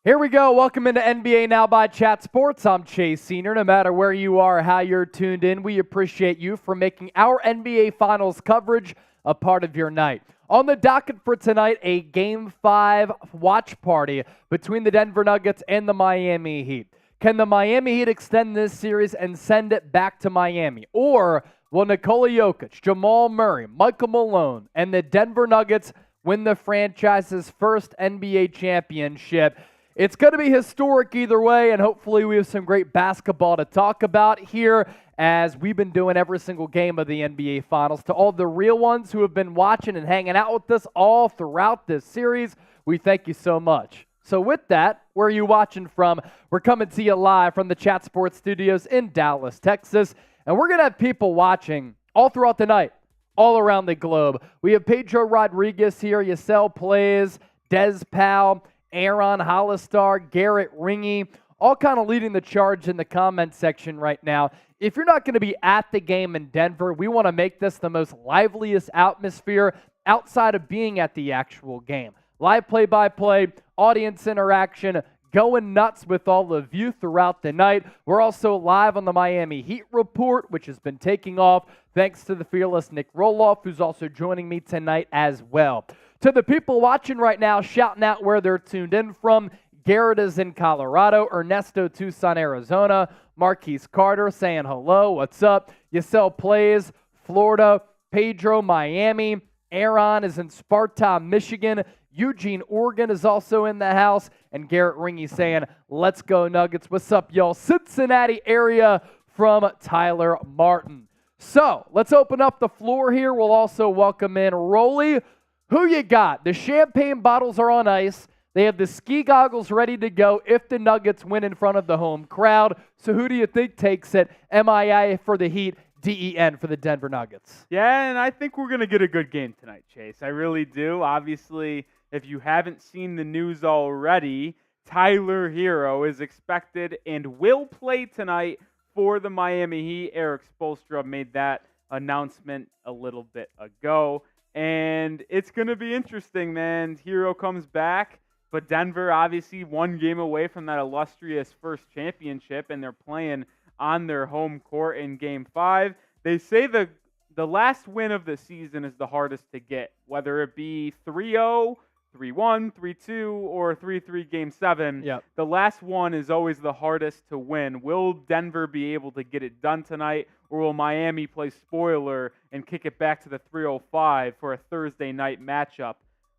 Here we go. Welcome into NBA Now by Chat Sports. I'm Chase Senior. No matter where you are, how you're tuned in, we appreciate you for making our NBA Finals coverage a part of your night. On the docket for tonight, a Game 5 watch party between the Denver Nuggets and the Miami Heat. Can the Miami Heat extend this series and send it back to Miami? Or will Nikola Jokic, Jamal Murray, Michael Malone, and the Denver Nuggets win the franchise's first NBA championship? It's going to be historic either way, and hopefully we have some great basketball to talk about here as we've been doing every single game of the NBA Finals. To all the real ones who have been watching and hanging out with us all throughout this series, we thank you so much. So with that, where are you watching from? We're coming to you live from the Chat Sports Studios in Dallas, Texas, and we're going to have people watching all throughout the night, all around the globe. We have Pedro Rodriguez here, Yasel Plays, Des Powell, Aaron Hollistar, Garrett Ringy, all kind of leading the charge in the comment section right now. If you're not going to be at the game in Denver, we want to make this the most liveliest atmosphere outside of being at the actual game. Live play-by-play, audience interaction, going nuts with all of you throughout the night. We're also live on the Miami Heat Report, which has been taking off thanks to the fearless Nick Roloff, who's also joining me tonight as well. To the people watching right now, shouting out where they're tuned in from, Garrett is in Colorado, Ernesto, Tucson, Arizona, Marquise Carter saying hello, what's up? Yasel Plays, Florida, Pedro, Miami, Aaron is in Sparta, Michigan, Eugene, Oregon is also in the house, and Garrett Ringy saying, let's go Nuggets. What's up, y'all? Cincinnati area from Tyler Martin. So, let's open up the floor here. We'll also welcome in Rolly. Who you got? The champagne bottles are on ice. They have the ski goggles ready to go if the Nuggets win in front of the home crowd. So who do you think takes it? MIA for the Heat, DEN for the Denver Nuggets. Yeah, and I think we're going to get a good game tonight, Chase. I really do. Obviously, if you haven't seen the news already, Tyler Herro is expected and will play tonight for the Miami Heat. Eric Spoelstra made that announcement a little bit ago. And it's going to be interesting, man. Herro comes back, but Denver obviously one game away from that illustrious first championship, and they're playing on their home court in Game 5. They say the last win of the season is the hardest to get, whether it be 3-0, 3-1, 3-2, or 3-3 Game 7. Yep. The last one is always the hardest to win. Will Denver be able to get it done tonight, or will Miami play spoiler and kick it back to the 305 for a Thursday night matchup?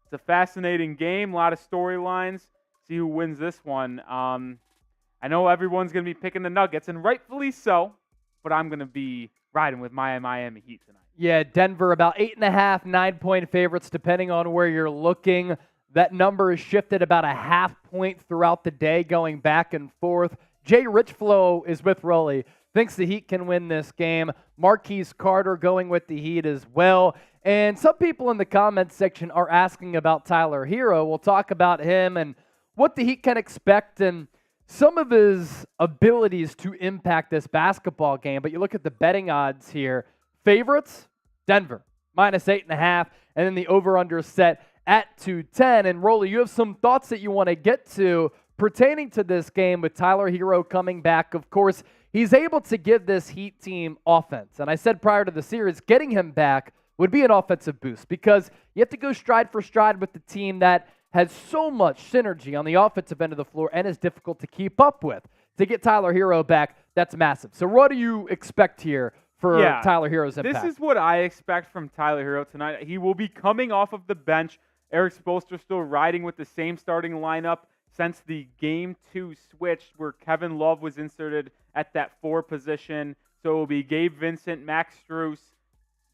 It's a fascinating game, a lot of storylines. See who wins this one. I know everyone's going to be picking the Nuggets, and rightfully so, but I'm going to be riding with my Miami Heat tonight. Yeah, Denver about 8.5, 9-point favorites, depending on where you're looking. That number is shifted about a half point throughout the day, going back and forth. Jay Richflow is with Rolly. Thinks the Heat can win this game. Marquise Carter going with the Heat as well. And some people in the comments section are asking about Tyler Herro. We'll talk about him and what the Heat can expect and some of his abilities to impact this basketball game. But you look at the betting odds here. Favorites, Denver, minus 8.5, and then the over-under set at 210. And Rolly, you have some thoughts that you want to get to pertaining to this game with Tyler Herro coming back. Of course, he's able to give this Heat team offense. And I said prior to the series, getting him back would be an offensive boost because you have to go stride for stride with the team that has so much synergy on the offensive end of the floor and is difficult to keep up with. To get Tyler Herro back, that's massive. So what do you expect here for Tyler Herro's impact? This is what I expect from Tyler Herro tonight. He will be coming off of the bench. Eric Spoelstra still riding with the same starting lineup since the Game 2 switch where Kevin Love was inserted at that 4 position. So it will be Gabe Vincent, Max Strus,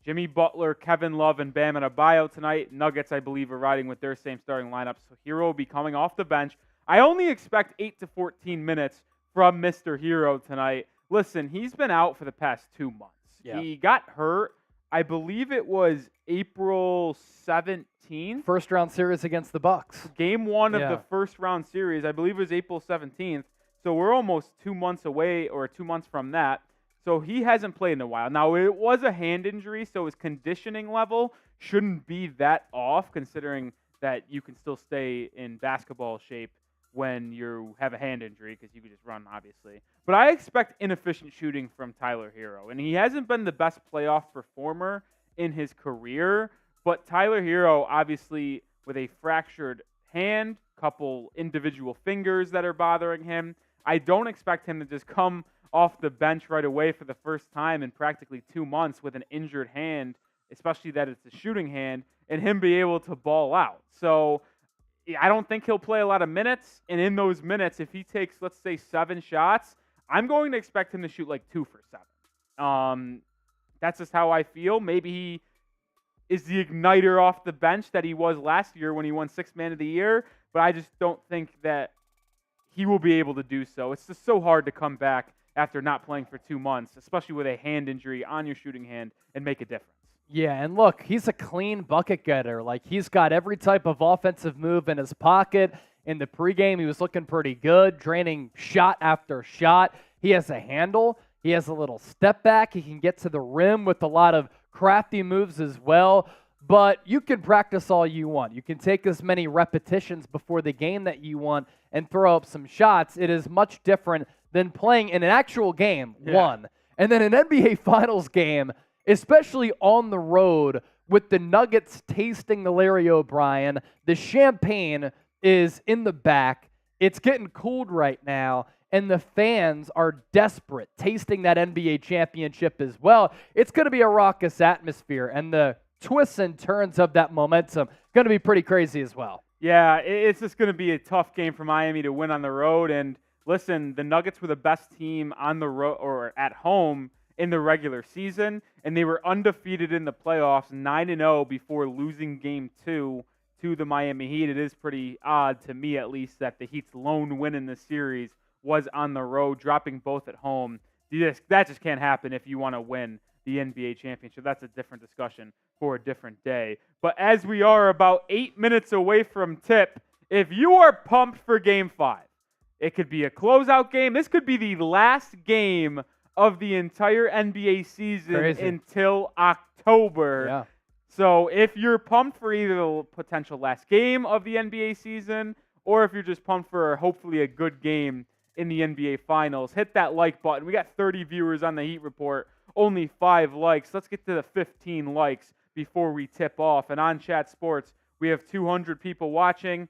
Jimmy Butler, Kevin Love, and Bam Adebayo tonight. Nuggets, I believe, are riding with their same starting lineup. So Herro will be coming off the bench. I only expect 8 to 14 minutes from Mr. Herro tonight. Listen, he's been out for the past 2 months. Yeah. He got hurt. I believe it was April 17th. First round series against the Bucks. Game 1 of the first round series, I believe it was April 17th. So we're almost 2 months away, or 2 months from that. So he hasn't played in a while. Now, it was a hand injury, so his conditioning level shouldn't be that off, considering that you can still stay in basketball shape when you have a hand injury because you can just run, obviously. But I expect inefficient shooting from Tyler Herro. And he hasn't been the best playoff performer in his career, but Tyler Herro, obviously, with a fractured hand, couple individual fingers that are bothering him, I don't expect him to just come off the bench right away for the first time in practically 2 months with an injured hand, especially that it's a shooting hand, and him be able to ball out. So I don't think he'll play a lot of minutes, and in those minutes, if he takes, let's say, 7 shots, I'm going to expect him to shoot like 2 for 7. That's just how I feel. Maybe he is the igniter off the bench that he was last year when he won Sixth Man of the Year, but I just don't think that he will be able to do so. It's just so hard to come back after not playing for 2 months, especially with a hand injury on your shooting hand, and make a difference. Yeah, and look, he's a clean bucket getter. Like, he's got every type of offensive move in his pocket. In the pregame, he was looking pretty good, draining shot after shot. He has a handle. He has a little step back. He can get to the rim with a lot of crafty moves as well. But you can practice all you want. You can take as many repetitions before the game that you want and throw up some shots. It is much different than playing in an actual game, one. And then an NBA Finals game, especially on the road with the Nuggets tasting the Larry O'Brien. The champagne is in the back. It's getting cooled right now, and the fans are desperate, tasting that NBA championship as well. It's going to be a raucous atmosphere, and the twists and turns of that momentum going to be pretty crazy as well. Yeah, it's just going to be a tough game for Miami to win on the road. And listen, the Nuggets were the best team on the road or at home in the regular season, and they were undefeated in the playoffs, 9-0 before losing Game 2 to the Miami Heat. It is pretty odd, to me at least, that the Heat's lone win in the series was on the road, dropping both at home. That just can't happen if you want to win the NBA championship. That's a different discussion for a different day. But as we are about 8 minutes away from tip, if you are pumped for Game 5, it could be a closeout game. This could be the last game of the entire NBA season until October. Yeah. So if you're pumped for either the potential last game of the NBA season, or if you're just pumped for hopefully a good game in the NBA Finals, hit that like button. We got 30 viewers on the Heat Report, only 5 likes. Let's get to the 15 likes before we tip off. And on Chat Sports, we have 200 people watching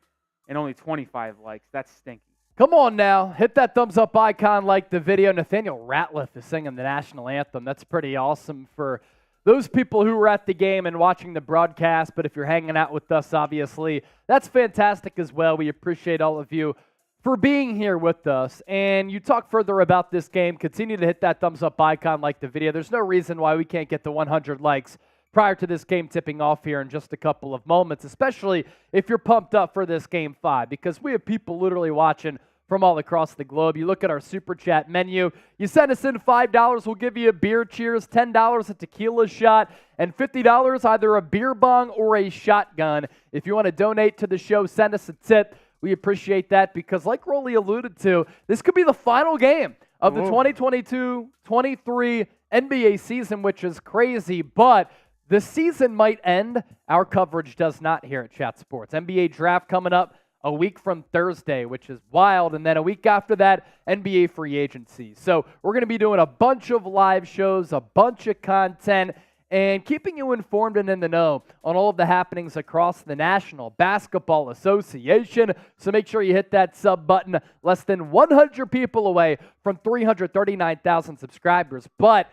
and only 25 likes. That's stinky. Come on now. Hit that thumbs up icon, like the video. Nathaniel Ratliff is singing the national anthem. That's pretty awesome for those people who were at the game and watching the broadcast. But if you're hanging out with us, obviously, that's fantastic as well. We appreciate all of you for being here with us. And you talk further about this game, continue to hit that thumbs up icon, like the video. There's no reason why we can't get the 100 likes prior to this game tipping off here in just a couple of moments, especially if you're pumped up for this Game 5, because we have people literally watching from all across the globe. You look at our Super Chat menu, you send us in $5, we'll give you a beer cheers, $10 a tequila shot, and $50 either a beer bong or a shotgun. If you want to donate to the show, send us a tip. We appreciate that because, like Rolly alluded to, this could be the final game of the 2022-23 NBA season, which is crazy, but the season might end. Our coverage does not here at Chat Sports. NBA draft coming up a week from Thursday, which is wild. And then a week after that, NBA free agency. So we're going to be doing a bunch of live shows, a bunch of content, and keeping you informed and in the know on all of the happenings across the National Basketball Association. So make sure you hit that sub button. Less than 100 people away from 339,000 subscribers. But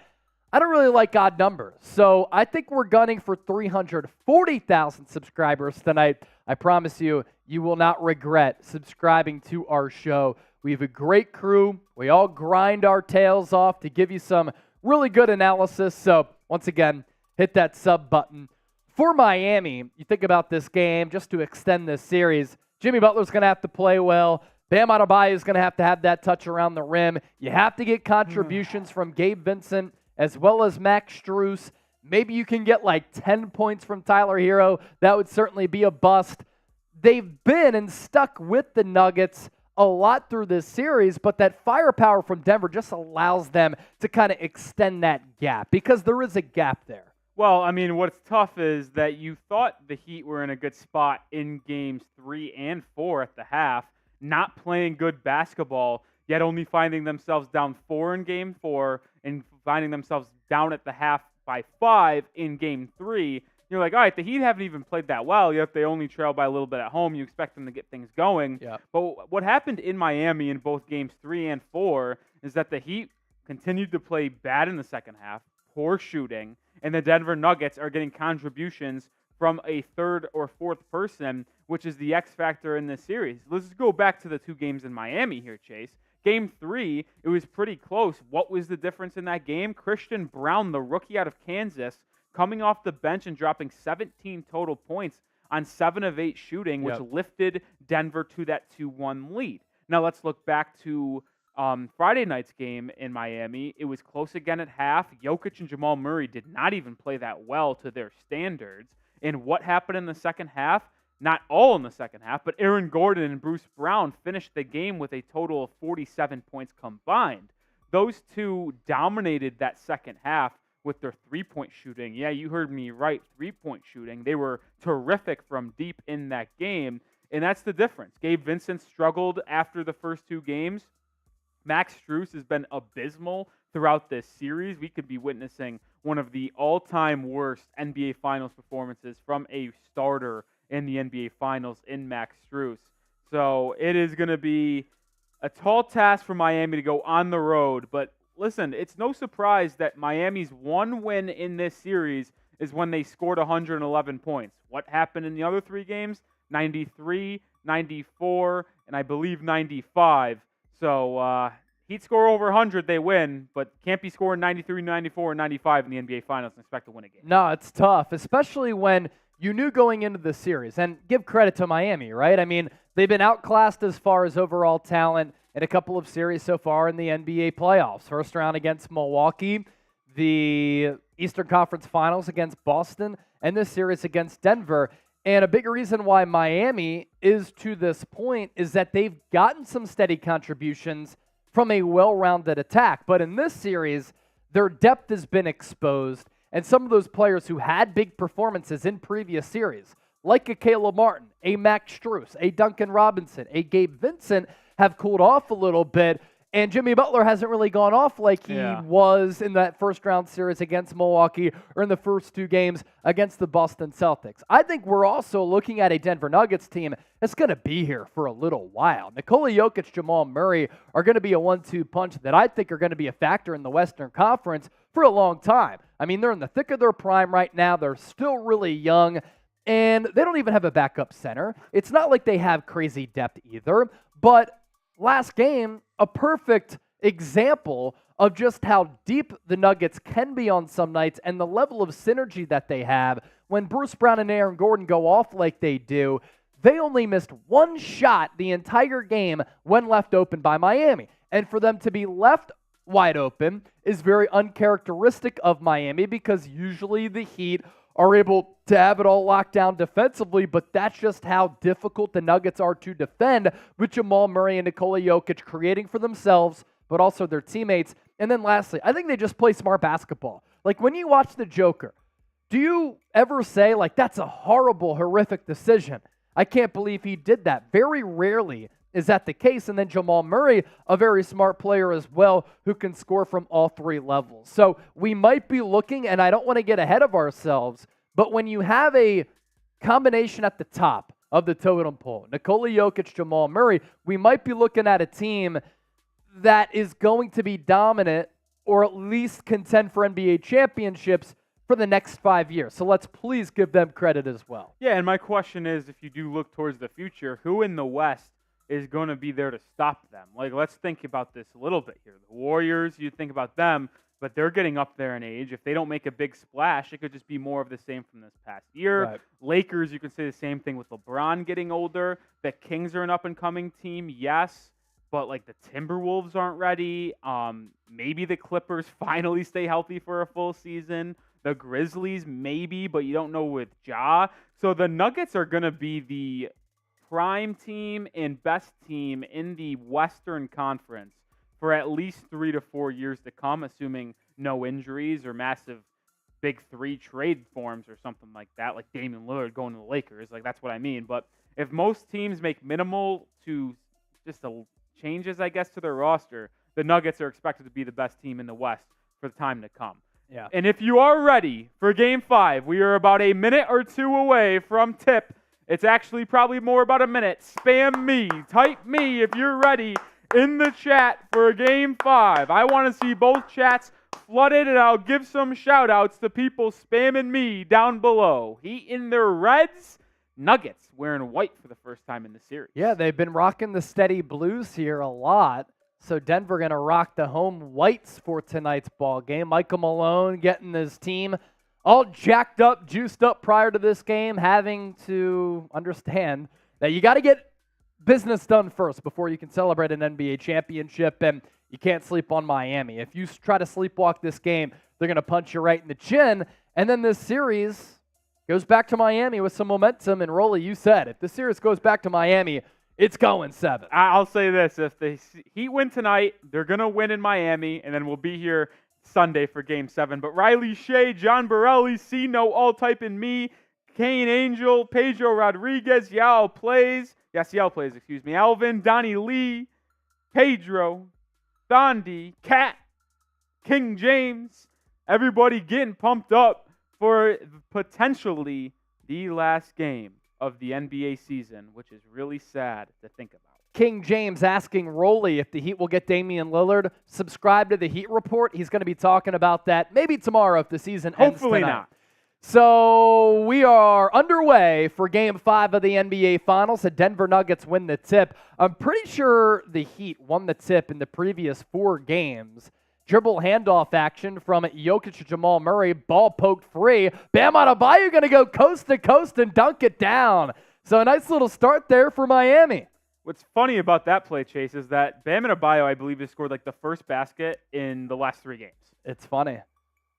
I don't really like odd numbers, so I think we're gunning for 340,000 subscribers tonight. I promise you, you will not regret subscribing to our show. We have a great crew. We all grind our tails off to give you some really good analysis. So once again, hit that sub button. For Miami, you think about this game, just to extend this series, Jimmy Butler's going to have to play well. Bam Adebayo is going to have that touch around the rim. You have to get contributions from Gabe Vincent as well as Max Strus. Maybe you can get like 10 points from Tyler Herro. That would certainly be a bust. They've been and stuck with the Nuggets a lot through this series, but that firepower from Denver just allows them to kind of extend that gap because there is a gap there. Well, I mean, what's tough is that you thought the Heat were in a good spot in games 3 and 4 at the half. not playing good basketball, yet only finding themselves down 4 in Game 4 and finding themselves down at the half by 5 in Game 3. You're like, all right, the Heat haven't even played that well, yet they only trail by a little bit at home. You expect them to get things going. Yeah. But what happened in Miami in both Games 3 and 4 is that the Heat continued to play bad in the second half, poor shooting, and the Denver Nuggets are getting contributions from a third or fourth person, which is the X factor in this series. Let's just go back to the 2 games in Miami here, Chase. Game 3, it was pretty close. What was the difference in that game? Christian Brown, the rookie out of Kansas, coming off the bench and dropping 17 total points on 7 of 8 shooting, which lifted Denver to that 2-1 lead. Now let's look back to Friday night's game in Miami. It was close again at half. Jokic and Jamal Murray did not even play that well to their standards. And what happened in the second half? Not all in the second half, but Aaron Gordon and Bruce Brown finished the game with a total of 47 points combined. Those two dominated that second half with their three-point shooting. Yeah, you heard me right, three-point shooting. They were terrific from deep in that game, and that's the difference. Gabe Vincent struggled after the first 2 games. Max Strus has been abysmal throughout this series. We could be witnessing one of the all-time worst NBA Finals performances from a starter in the NBA Finals in Max Strus. So it is going to be a tall task for Miami to go on the road. But listen, it's no surprise that Miami's one win in this series is when they scored 111 points. What happened in the other 3 games? 93, 94, and I believe 95. So Heat score over 100, they win, but can't be scoring 93, 94, or 95 in the NBA Finals and expect to win a game. No, it's tough, especially when you knew going into the series. And give credit to Miami, right? I mean, they've been outclassed as far as overall talent in a couple of series so far in the NBA playoffs. First round against Milwaukee, the Eastern Conference Finals against Boston, and this series against Denver. And a big reason why Miami is to this point is that they've gotten some steady contributions from a well-rounded attack. But in this series, their depth has been exposed, and some of those players who had big performances in previous series, like a Caleb Martin, a Max Strus, a Duncan Robinson, a Gabe Vincent, have cooled off a little bit. And Jimmy Butler hasn't really gone off like he was in that first-round series against Milwaukee or in the first 2 games against the Boston Celtics. I think we're also looking at a Denver Nuggets team that's going to be here for a little while. Nikola Jokic, Jamal Murray are going to be a 1-2 punch that I think are going to be a factor in the Western Conference for a long time. I mean, they're in the thick of their prime right now. They're still really young, and they don't even have a backup center. It's not like they have crazy depth either, but last game, a perfect example of just how deep the Nuggets can be on some nights and the level of synergy that they have. When Bruce Brown and Aaron Gordon go off like they do, they only missed 1 shot the entire game when left open by Miami. And for them to be left wide open is very uncharacteristic of Miami because usually the Heat are able to have it all locked down defensively, but that's just how difficult the Nuggets are to defend with Jamal Murray and Nikola Jokic creating for themselves, but also their teammates. And then lastly, I think they just play smart basketball. Like when you watch the Joker, do you ever say, like, that's a horrible, horrific decision? I can't believe he did that. Very rarely is that the case. And then Jamal Murray, a very smart player as well, who can score from all 3 levels. So we might be looking, and I don't want to get ahead of ourselves, but when you have a combination at the top of the totem pole, Nikola Jokic, Jamal Murray, we might be looking at a team that is going to be dominant or at least contend for NBA championships for the next 5 years. So let's please give them credit as well. Yeah, and my question is, if you do look towards the future, who in the West is going to be there to stop them? Like, let's think about this a little bit here. The Warriors, you think about them, but they're getting up there in age. If they don't make a big splash, it could just be more of the same from this past year. Right. Lakers, you can say the same thing with LeBron getting older. The Kings are an up-and-coming team, yes, but like the Timberwolves aren't ready. Maybe the Clippers finally stay healthy for a full season. The Grizzlies, maybe, but you don't know with Ja. So the Nuggets are going to be the prime team and best team in the Western Conference for at least 3 to 4 years to come, assuming no injuries or massive big 3 trade forms or something like that, like Damian Lillard going to the Lakers. Like, that's what I mean. But if most teams make minimal to changes, I guess, to their roster, the Nuggets are expected to be the best team in the West for the time to come. Yeah. And if you are ready for Game 5, we are about a minute or two away from tip. It's actually probably more about a minute. Spam me. Type me if you're ready in the chat for Game 5. I want to see both chats flooded, and I'll give some shout-outs to people spamming me down below. Heat in their reds. Nuggets wearing white for the first time in the series. Yeah, they've been rocking the steady blues here a lot. So Denver going to rock the home whites for tonight's ball game. Michael Malone getting his team all jacked up, juiced up prior to this game, having to understand that you got to get business done first before you can celebrate an NBA championship, and you can't sleep on Miami. If you try to sleepwalk this game, they're going to punch you right in the chin, and then this series goes back to Miami with some momentum, and Rolly, you said, if the series goes back to Miami, it's going 7. I'll say this. If the Heat win tonight, they're going to win in Miami, and then we'll be here Sunday for Game 7. But Riley Shea, John Borelli, C-No, all type in me, Kane Angel, Pedro Rodriguez, Yao plays, excuse me, Alvin, Donnie Lee, Pedro, Thandi, Cat, King James, everybody getting pumped up for potentially the last game of the NBA season, which is really sad to think about. King James asking Rolly if the Heat will get Damian Lillard. Subscribe to the Heat Report. He's going to be talking about that maybe tomorrow if the season ends tonight. Hopefully not. So we are underway for Game 5 of the NBA Finals. The Denver Nuggets win the tip. I'm pretty sure the Heat won the tip in the previous 4 games. Dribble handoff action from Jokic to Jamal Murray. Ball poked free. Bam Adebayo going to go coast to coast and dunk it down. So a nice little start there for Miami. What's funny about that play, Chase, is that Bam Adebayo, I believe, has scored like the first basket in the last 3 games. It's funny.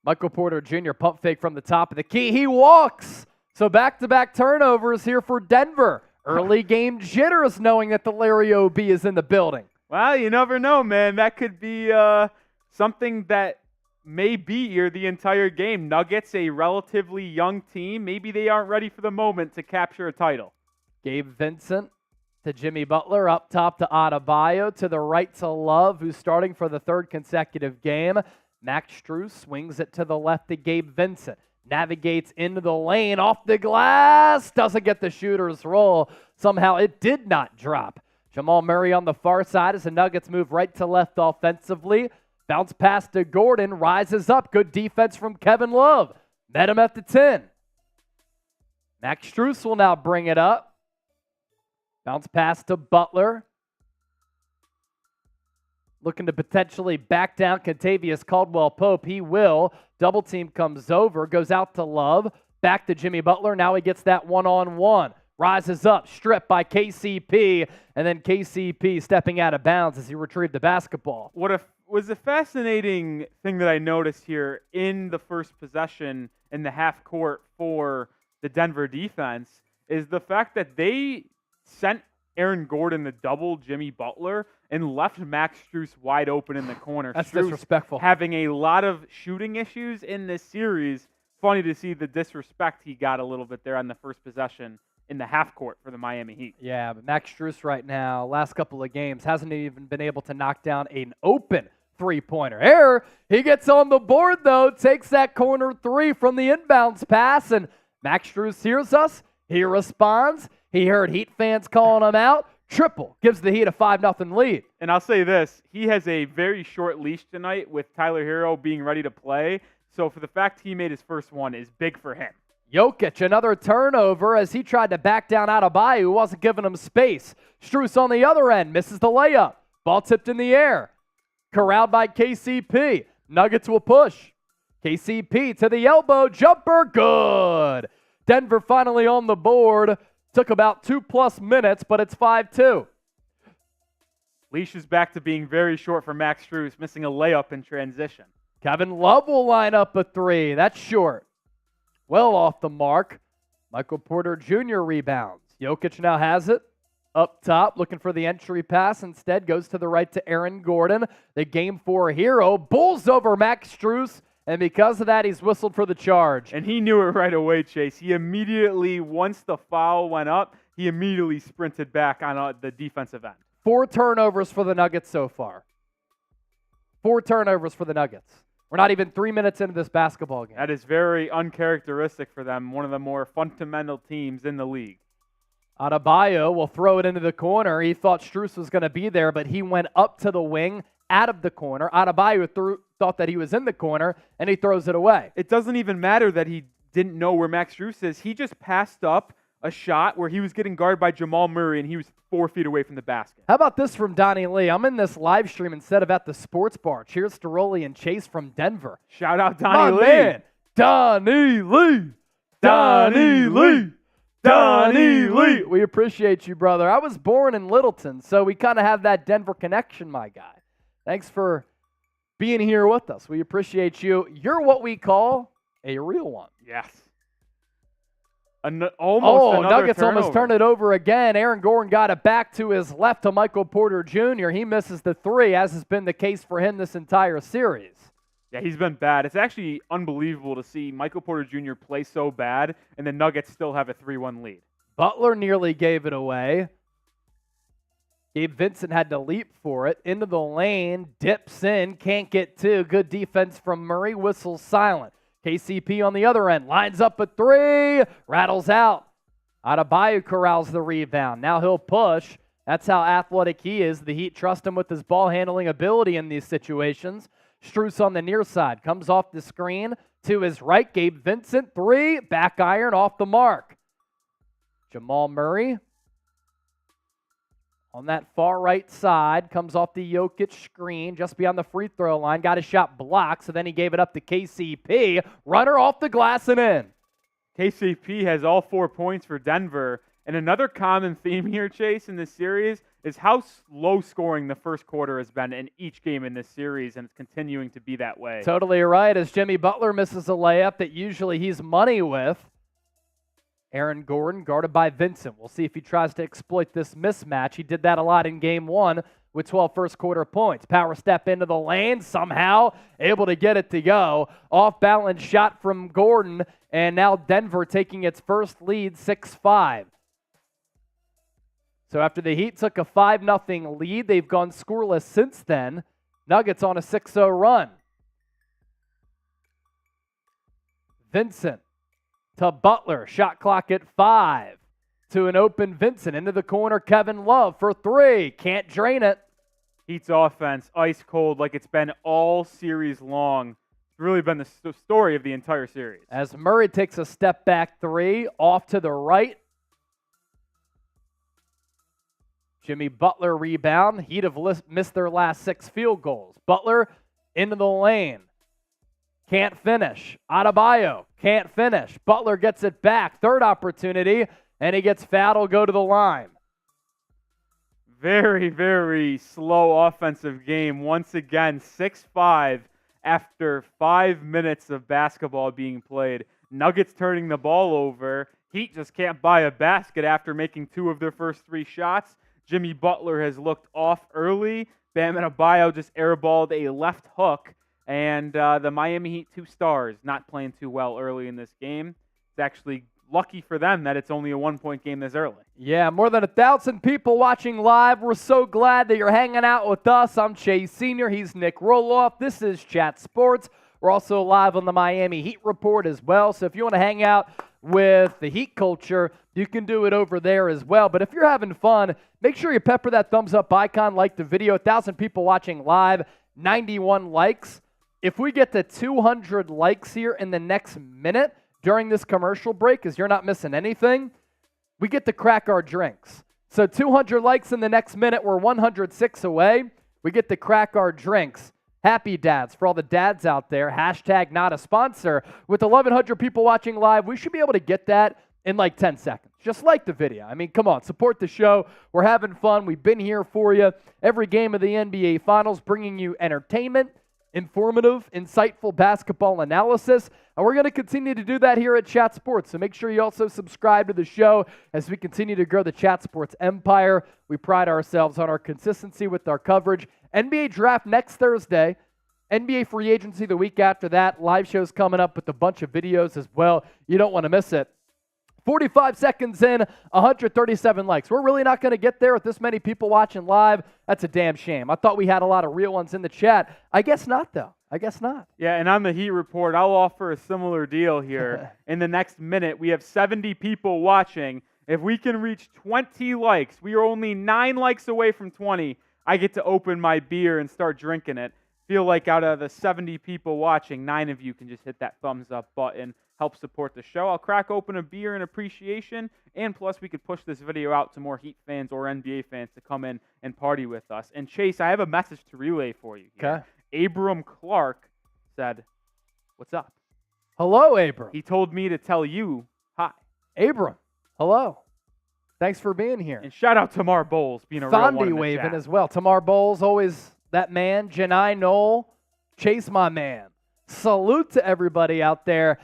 Michael Porter Jr. pump fake from the top of the key. He walks. So back-to-back turnovers here for Denver. Early game jitters knowing that the Larry O.B. is in the building. Well, you never know, man. That could be something that may be here the entire game. Nuggets, a relatively young team. Maybe they aren't ready for the moment to capture a title. Gabe Vincent to Jimmy Butler, up top to Adebayo, to the right to Love, who's starting for the 3rd consecutive game. Max Strus swings it to the left to Gabe Vincent. Navigates into the lane, off the glass, doesn't get the shooter's roll. Somehow it did not drop. Jamal Murray on the far side as the Nuggets move right to left offensively. Bounce pass to Gordon, rises up. Good defense from Kevin Love. Met him at the 10. Max Strus will now bring it up. Bounce pass to Butler. Looking to potentially back down Kentavious Caldwell-Pope. He will. Double team comes over, goes out to Love. Back to Jimmy Butler. Now he gets that one-on-one. Rises up, stripped by KCP, and then KCP stepping out of bounds as he retrieved the basketball. What was a fascinating thing that I noticed here in the first possession in the half court for the Denver defense is the fact that they sent Aaron Gordon to double Jimmy Butler and left Max Strus wide open in the corner. That's Strus disrespectful. Having a lot of shooting issues in this series. Funny to see the disrespect he got a little bit there on the first possession in the half court for the Miami Heat. Yeah, but Max Strus right now, last couple of games, hasn't even been able to knock down an open three-pointer. Here, he gets on the board, though, takes that corner 3 from the inbounds pass, and Max Strus hears us. He responds. He heard Heat fans calling him out. Triple gives the Heat a 5-0 lead. And I'll say this, he has a very short leash tonight with Tyler Herro being ready to play. So for the fact he made his first one is big for him. Jokic, another turnover as he tried to back down Adebayo, who wasn't giving him space. Strus on the other end, misses the layup. Ball tipped in the air. Corralled by KCP. Nuggets will push. KCP to the elbow, jumper, good. Denver finally on the board. Took about 2+ minutes, but it's 5-2. Leash is back to being very short for Max Strus, missing a layup in transition. Kevin Love will line up a 3. That's short. Well off the mark. Michael Porter Jr. rebounds. Jokic now has it. Up top, looking for the entry pass. Instead, goes to the right to Aaron Gordon. The Game 4 hero. Bulls over Max Strus. And because of that, he's whistled for the charge. And he knew it right away, Chase. He immediately, once the foul went up, he immediately sprinted back on the defensive end. 4 turnovers for the Nuggets so far. 4 turnovers for the Nuggets. We're not even 3 minutes into this basketball game. That is very uncharacteristic for them, one of the more fundamental teams in the league. Adebayo will throw it into the corner. He thought Strus was going to be there, but he went up to the wing out of the corner. Adebayo thought that he was in the corner, and he throws it away. It doesn't even matter that he didn't know where Max Strus is. He just passed up a shot where he was getting guarded by Jamal Murray, and he was 4 feet away from the basket. How about this from Donnie Lee? I'm in this live stream instead of at the sports bar. Cheers to Rolly and Chase from Denver. Shout out Donnie Lee. Man, Donnie Lee. Donnie Lee. Donnie Lee. We appreciate you, brother. I was born in Littleton, so we kind of have that Denver connection, my guy. Thanks for being here with us. We appreciate you. You're what we call a real one. Yes. Nuggets turnover. almost turned it over again. Aaron Gordon got it back to his left to Michael Porter Jr. He misses the 3, as has been the case for him this entire series. Yeah, he's been bad. It's actually unbelievable to see Michael Porter Jr. play so bad, and the Nuggets still have a 3-1 lead. Butler nearly gave it away. Gabe Vincent had to leap for it. Into the lane, dips in, can't get to. Good defense from Murray, whistles silent. KCP on the other end, lines up a 3, rattles out. Adebayo corrals the rebound. Now he'll push. That's how athletic he is. The Heat trust him with his ball handling ability in these situations. Strus on the near side, comes off the screen to his right. Gabe Vincent, 3, back iron off the mark. Jamal Murray on that far right side, comes off the Jokic screen just beyond the free throw line. Got his shot blocked, so then he gave it up to KCP. Runner off the glass and in. KCP has all 4 points for Denver. And another common theme here, Chase, in this series is how low scoring the first quarter has been in each game in this series, and it's continuing to be that way. Totally right, as Jimmy Butler misses a layup that usually he's money with. Aaron Gordon guarded by Vincent. We'll see if he tries to exploit this mismatch. He did that a lot in game 1 with 12 first quarter points. Power step into the lane, somehow able to get it to go. Off balance shot from Gordon, and now Denver taking its first lead, 6-5. So after the Heat took a 5-0 lead, they've gone scoreless since then. Nuggets on a 6-0 run. Vincent to Butler. Shot clock at 5. To an open Vincent. Into the corner, Kevin Love for 3. Can't drain it. Heat's offense, ice cold like it's been all series long. It's really been the story of the entire series. As Murray takes a step back 3. Off to the right. Jimmy Butler rebound. Heat have missed their last 6 field goals. Butler into the lane. Can't finish. Adebayo can't finish. Butler gets it back. Third opportunity, and he gets fouled. Will go to the line. Very, very slow offensive game. Once again, 6-5 after 5 minutes of basketball being played. Nuggets turning the ball over. Heat just can't buy a basket after making 2 of their first 3 shots. Jimmy Butler has looked off early. Bam Adebayo just airballed a left hook. And the Miami Heat 2 stars not playing too well early in this game. It's actually lucky for them that it's only a 1-point game this early. Yeah, more than 1,000 people watching live. We're so glad that you're hanging out with us. I'm Chase Sr. He's Nick Roloff. This is Chat Sports. We're also live on the Miami Heat Report as well. So if you want to hang out with the Heat culture, you can do it over there as well. But if you're having fun, make sure you pepper that thumbs up icon, like the video. 1,000 people watching live, 91 likes. If we get to 200 likes here in the next minute during this commercial break, because you're not missing anything, we get to crack our drinks. So 200 likes in the next minute, we're 106 away. We get to crack our drinks. Happy dads for all the dads out there. Hashtag not a sponsor. With 1,100 people watching live, we should be able to get that in like 10 seconds. Just like the video. I mean, come on, support the show. We're having fun. We've been here for you every game of the NBA Finals, bringing you entertainment, informative, insightful basketball analysis, and we're going to continue to do that here at Chat Sports. So make sure you also subscribe to the show as we continue to grow the Chat Sports empire. We pride ourselves on our consistency with our coverage. NBA draft next Thursday. NBA free agency the week after that. Live shows coming up with a bunch of videos as well. You don't want to miss it. 45 seconds in, 137 likes. We're really not going to get there with this many people watching live. That's a damn shame. I thought we had a lot of real ones in the chat. I guess not, though. I guess not. Yeah, and on the Heat Report, I'll offer a similar deal here. In the next minute, we have 70 people watching. If we can reach 20 likes, we are only 9 likes away from 20. I get to open my beer and start drinking it. Feel like out of the 70 people watching, 9 of you can just hit that thumbs up button. Help support the show. I'll crack open a beer in appreciation, and plus we could push this video out to more Heat fans or NBA fans to come in and party with us. And Chase, I have a message to relay for you here. Okay. Abram Clark said, "What's up?" Hello, Abram. He told me to tell you hi. Abram, hello. Thanks for being here. And shout out to Tamar Bowles being a real one in the Fondy waving chat as well. Tamar Bowles, always that man. Janai Knoll, Chase my man. Salute to everybody out there.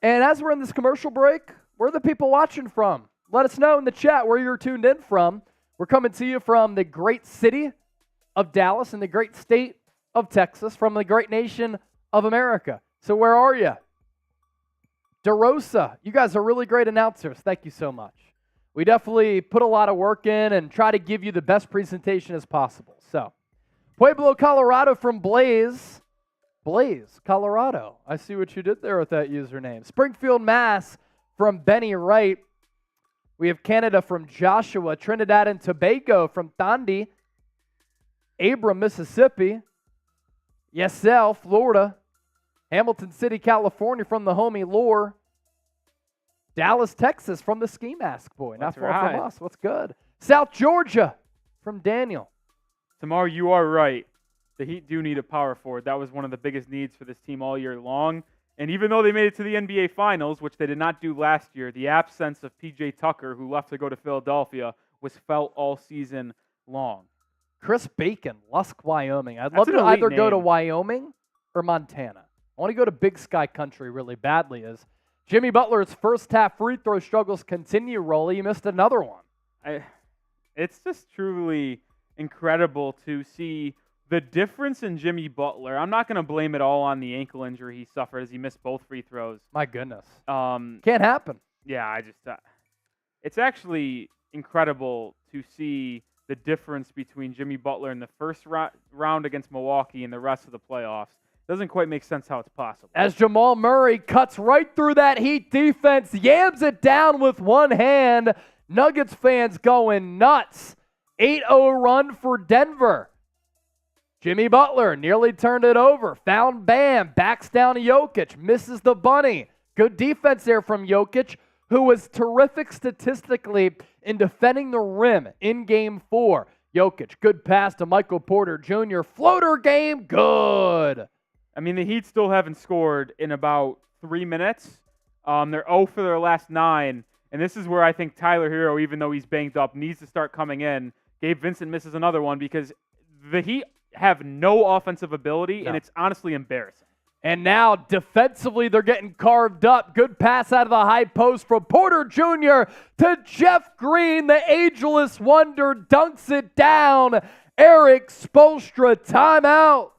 And as we're in this commercial break, where are the people watching from? Let us know in the chat where you're tuned in from. We're coming to you from the great city of Dallas and the great state of Texas, from the great nation of America. So where are you? DeRosa, you guys are really great announcers. Thank you so much. We definitely put a lot of work in and try to give you the best presentation as possible. So, Pueblo, Colorado from Blaze. Blaze, Colorado. I see what you did there with that username. Springfield, Mass from Benny Wright. We have Canada from Joshua. Trinidad and Tobago from Thandi. Abram, Mississippi. Yesel, Florida. Hamilton City, California from the homie Lore. Dallas, Texas from the Ski Mask Boy. Not far from us. What's good? South Georgia from Daniel. Tamar, you are right. The Heat do need a power forward. That was one of the biggest needs for this team all year long. And even though they made it to the NBA Finals, which they did not do last year, the absence of P.J. Tucker, who left to go to Philadelphia, was felt all season long. Chris Bacon, Lusk, Wyoming. I'd love to either go to Wyoming or Montana. I want to go to Big Sky Country really badly. As Jimmy Butler's first half free throw struggles continue, Rolly. You missed another one. It's just truly incredible to see the difference in Jimmy Butler. I'm not going to blame it all on the ankle injury he suffered as he missed both free throws. My goodness. Can't happen. Yeah, it's actually incredible to see the difference between Jimmy Butler in the first round against Milwaukee and the rest of the playoffs. Doesn't quite make sense how it's possible. As Jamal Murray cuts right through that Heat defense, yams it down with one hand. Nuggets fans going nuts. 8-0 run for Denver. Jimmy Butler nearly turned it over. Found Bam. Backs down to Jokic. Misses the bunny. Good defense there from Jokic, who was terrific statistically in defending the rim in Game 4. Jokic, good pass to Michael Porter Jr. Floater game, good. I mean, the Heat still haven't scored in about 3 minutes. They're 0 for their last 9. And this is where I think Tyler Herro, even though he's banged up, needs to start coming in. Gabe Vincent misses another one because the Heat have no offensive ability, and it's honestly embarrassing. And now, defensively, they're getting carved up. Good pass out of the high post from Porter Jr. to Jeff Green. The ageless wonder dunks it down. Eric Spoelstra, timeout.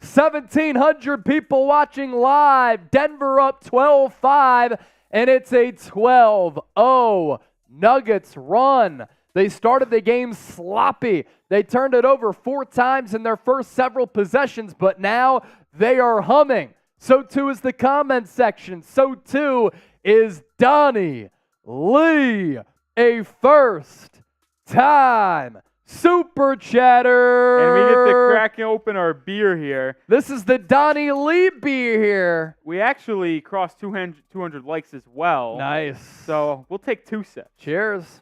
1,700 people watching live. Denver up 12-5, and it's a 12-0 Nuggets run. They started the game sloppy. They turned it over 4 times in their first several possessions, but now they are humming. So too is the comment section. So too is Donnie Lee, a first-time Super Chatter. And we get to crack open our beer here. This is the Donnie Lee beer here. We actually crossed 200 likes as well. Nice. So we'll take 2 sips. Cheers.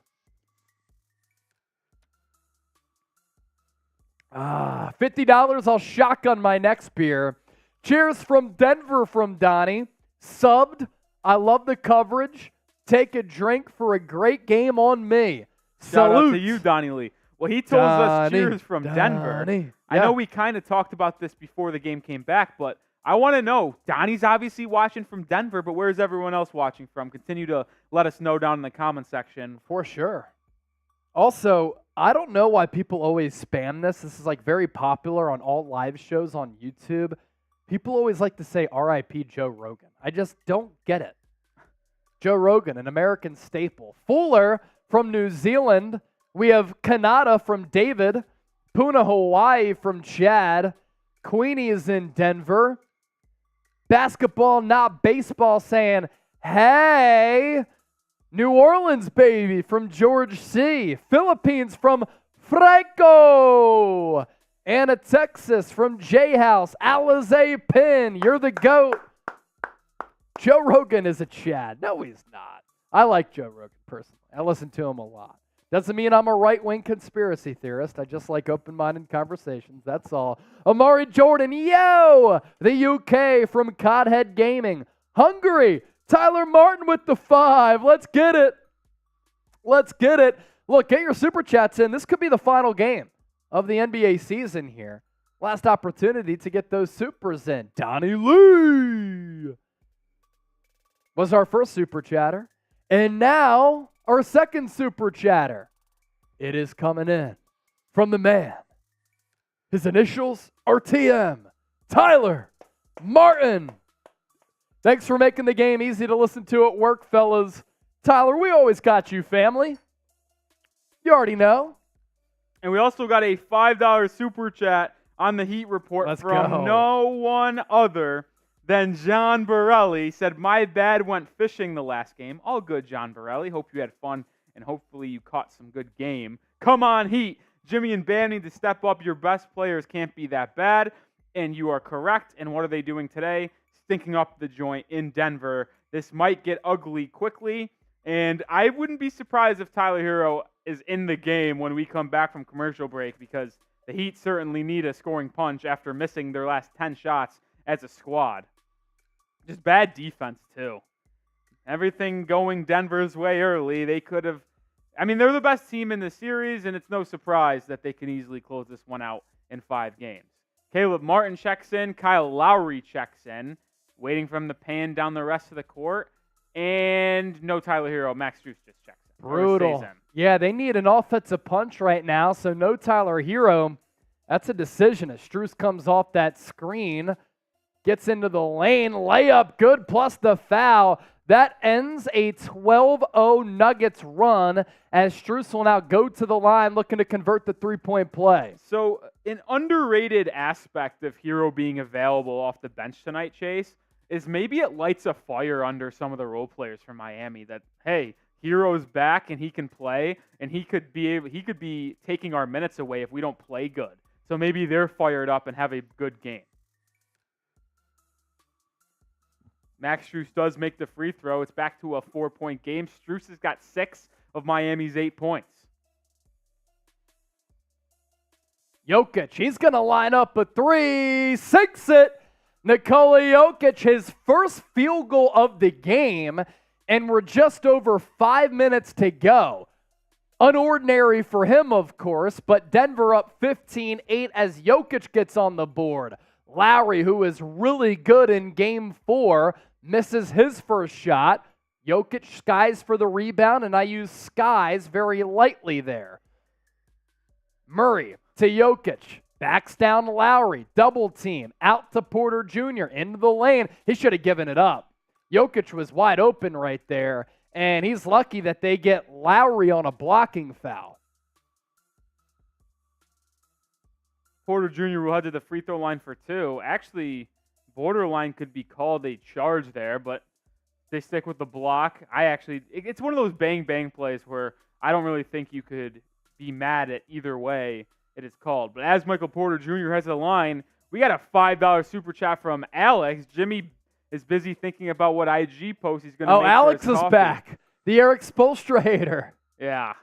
$50, I'll shotgun my next beer. Cheers from Denver from Donnie. Subbed. I love the coverage. Take a drink for a great game on me. Shout Salute. out to you, Donnie Lee. Well, he told us cheers from Denver. Yeah. I know we kind of talked about this before the game came back, but I want to know, Donnie's obviously watching from Denver, but where's everyone else watching from? Continue to let us know down in the comment section. For sure. Also, I don't know why people always spam this. This is like very popular on all live shows on YouTube. People always like to say R.I.P. Joe Rogan. I just don't get it. Joe Rogan, an American staple. Fuller from New Zealand. We have Kanata from David. Puna, Hawaii from Chad. Queenie is in Denver. Basketball, not baseball, saying, hey. New Orleans, baby, from George C. Philippines from Franco. Anna, Texas from J-House. Alizé Pin, you're the GOAT. Joe Rogan is a Chad. No, he's not. I like Joe Rogan personally. I listen to him a lot. Doesn't mean I'm a right-wing conspiracy theorist. I just like open-minded conversations. That's all. Amari Jordan, yo! The UK from Codhead Gaming. Hungary, Tyler Martin with the 5. Let's get it. Let's get it. Look, get your super chats in. This could be the final game of the NBA season here. Last opportunity to get those supers in. Donnie Lee was our first super chatter. And now, our second super chatter. It is coming in from the man. His initials are TM. Tyler Martin. Thanks for making the game easy to listen to at work, fellas. Tyler, we always got you, family. You already know. And we also got a $5 super chat on the Heat Report from no one other than John Borelli. Said, my bad, went fishing the last game. All good, John Borelli. Hope you had fun, and hopefully you caught some good game. Come on, Heat. Jimmy and Bam need to step up. Your best players can't be that bad. And you are correct. And what are they doing today? Stinking up the joint in Denver. This might get ugly quickly. And I wouldn't be surprised if Tyler Herro is in the game when we come back from commercial break, because the Heat certainly need a scoring punch after missing their last 10 shots as a squad. Just bad defense, too. Everything going Denver's way early. They could have... I mean, they're the best team in the series, and it's no surprise that they can easily close this one out in 5 games. Caleb Martin checks in. Kyle Lowry checks in. Waiting for him to pan down the rest of the court. And no Tyler Herro. Max Strus just checks in. Brutal. Yeah, they need an offensive punch right now, so no Tyler Herro. That's a decision as Strus comes off that screen. Gets into the lane. Layup good plus the foul. That ends a 12-0 Nuggets run as Strus will now go to the line looking to convert the three-point play. So an underrated aspect of Herro being available off the bench tonight, Chase, is maybe it lights a fire under some of the role players from Miami that, hey, Herro's back and he can play, and he could be taking our minutes away if we don't play good. So maybe they're fired up and have a good game. Max Strus does make the free throw. It's back to a 4-point game. Strus has got 6 of Miami's 8 points. Jokic, he's going to line up a 3, sinks it. Nikola Jokic, his first field goal of the game, and we're just over 5 minutes to go. Unordinary for him, of course, but Denver up 15-8 as Jokic gets on the board. Lowry, who is really good in Game 4, misses his first shot. Jokic skies for the rebound, and I use skies very lightly there. Murray to Jokic. Backs down Lowry. Double team. Out to Porter Jr. Into the lane. He should have given it up. Jokic was wide open right there, and he's lucky that they get Lowry on a blocking foul. Porter Jr. will head to the free throw line for 2. Actually, borderline could be called a charge there, but they stick with the block. It's one of those bang-bang plays where I don't really think you could be mad at either way it is called. But as Michael Porter Jr. heads to the line, we got a $5 super chat from Alex. Jimmy is busy thinking about what IG post he's going to make. Oh, Alex is back. The Eric Spoelstra hater. Yeah.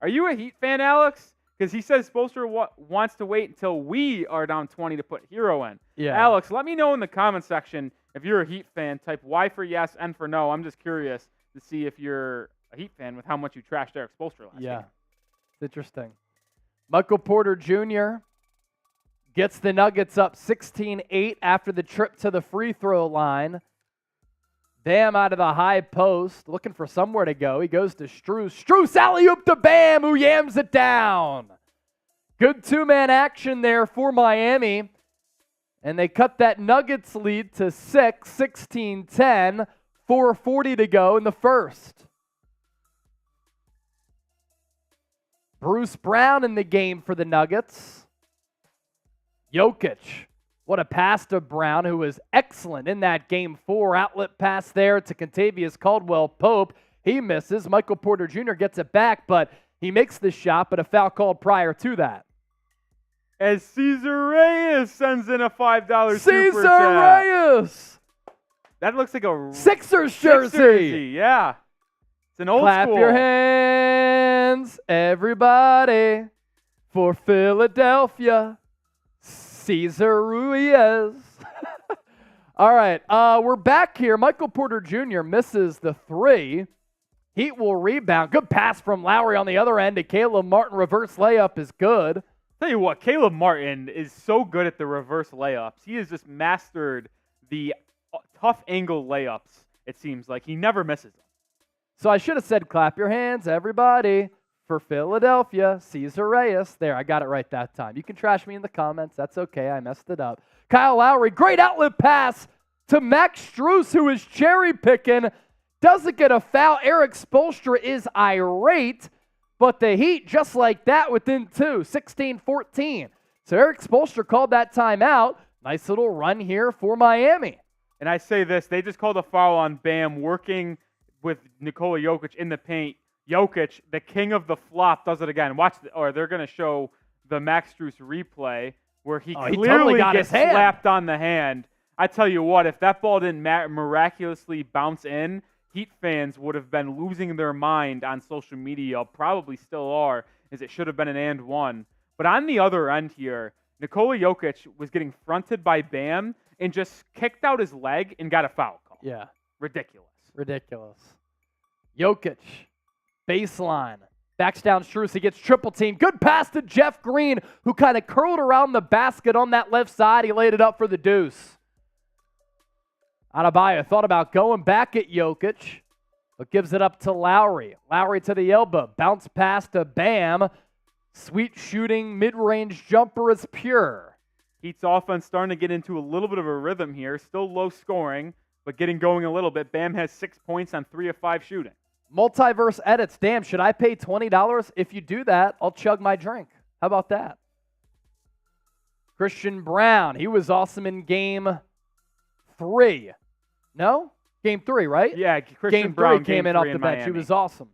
Are you a Heat fan, Alex? Because he says Spoelstra wants to wait until we are down 20 to put Herro in. Yeah. Alex, let me know in the comment section if you're a Heat fan. Type Y for yes, N for no. I'm just curious to see if you're a Heat fan with how much you trashed Eric Spoelstra last game. It's interesting. Michael Porter Jr. gets the Nuggets up 16-8 after the trip to the free throw line. Bam out of the high post, looking for somewhere to go. He goes to Strus. Strus alley-oop to Bam, who yams it down. Good two-man action there for Miami. And they cut that Nuggets lead to 6, 16-10. 4:40 to go in the first. Bruce Brown in the game for the Nuggets. Jokic. What a pass to Brown, who was excellent in that Game 4. Outlet pass there to Kentavious Caldwell-Pope. He misses. Michael Porter Jr. gets it back, but he makes the shot, but a foul called prior to that. As Cesar Reyes sends in a $5 super Cesar chat. Reyes! That looks like a Sixers jersey. Yeah. It's an old Clap school. your hands, everybody, for Philadelphia. Cesar Reyes. All right, we're back here. Michael Porter Jr. misses the three. Heat will rebound. Good pass from Lowry on the other end to Caleb Martin. Reverse layup is good. Tell you what, Caleb Martin is so good at the reverse layups. He has just mastered the tough angle layups, it seems like. He never misses them. So I should have said, clap your hands, everybody, for Philadelphia. Cesar Reyes. There, I got it right that time. You can trash me in the comments. That's okay. I messed it up. Kyle Lowry, great outlet pass to Max Strus, who is cherry picking. Doesn't get a foul. Eric Spoelstra is irate, but the Heat, just like that, within two, 16-14. So Eric Spoelstra called that timeout. Nice little run here for Miami. And I say this, they just called a foul on Bam working with Nikola Jokic in the paint. Jokic, the king of the flop, does it again. Or they're going to show the Max Strus replay where he clearly totally got gets his hand slapped on the hand. I tell you what, if that ball didn't miraculously bounce in, Heat fans would have been losing their mind on social media, probably still are, as it should have been an and one. But on the other end here, Nikola Jokic was getting fronted by Bam and just kicked out his leg and got a foul call. Yeah. Ridiculous. Jokic, baseline, backs down Strus. He gets triple team. Good pass to Jeff Green, who kind of curled around the basket on that left side. He laid it up for the deuce. Adebayo thought about going back at Jokic, but gives it up to Lowry. Lowry to the elbow. Bounce pass to Bam. Sweet shooting, mid-range jumper is pure. Heat's offense starting to get into a little bit of a rhythm here. Still low scoring, but getting going a little bit. Bam has 6 points on 3 of 5 shooting. Multiverse edits. Damn, should I pay $20? If you do that, I'll chug my drink. How about that? Christian Brown. He was awesome in Game 3. No? Game 3, right? Yeah, Christian Game Brown 3 came in off the bench. Miami. He was awesome.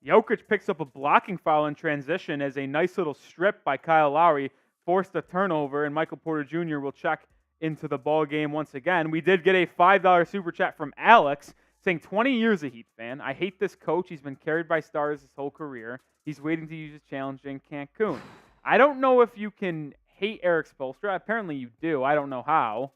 Jokic picks up a blocking foul in transition as a nice little strip by Kyle Lowry forced a turnover, and Michael Porter Jr. will check into the ball game once again. We did get a $5 super chat from Alex saying, 20 years a Heat fan. I hate this coach. He's been carried by stars his whole career. He's waiting to use his challenge in Cancun. I don't know if you can hate Eric Spoelstra. Apparently you do. I don't know how.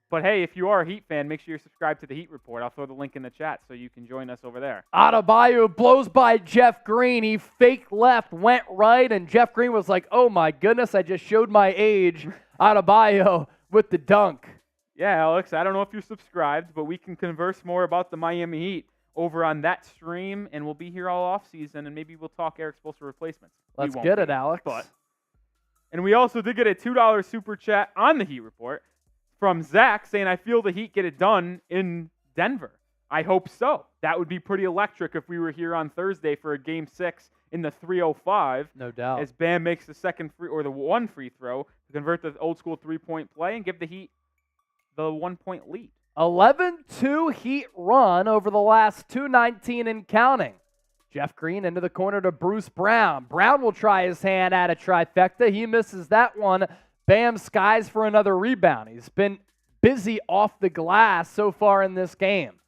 But hey, if you are a Heat fan, make sure you're subscribed to the Heat Report. I'll throw the link in the chat so you can join us over there. Adebayo blows by Jeff Green. He faked left, went right, and Jeff Green was like, oh my goodness, I just showed my age. Adebayo with the dunk. Yeah, Alex, I don't know if you're subscribed, but we can converse more about the Miami Heat over on that stream, and we'll be here all offseason, and maybe we'll talk Eric Spoelstra replacements. Let's get it, Alex. And we also did get a $2 super chat on the Heat Report from Zach saying, I feel the Heat get it done in Denver. I hope so. That would be pretty electric if we were here on Thursday for a Game 6 in the 3:05. No doubt. As Bam makes the one free throw to convert the old school three-point play and give the Heat the 1-point lead. 11-2 Heat run over the last 2:19 and counting. Jeff Green into the corner to Bruce Brown. Brown will try his hand at a trifecta. He misses that one. Bam skies for another rebound. He's been busy off the glass so far in this game.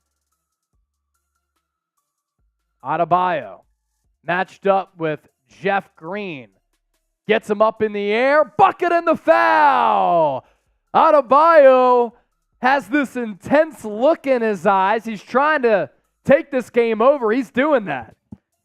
Adebayo matched up with Jeff Green. Gets him up in the air. Bucket and the foul. Adebayo has this intense look in his eyes. He's trying to take this game over. He's doing that.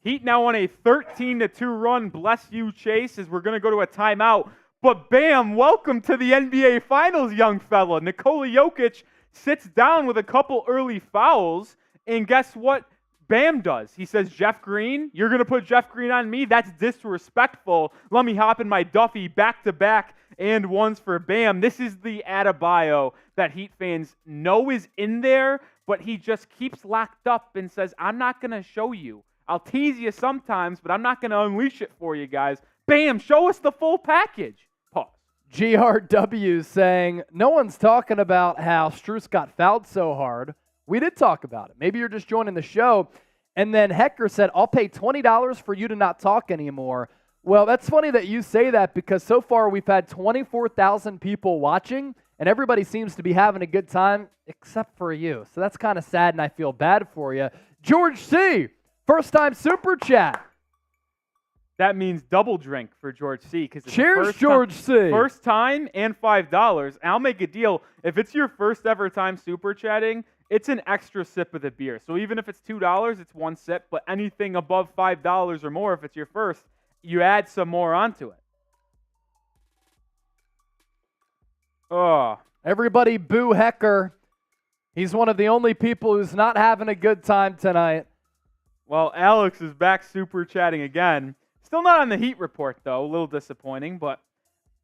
Heat now on a 13-2 run. Bless you, Chase, as we're going to go to a timeout. But Bam, welcome to the NBA Finals, young fella. Nikola Jokic sits down with a couple early fouls, and guess what Bam does? He says, Jeff Green, you're going to put Jeff Green on me? That's disrespectful. Let me hop in my Duffy back-to-back and ones for Bam. This is the Adebayo that Heat fans know is in there, but he just keeps locked up and says, I'm not going to show you. I'll tease you sometimes, but I'm not going to unleash it for you guys. Bam, show us the full package. Pause. GRW saying, no one's talking about how Strus got fouled so hard. We did talk about it. Maybe you're just joining the show. And then Hecker said, I'll pay $20 for you to not talk anymore. Well, that's funny that you say that because so far we've had 24,000 people watching, and everybody seems to be having a good time except for you. So that's kind of sad, and I feel bad for you. George C., first time super chat. That means double drink for George C. Cheers, George C. First time and $5. I'll make a deal. If it's your first ever time super chatting, it's an extra sip of the beer. So even if it's $2, it's one sip. But anything above $5 or more, if it's your first, you add some more onto it. Oh. Everybody boo Hecker. He's one of the only people who's not having a good time tonight. Well, Alex is back super chatting again. Still not on the Heat report, though. A little disappointing, but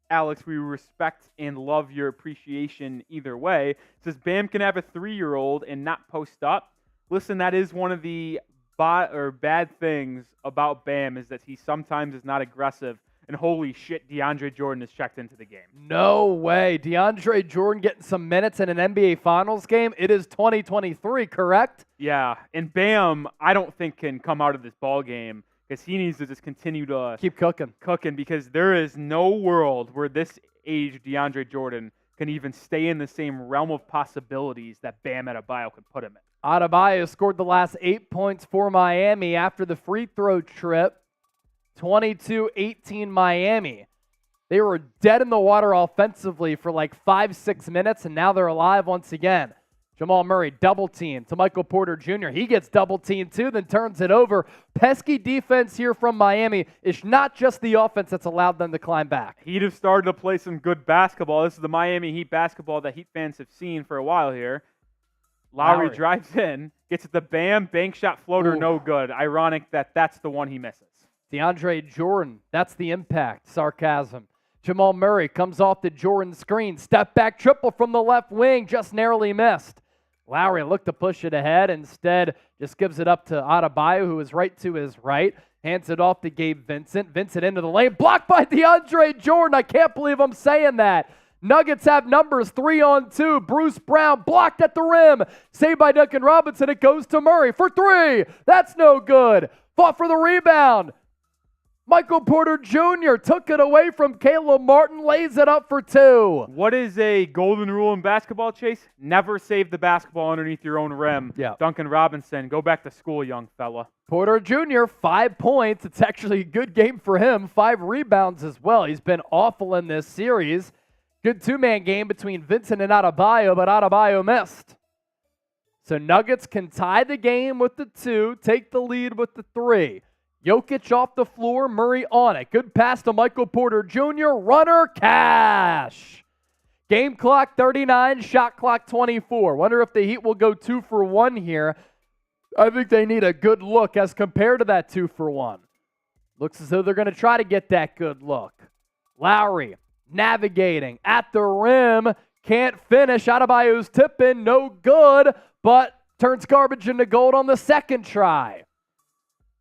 Alex, we respect and love your appreciation either way. It says Bam can have a 3-year-old and not post up. Listen, that is one of the bad things about Bam is that he sometimes is not aggressive. And holy shit, DeAndre Jordan has checked into the game. No way. DeAndre Jordan getting some minutes in an NBA Finals game. It is 2023, correct? Yeah, and Bam, I don't think can come out of this ball game because he needs to just continue to keep cooking because there is no world where this age DeAndre Jordan can even stay in the same realm of possibilities that Bam Adebayo could put him in. Adebayo scored the last 8 points for Miami after the free throw trip. 22-18 Miami. They were dead in the water offensively for like 5-6 minutes, and now they're alive once again. Jamal Murray double team to Michael Porter Jr. He gets double teamed too, then turns it over. Pesky defense here from Miami. It's not just the offense that's allowed them to climb back. Heat have started to play some good basketball. This is the Miami Heat basketball that Heat fans have seen for a while here. Lowry drives in, gets at the Bam, bank shot floater, no good. Ironic that that's the one he misses. DeAndre Jordan, that's the impact. Sarcasm. Jamal Murray comes off the Jordan screen. Step back triple from the left wing, just narrowly missed. Lowry looked to push it ahead. Instead, just gives it up to Adebayo, who is right to his right. Hands it off to Gabe Vincent. Vincent into the lane. Blocked by DeAndre Jordan. I can't believe I'm saying that. Nuggets have numbers 3-on-2. Bruce Brown blocked at the rim. Saved by Duncan Robinson. It goes to Murray for 3. That's no good. Fought for the rebound. Michael Porter Jr. took it away from Caleb Martin, lays it up for 2. What is a golden rule in basketball, Chase? Never save the basketball underneath your own rim. Yeah. Duncan Robinson, go back to school, young fella. Porter Jr., 5 points. It's actually a good game for him. 5 rebounds as well. He's been awful in this series. Good two-man game between Vincent and Adebayo, but Adebayo missed. So Nuggets can tie the game with the 2, take the lead with the 3. Jokic off the floor, Murray on it. Good pass to Michael Porter Jr., runner, cash. Game clock 39, shot clock 24. Wonder if the Heat will go 2 for 1 here. I think they need a good look as compared to that 2 for 1. Looks as though they're going to try to get that good look. Lowry navigating at the rim, can't finish. Adebayo's tip in, no good, but turns garbage into gold on the second try.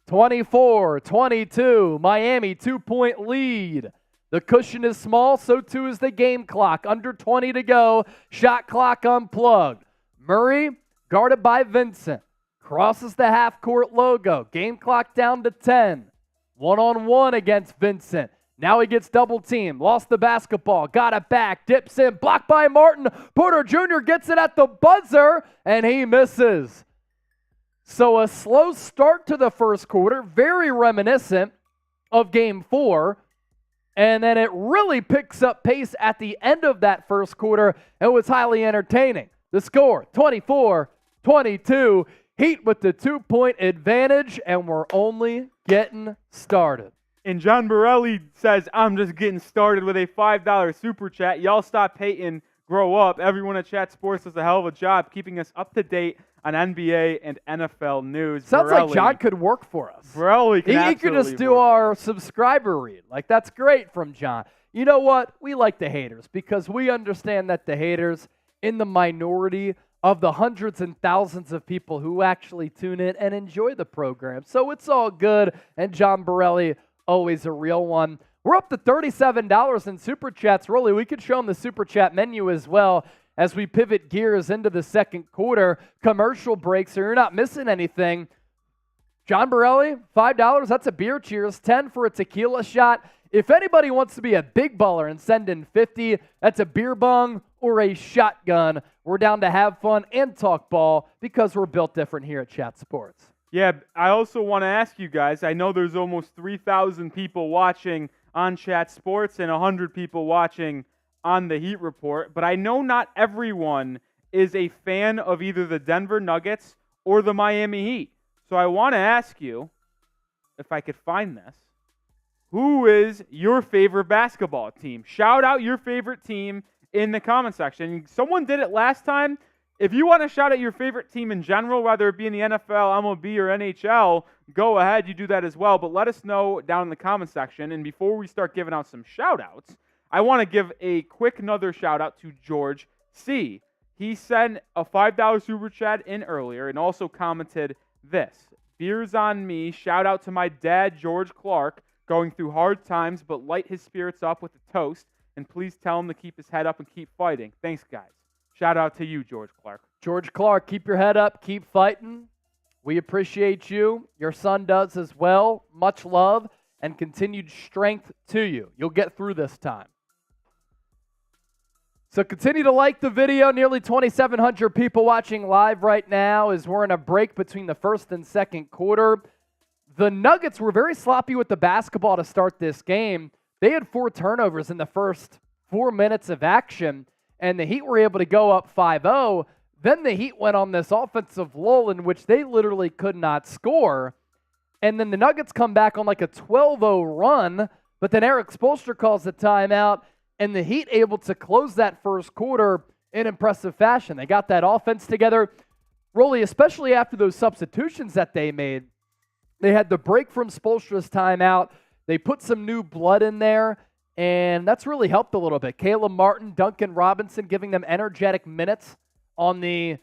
24-22, Miami 2-point lead. The cushion is small, so too is the game clock. Under 20 to go, shot clock unplugged. Murray, guarded by Vincent, crosses the half-court logo. Game clock down to 10. One-on-one against Vincent. Now he gets double-teamed, lost the basketball, got it back, dips in, blocked by Martin. Porter Jr. gets it at the buzzer, and he misses. So a slow start to the first quarter, very reminiscent of Game 4, and then it really picks up pace at the end of that first quarter. It was highly entertaining. The score, 24-22, Heat with the 2-point advantage, and we're only getting started. And John Borelli says, I'm just getting started with a $5 super chat. Y'all stop hating, grow up. Everyone at Chat Sports does a hell of a job keeping us up to date on NBA and NFL news. Sounds like John could work for us. Borelli he could just do our subscriber read. Like, that's great from John. You know what? We like the haters because we understand that the haters in the minority of the hundreds and thousands of people who actually tune in and enjoy the program. So it's all good. And John Borelli, always a real one. We're up to $37 in Super Chats. Really, we could show them the Super Chat menu as well as we pivot gears into the second quarter. Commercial break, so you're not missing anything. John Borelli, $5, that's a beer cheers. 10 for a tequila shot. If anybody wants to be a big baller and send in 50, that's a beer bong or a shotgun. We're down to have fun and talk ball because we're built different here at Chat Sports. Yeah, I also want to ask you guys, I know there's almost 3,000 people watching on Chat Sports and 100 people watching on the Heat Report, but I know not everyone is a fan of either the Denver Nuggets or the Miami Heat. So I want to ask you, if I could find this, who is your favorite basketball team? Shout out your favorite team in the comment section. Someone did it last time. If you want to shout out your favorite team in general, whether it be in the NFL, MLB, or NHL, go ahead, you do that as well. But let us know down in the comment section. And before we start giving out some shout outs, I want to give a quick another shout out to George C. He sent a $5 super chat in earlier and also commented this: beers on me. Shout out to my dad, George Clark, going through hard times, but light his spirits up with a toast. And please tell him to keep his head up and keep fighting. Thanks, guys. Shout out to you, George Clark. George Clark, keep your head up, keep fighting. We appreciate you. Your son does as well. Much love and continued strength to you. You'll get through this time. So continue to like the video. Nearly 2,700 people watching live right now as we're in a break between the first and second quarter. The Nuggets were very sloppy with the basketball to start this game. They had 4 turnovers in the first 4 minutes of action, and the Heat were able to go up 5-0. Then the Heat went on this offensive lull in which they literally could not score. And then the Nuggets come back on like a 12-0 run, but then Eric Spoelstra calls a timeout, and the Heat able to close that first quarter in impressive fashion. They got that offense together. Rolly, especially after those substitutions that they made, they had the break from Spoelstra's timeout. They put some new blood in there, and that's really helped a little bit. Caleb Martin, Duncan Robinson giving them energetic minutes on the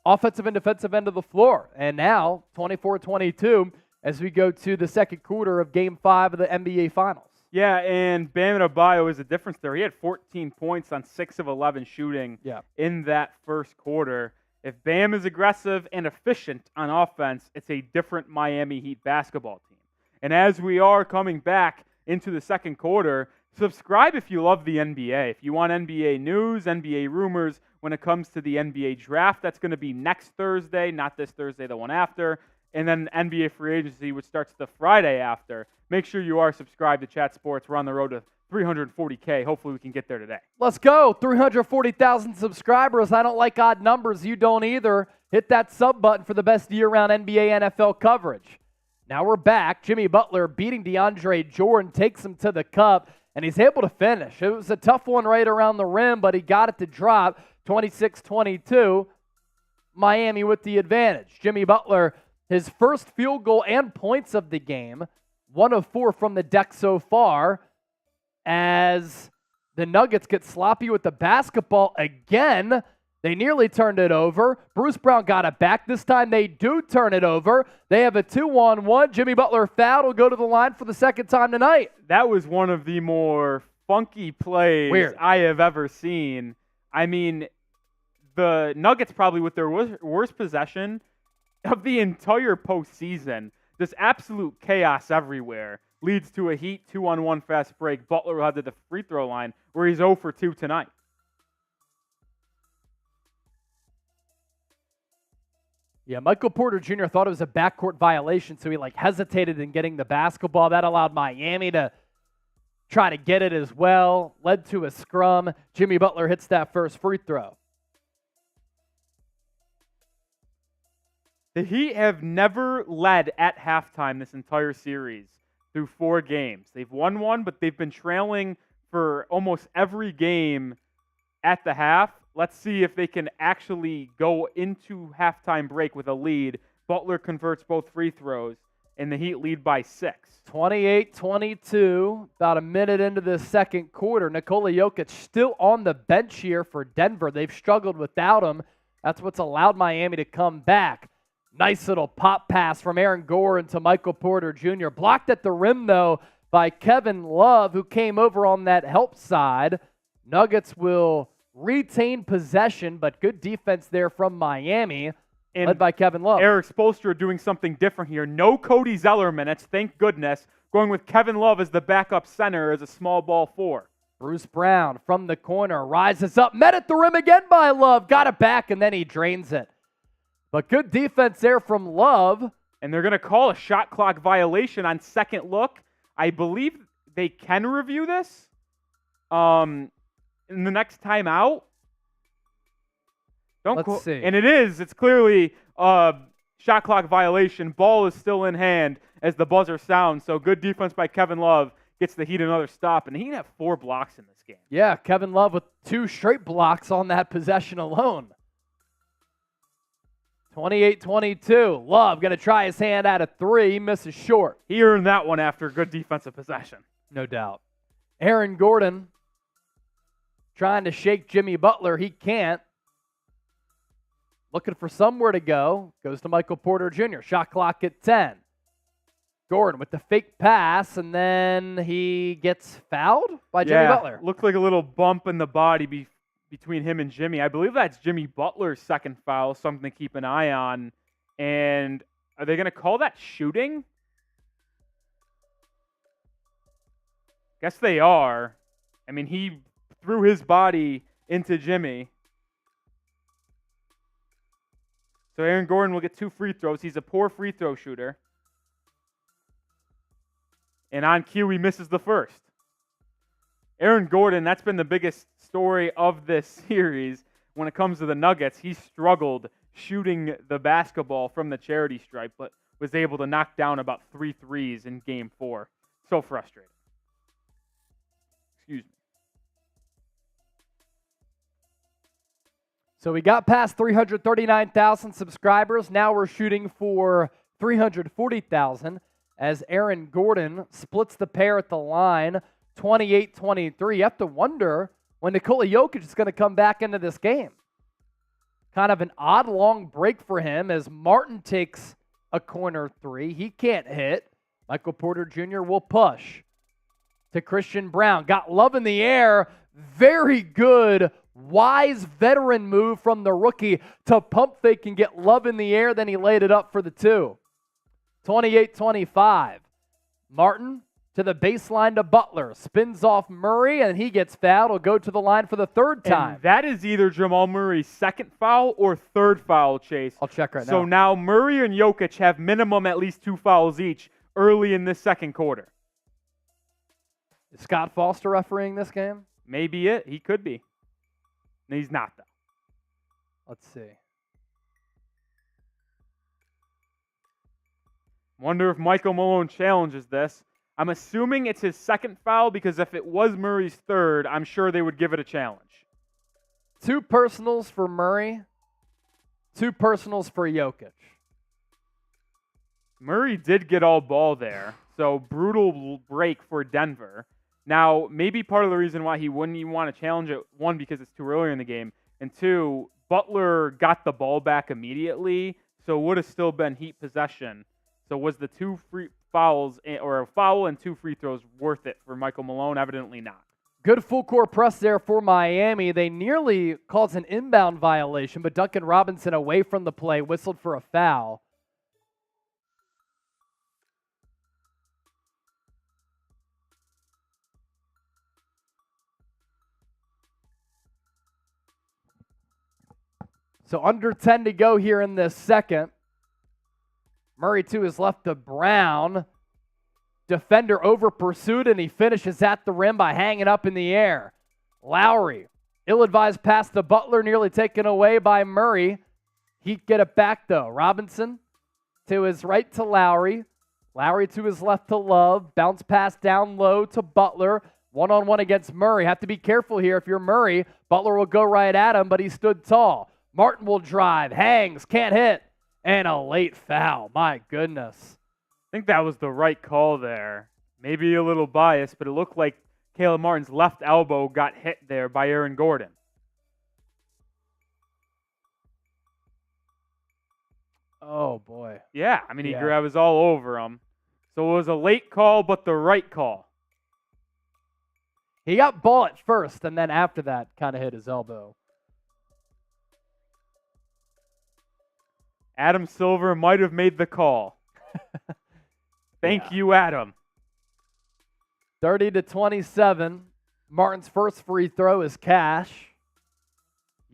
offensive and defensive end of the floor. And now, 24-22, as we go to the second quarter of Game 5 of the NBA Finals. Yeah, and Bam Adebayo is a difference there. He had 14 points on 6 of 11 shooting in that first quarter. If Bam is aggressive and efficient on offense, it's a different Miami Heat basketball team. And as we are coming back into the second quarter, subscribe if you love the NBA. If you want NBA news, NBA rumors when it comes to the NBA draft, that's going to be next Thursday, not this Thursday, the one after. And then NBA free agency, which starts the Friday after. Make sure you are subscribed to Chat Sports. We're on the road to 340K. Hopefully we can get there today. Let's go. 340,000 subscribers. I don't like odd numbers. You don't either. Hit that sub button for the best year-round NBA NFL coverage. Now we're back. Jimmy Butler beating DeAndre Jordan, takes him to the cup, and he's able to finish. It was a tough one right around the rim, but he got it to drop. 26-22. Miami with the advantage. Jimmy Butler, his first field goal and points of the game. 1 of 4 from the deck so far, as the Nuggets get sloppy with the basketball again. They nearly turned it over. Bruce Brown got it back. This time they do turn it over. They have a 2-on-1. Jimmy Butler fouled. Will go to the line for the second time tonight. That was one of the more funky plays I have ever seen. I mean, the Nuggets probably with their worst possession of the entire postseason. This absolute chaos everywhere leads to a Heat 2-on-1 fast break. Butler will head to the free throw line where he's 0 for 2 tonight. Yeah, Michael Porter Jr. thought it was a backcourt violation, so he hesitated in getting the basketball. That allowed Miami to try to get it as well. Led to a scrum. Jimmy Butler hits that first free throw. The Heat have never led at halftime this entire series through 4 games. They've won one, but they've been trailing for almost every game at the half. Let's see if they can actually go into halftime break with a lead. Butler converts both free throws, and the Heat lead by 6. 28-22, about a minute into the second quarter. Nikola Jokic still on the bench here for Denver. They've struggled without him. That's what's allowed Miami to come back. Nice little pop pass from Aaron Gordon to Michael Porter Jr. Blocked at the rim, though, by Kevin Love, who came over on that help side. Nuggets will retain possession, but good defense there from Miami, led by Kevin Love. Eric Spoelstra doing something different here. No Cody Zeller minutes, thank goodness. Going with Kevin Love as the backup center as a small ball 4. Bruce Brown from the corner rises up, met at the rim again by Love, got it back, and then he drains it. But good defense there from Love. And they're going to call a shot clock violation on second look. I believe they can review this in the next timeout. Let's see. And it's clearly a shot clock violation. Ball is still in hand as the buzzer sounds. So good defense by Kevin Love gets the Heat another stop. And the Heat have 4 blocks in this game. Yeah, Kevin Love with 2 straight blocks on that possession alone. 28-22. Love going to try his hand at a 3. He misses short. He earned that one after a good defensive possession. No doubt. Aaron Gordon trying to shake Jimmy Butler. He can't. Looking for somewhere to go. Goes to Michael Porter Jr. Shot clock at 10. Gordon with the fake pass, and then he gets fouled by Jimmy Butler. Looked like a little bump in the body between him and Jimmy. I believe that's Jimmy Butler's second foul, something to keep an eye on. And are they going to call that shooting? Guess they are. I mean, he threw his body into Jimmy. So Aaron Gordon will get 2 free throws. He's a poor free throw shooter. And on cue, he misses the first. Aaron Gordon, that's been the biggest story of this series when it comes to the Nuggets. He struggled shooting the basketball from the charity stripe, but was able to knock down about 3 threes in Game 4. So frustrating. Excuse me. So we got past 339,000 subscribers. Now we're shooting for 340,000 as Aaron Gordon splits the pair at the line, 28-23. You have to wonder when Nikola Jokic is going to come back into this game. Kind of an odd long break for him as Martin takes a corner 3. He can't hit. Michael Porter Jr. will push to Christian Brown. Got Love in the air. Very good, wise veteran move from the rookie to pump fake and get Love in the air. Then he laid it up for the 2. 28-25. Martin to the baseline to Butler. Spins off Murray, and he gets fouled. Will go to the line for the 3rd time. And that is either Jamal Murray's second foul or 3rd foul, Chase. I'll check right now. So now Murray and Jokic have minimum at least 2 fouls each early in this second quarter. Is Scott Foster refereeing this game? Maybe it. He could be. No, he's not, though. Let's see. Wonder if Michael Malone challenges this. I'm assuming it's his second foul because if it was Murray's 3rd, I'm sure they would give it a challenge. 2 personals for Murray, 2 personals for Jokic. Murray did get all ball there, so brutal break for Denver. Now, maybe part of the reason why he wouldn't even want to challenge it, 1, because it's too early in the game, and 2, Butler got the ball back immediately, so it would have still been Heat possession. So was the 2 free fouls, or a foul and 2 free throws, worth it for Michael Malone? Evidently not. Good full court press there for Miami. They nearly caused an inbound violation, but Duncan Robinson away from the play whistled for a foul. So under 10 to go here in this second. Murray to his left to Brown. Defender over pursued, and he finishes at the rim by hanging up in the air. Lowry, ill-advised pass to Butler, nearly taken away by Murray. He'd get it back, though. Robinson to his right to Lowry. Lowry to his left to Love. Bounce pass down low to Butler. One-on-one against Murray. Have to be careful here. If you're Murray, Butler will go right at him, but he stood tall. Martin will drive, hangs, can't hit, and a late foul. My goodness. I think that was the right call there. Maybe a little biased, but it looked like Caleb Martin's left elbow got hit there by Aaron Gordon. Oh, boy. Yeah, I mean, he was all over him. So it was a late call, but the right call. He got ball at first, and then after that, kind of hit his elbow. Adam Silver might have made the call. Thank you, Adam. 30-27. Martin's first free throw is cash.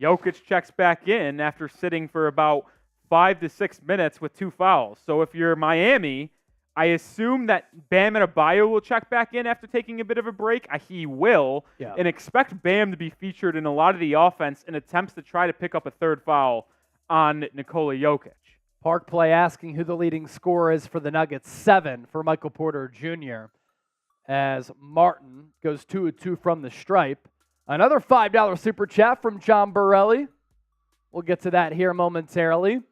Jokic checks back in after sitting for about 5 to 6 minutes with 2 fouls. So if you're Miami, I assume that Bam Adebayo will check back in after taking a bit of a break. He will. Yeah. And expect Bam to be featured in a lot of the offense in attempts to try to pick up a third foul on Nikola Jokic. Park Play asking who the leading scorer is for the Nuggets. 7 for Michael Porter Jr. as Martin goes 2 of 2 from the stripe. Another $5 super chat from John Borelli. We'll get to that here momentarily.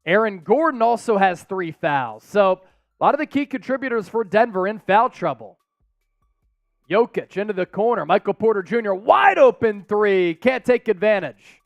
Aaron Gordon also has 3 fouls. So a lot of the key contributors for Denver in foul trouble. Jokic into the corner. Michael Porter Jr. wide open 3. Can't take advantage.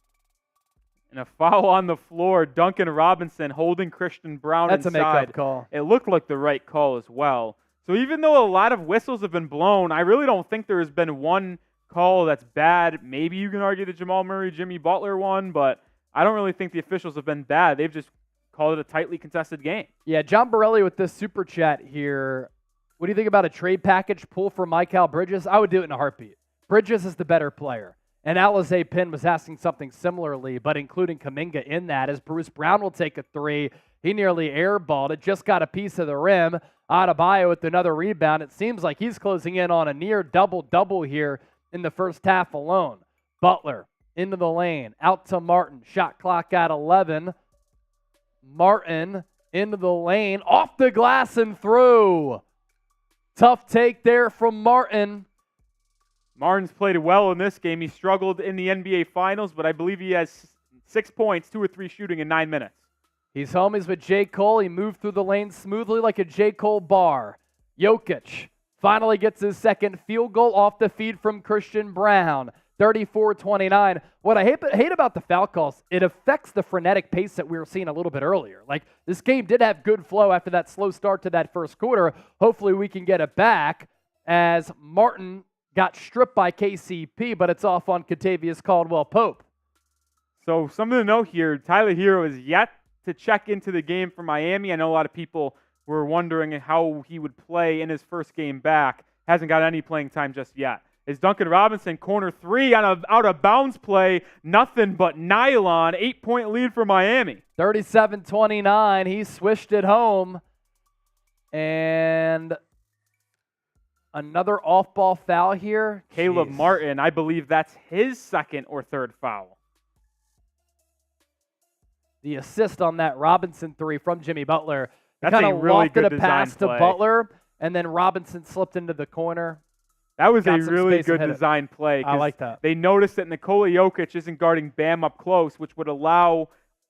And a foul on the floor. Duncan Robinson holding Christian Brown That's inside. a makeup call. It looked like the right call as well. So even though a lot of whistles have been blown, I really don't think there has been one call that's bad. Maybe you can argue the Jamal Murray, Jimmy Butler one, but I don't really think the officials have been bad. They've just called it a tightly contested game. Yeah, John Borelli with this super chat here. What do you think about a trade package pull for Mikal Bridges? I would do it in a heartbeat. Bridges is the better player. And Alizé Pin was asking something similarly, but including Kuminga in that, as Bruce Brown will take a 3. He nearly airballed it, just got a piece of the rim. Adebayo with another rebound. It seems like he's closing in on a near double-double here in the first half alone. Butler into the lane, out to Martin. Shot clock at 11. Martin into the lane, off the glass and through. Tough take there from Martin. Martin's played well in this game. He struggled in the NBA Finals, but I believe he has 6 points, 2 or 3 shooting in 9 minutes. He's homies with J. Cole. He moved through the lane smoothly like a J. Cole bar. Jokic finally gets his second field goal off the feed from Christian Brown. 34-29. What I hate about the foul calls, it affects the frenetic pace that we were seeing a little bit earlier. Like, this game did have good flow after that slow start to that first quarter. Hopefully we can get it back as Martin got stripped by KCP, but it's off on Kentavious Caldwell-Pope. So something to note here, Tyler Herro is yet to check into the game for Miami. I know a lot of people were wondering how he would play in his first game back. Hasn't got any playing time just yet. Is Duncan Robinson, corner 3 on an out-of-bounds play. Nothing but nylon. 8-point lead for Miami. 37-29. He swished it home. And another off-ball foul here. Caleb Martin, I believe that's his second or third foul. The assist on that Robinson 3 from Jimmy Butler. That's a really good design pass play. to Butler, and then Robinson slipped into the corner. That was a really good design play. I like that. They noticed that Nikola Jokic isn't guarding Bam up close, which would allow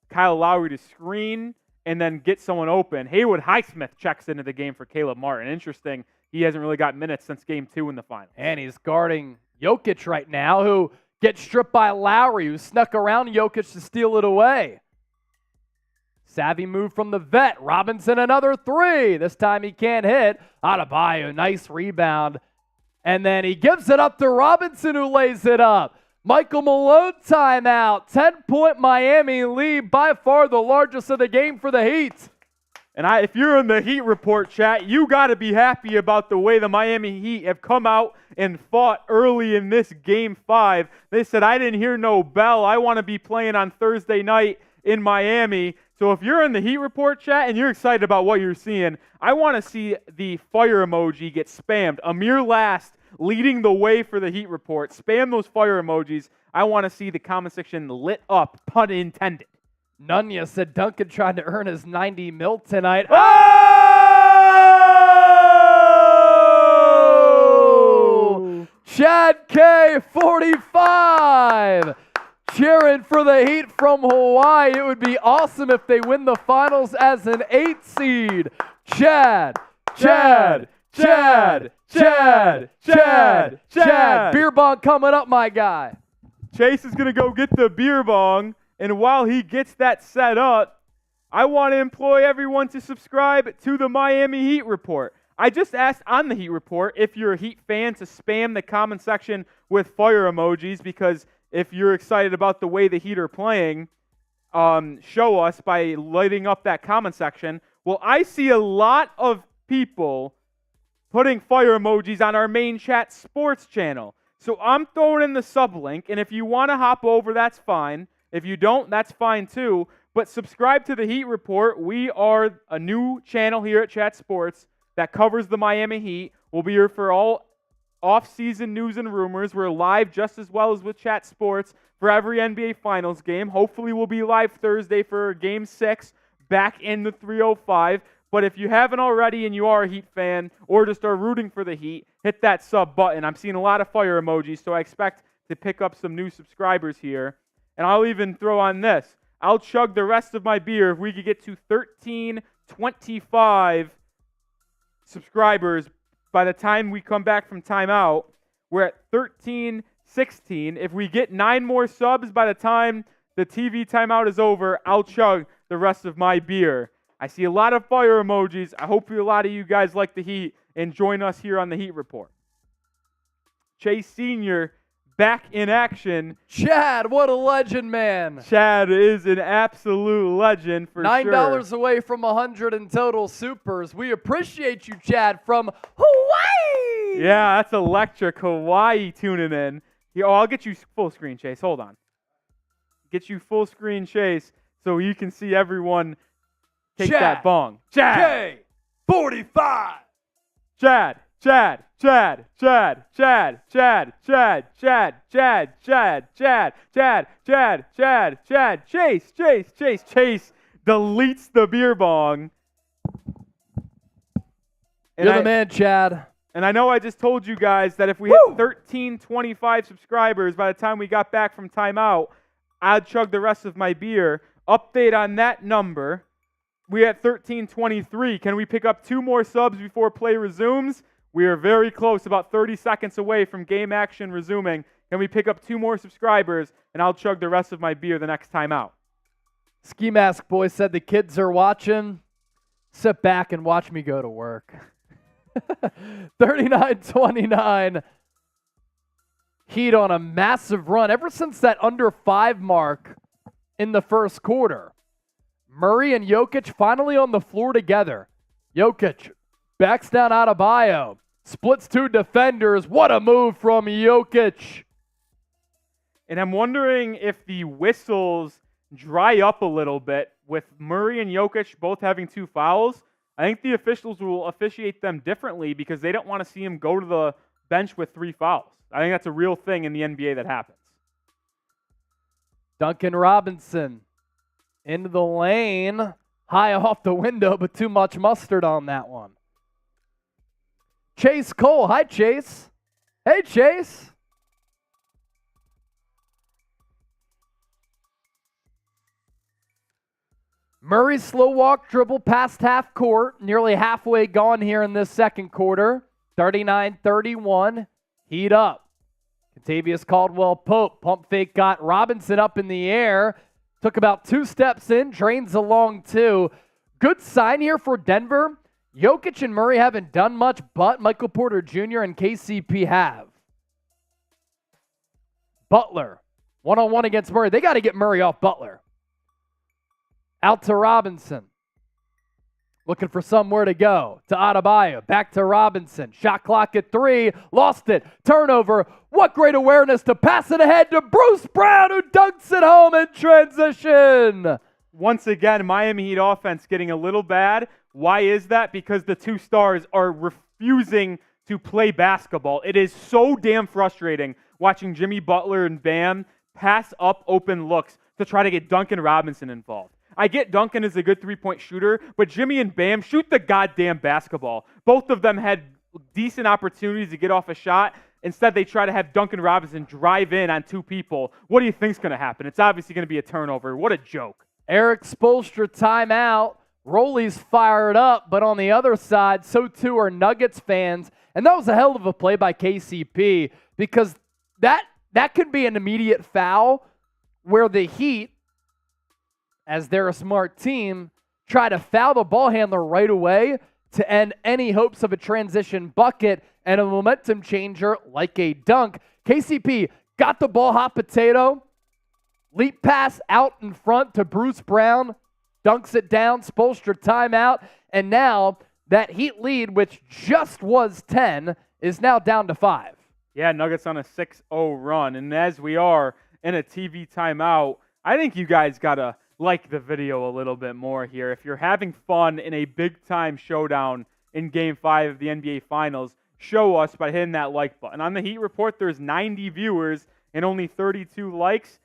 Kyle Lowry to screen and then get someone open. Haywood Highsmith checks into the game for Caleb Martin. Interesting. He hasn't really got minutes since game 2 in the finals. And he's guarding Jokic right now, who gets stripped by Lowry, who snuck around Jokic to steal it away. Savvy move from the vet. Robinson, another 3. This time he can't hit. Adebayo, nice rebound. And then he gives it up to Robinson, who lays it up. Michael Malone timeout. 10-point Miami lead, by far the largest of the game for the Heat. And if you're in the Heat report chat, you got to be happy about the way the Miami Heat have come out and fought early in this Game 5. They said, I didn't hear no bell. I want to be playing on Thursday night in Miami. So if you're in the Heat report chat and you're excited about what you're seeing, I want to see the fire emoji get spammed. Amir Last leading the way for the Heat report. Spam those fire emojis. I want to see the comment section lit up, pun intended. Nunya said Duncan tried to earn his 90 mil tonight. Oh! Chad K, 45. Cheering for the Heat from Hawaii. It would be awesome if they win the finals as an 8 seed. Chad. Beer bong coming up, my guy. Chase is going to go get the beer bong, and while he gets that set up, I want to employ everyone to subscribe to the Miami Heat Report. I just asked on the Heat Report if you're a Heat fan to spam the comment section with fire emojis, because if you're excited about the way the Heat are playing, show us by lighting up that comment section. Well, I see a lot of people putting fire emojis on our main chat sports channel. So I'm throwing in the sub link, and if you want to hop over, that's fine. If you don't, that's fine too. But subscribe to the Heat Report. We are a new channel here at Chat Sports that covers the Miami Heat. We'll be here for all off-season news and rumors. We're live just as well as with Chat Sports for every NBA Finals game. Hopefully we'll be live Thursday for Game 6 back in the 305. But if you haven't already and you are a Heat fan or just are rooting for the Heat, hit that sub button. I'm seeing a lot of fire emojis, so I expect to pick up some new subscribers here. And I'll even throw on this. I'll chug the rest of my beer if we could get to 1325 subscribers by the time we come back from timeout. We're at 1316. If we get 9 more subs by the time the TV timeout is over, I'll chug the rest of my beer. I see a lot of fire emojis. I hope a lot of you guys like the Heat and join us here on the Heat Report. Chase Sr. back in action. Chad, what a legend, man. Chad is an absolute legend for $9 sure. $9 away from 100 in total supers. We appreciate you, Chad, from Hawaii. Yeah, that's electric. Hawaii tuning in. I'll get you full screen, Chase. Hold on. Get you full screen, Chase, so you can see everyone take Chad. that bong. Chad. K45. Chad. Chase, deletes the beer bong. You're the man, Chad. And I know I just told you guys that if we hit 1325 subscribers by the time we got back from timeout, I'd chug the rest of my beer. Update on that number. We're at 1323. Can we pick up 2 more subs before play resumes? We are very close, about 30 seconds away from game action resuming. Can we pick up 2 more subscribers, and I'll chug the rest of my beer the next time out. Ski Mask Boy said the kids are watching. Sit back and watch me go to work. 39-29. Heat on a massive run ever since that under 5 mark in the first quarter. Murray and Jokic finally on the floor together. Jokic backs down Adebayo. Splits 2 defenders. What a move from Jokic. And I'm wondering if the whistles dry up a little bit with Murray and Jokic both having 2 fouls. I think the officials will officiate them differently because they don't want to see him go to the bench with 3 fouls. I think that's a real thing in the NBA that happens. Duncan Robinson into the lane. High off the window, but too much mustard on that one. Chase Cole. Hi, Chase. Hey, Chase. Murray slow walk dribble past half court. Nearly halfway gone here in this second quarter. 39-31. Heat up. Kentavious Caldwell-Pope. Pump fake got Robinson up in the air. Took about 2 steps in. Drains along 2. Good sign here for Denver. Jokic and Murray haven't done much, but Michael Porter Jr. and KCP have. Butler. One-on-one against Murray. They got to get Murray off Butler. Out to Robinson. Looking for somewhere to go. To Adebayo. Back to Robinson. Shot clock at 3. Lost it. Turnover. What great awareness to pass it ahead to Bruce Brown, who dunks it home in transition. Once again, Miami Heat offense getting a little bad. Why is that? Because the 2 stars are refusing to play basketball. It is so damn frustrating watching Jimmy Butler and Bam pass up open looks to try to get Duncan Robinson involved. I get Duncan is a good 3-point shooter, but Jimmy and Bam shoot the goddamn basketball. Both of them had decent opportunities to get off a shot. Instead, they try to have Duncan Robinson drive in on 2 people. What do you think's going to happen? It's obviously going to be a turnover. What a joke. Eric Spoelstra timeout. Rolly's fired up, but on the other side, so too are Nuggets fans. And that was a hell of a play by KCP because that could be an immediate foul where the Heat, as they're a smart team, try to foul the ball handler right away to end any hopes of a transition bucket and a momentum changer like a dunk. KCP got the ball hot potato, leap pass out in front to Bruce Brown, dunks it down, Spoelstra timeout, and now that Heat lead, which just was 10, is now down to 5. Yeah, Nuggets on a 6-0 run, and as we are in a TV timeout, I think you guys got to like the video a little bit more here. If you're having fun in a big-time showdown in Game 5 of the NBA Finals, show us by hitting that like button. On the Heat Report, there's 90 viewers and only 32 likes.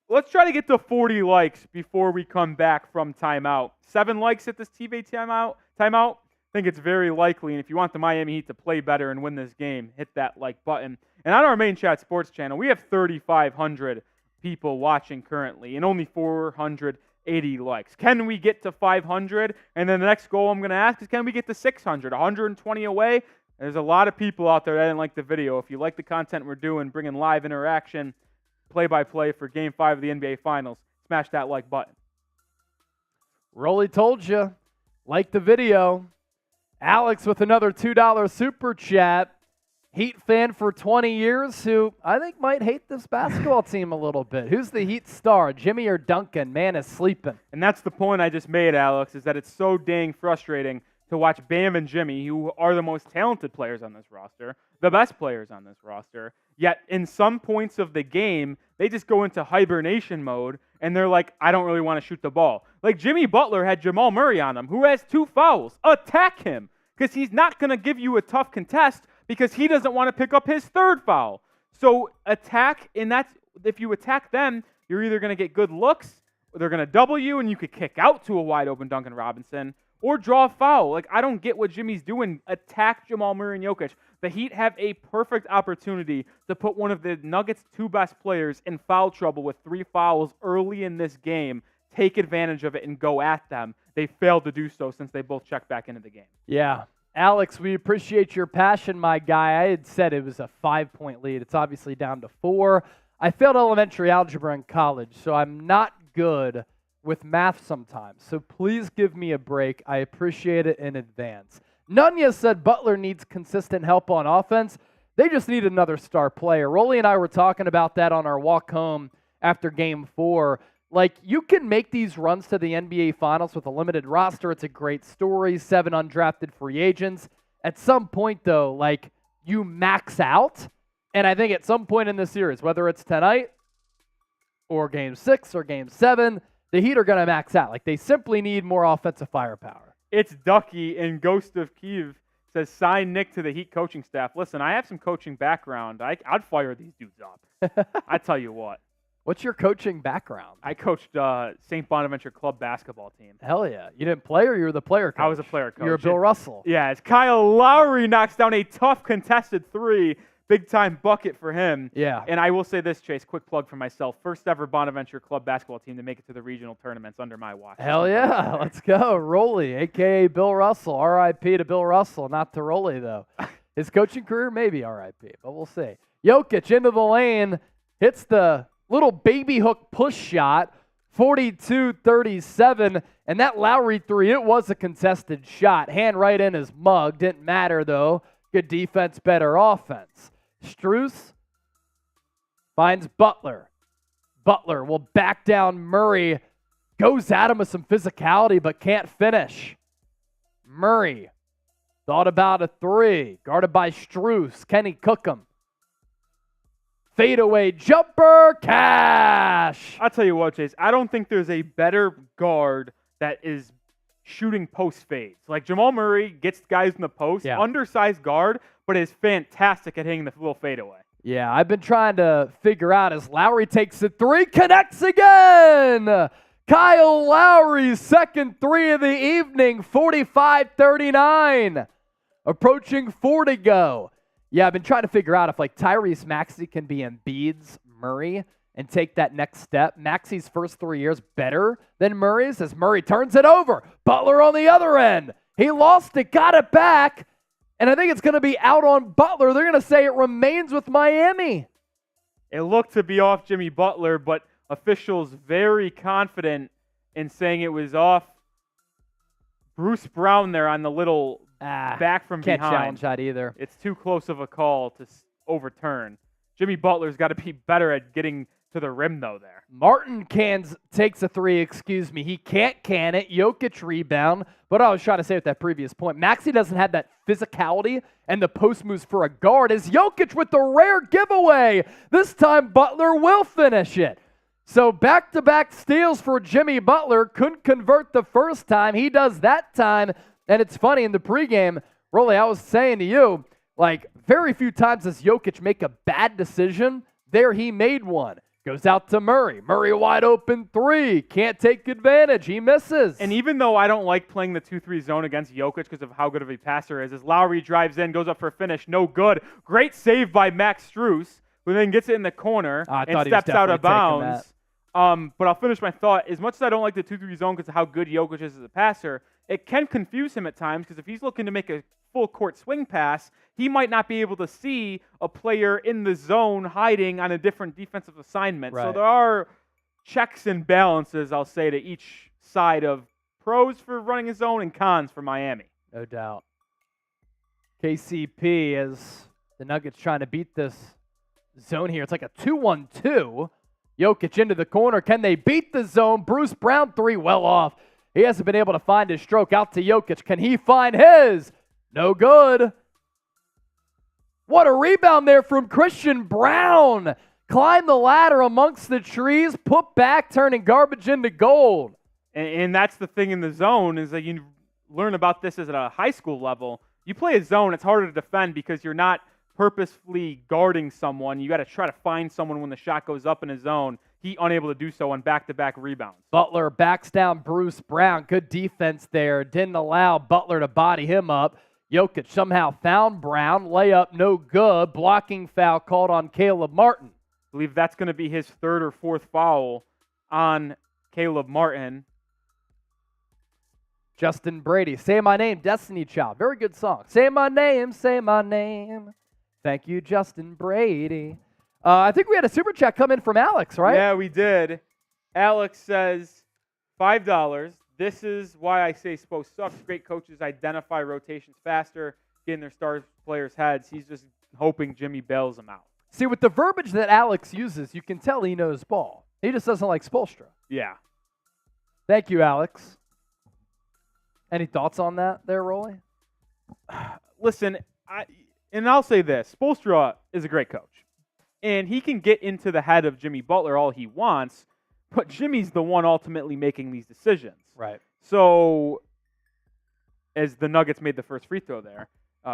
Let's try to get to 40 likes before we come back from timeout. 7 likes at this TV timeout. I think it's very likely, and if you want the Miami Heat to play better and win this game, hit that like button. And on our main chat sports channel, we have 3,500 people watching currently and only 480 likes. Can we get to 500? And then the next goal I'm going to ask is, can we get to 600? 120 away? There's a lot of people out there that didn't like the video. If you like the content we're doing, bringing live interaction, play-by-play for Game 5 of the NBA Finals, smash that like button. Rolly told you, like the video. Alex with another $2 super chat. Heat fan for 20 years who I think might hate this basketball team a little bit. Who's the Heat star, Jimmy or Duncan? Man is sleeping. And that's the point I just made, Alex, is that it's so dang frustrating to watch Bam and Jimmy, who are the most talented players on this roster, the best players on this roster, yet in some points of the game, they just go into hibernation mode, and they're like, I don't really want to shoot the ball. Like Jimmy Butler had Jamal Murray on him, who has 2 fouls. Attack him, because he's not going to give you a tough contest because he doesn't want to pick up his 3rd foul. So attack, and that's, if you attack them, you're either going to get good looks, or they're going to double you, and you could kick out to a wide-open Duncan Robinson, or draw a foul. Like, I don't get what Jimmy's doing. Attack Jamal Murray and Jokic. The Heat have a perfect opportunity to put one of the Nuggets' 2 best players in foul trouble with 3 fouls early in this game, take advantage of it, and go at them. They failed to do so since they both checked back into the game. Yeah. Alex, we appreciate your passion, my guy. I had said it was a 5-point lead. It's obviously down to 4. I failed elementary algebra in college, so I'm not good with math sometimes. So please give me a break. I appreciate it in advance. Nunya said Butler needs consistent help on offense. They just need another star player. Rolly and I were talking about that on our walk home after Game 4. Like, you can make these runs to the NBA Finals with a limited roster. It's a great story. 7 undrafted free agents. At some point, though, like, you max out. And I think at some point in the series, whether it's tonight or Game 6 or Game 7, the Heat are going to max out. Like, they simply need more offensive firepower. It's Ducky, and Ghost of Kiev says, sign Nick to the Heat coaching staff. Listen, I have some coaching background. I'd fire these dudes up. I tell you what. What's your coaching background? I coached St. Bonaventure Club basketball team. Hell yeah. You didn't play, or you were the player coach? I was a player coach. You're Bill Russell. Yeah, as Kyle Lowry knocks down a tough contested 3. Big-time bucket for him. Yeah. And I will say this, Chase, quick plug for myself. First ever Bonaventure Club basketball team to make it to the regional tournaments under my watch. Hell yeah. Let's go. Rolly, a.k.a. Bill Russell. R.I.P. to Bill Russell, not to Rolly, though. His coaching career, maybe R.I.P., but we'll see. Jokic into the lane, hits the little baby hook push shot, 42-37, and that Lowry 3, it was a contested shot. Hand right in his mug. Didn't matter, though. Good defense, better offense. Strus finds Butler. Butler will back down Murray. Goes at him with some physicality, but can't finish. Murray thought about a 3. Guarded by Strus. Can he cook him? Fadeaway jumper, cash. I'll tell you what, Chase. I don't think there's a better guard that is shooting post fades. Like Jamal Murray gets guys in the post, undersized guard, but is fantastic at hitting the little fadeaway. Yeah, I've been trying to figure out as Lowry takes a 3, connects again. Kyle Lowry's second 3 of the evening, 45-39. Approaching 4 to go. Yeah, I've been trying to figure out if like Tyrese Maxey can be Embiid's Murray and take that next step. Maxi's first 3 years better than Murray's as Murray turns it over. Butler on the other end. He lost it, got it back, and I think it's going to be out on Butler. They're going to say it remains with Miami. It looked to be off Jimmy Butler, but officials very confident in saying it was off Bruce Brown there on the little back from can't behind. Challenge that either. It's too close of a call to overturn. Jimmy Butler's got to be better at getting to the rim, though, there. Martin takes a three, He can't can it. Jokic rebound. But I was trying to say with that previous point, Maxey doesn't have that physicality and the post moves for a guard. As Jokic with the rare giveaway. This time Butler will finish it. So back-to-back steals for Jimmy Butler. Couldn't convert the first time. He does that time. And it's funny, in the pregame, Rolly, I was saying to you, like, very few times does Jokic make a bad decision. There he made one. Goes out to Murray. Murray wide open three. Can't take advantage. He misses. And even though I don't like playing the 2-3 zone against Jokic because of how good of a passer is, as Lowry drives in, goes up for a finish, no good. Great save by Max Strus, who then gets it in the corner and steps out of bounds. But I'll finish my thought. As much as I don't like the 2-3 zone because of how good Jokic is as a passer, it can confuse him at times because if he's looking to make a full court swing pass, he might not be able to see a player in the zone hiding on a different defensive assignment. Right. So there are checks and balances, I'll say, to each side of pros for running a zone and cons for Miami. No doubt. KCP, as the Nuggets trying to beat this zone here. It's like a 2-1-2. Jokic into the corner. Can they beat the zone? Bruce Brown three, well off. He hasn't been able to find his stroke. Out to Jokic. Can he find his? No good. What a rebound there from Christian Brown. Climb the ladder amongst the trees, put back, turning garbage into gold. And that's the thing in the zone is that you learn about this as at a high school level. You play a zone, it's harder to defend because you're not purposefully guarding someone. You got to try to find someone when the shot goes up in a zone. He unable to do so on back-to-back rebounds. Butler backs down Bruce Brown. Good defense there. Didn't allow Butler to body him up. Jokic somehow found Brown. Layup no good. Blocking foul called on Caleb Martin. I believe that's going to be his third or fourth foul on Caleb Martin. Justin Brady, Say My Name, Destiny Child. Very good song. Say my name, say my name. Thank you, Justin Brady. I think we had a super chat come in from Alex, right? Yeah, we did. Alex says, $5. This is why I say Spo sucks. Great coaches identify rotations faster, get in their star players' heads. He's just hoping Jimmy bails him out. See, with the verbiage that Alex uses, you can tell he knows ball. He just doesn't like Spoelstra. Yeah. Thank you, Alex. Any thoughts on that there, Rolly? Listen, I'll say this. Spoelstra is a great coach. And he can get into the head of Jimmy Butler all he wants, but Jimmy's the one ultimately making these decisions. Right. So, as the Nuggets made the first free throw there,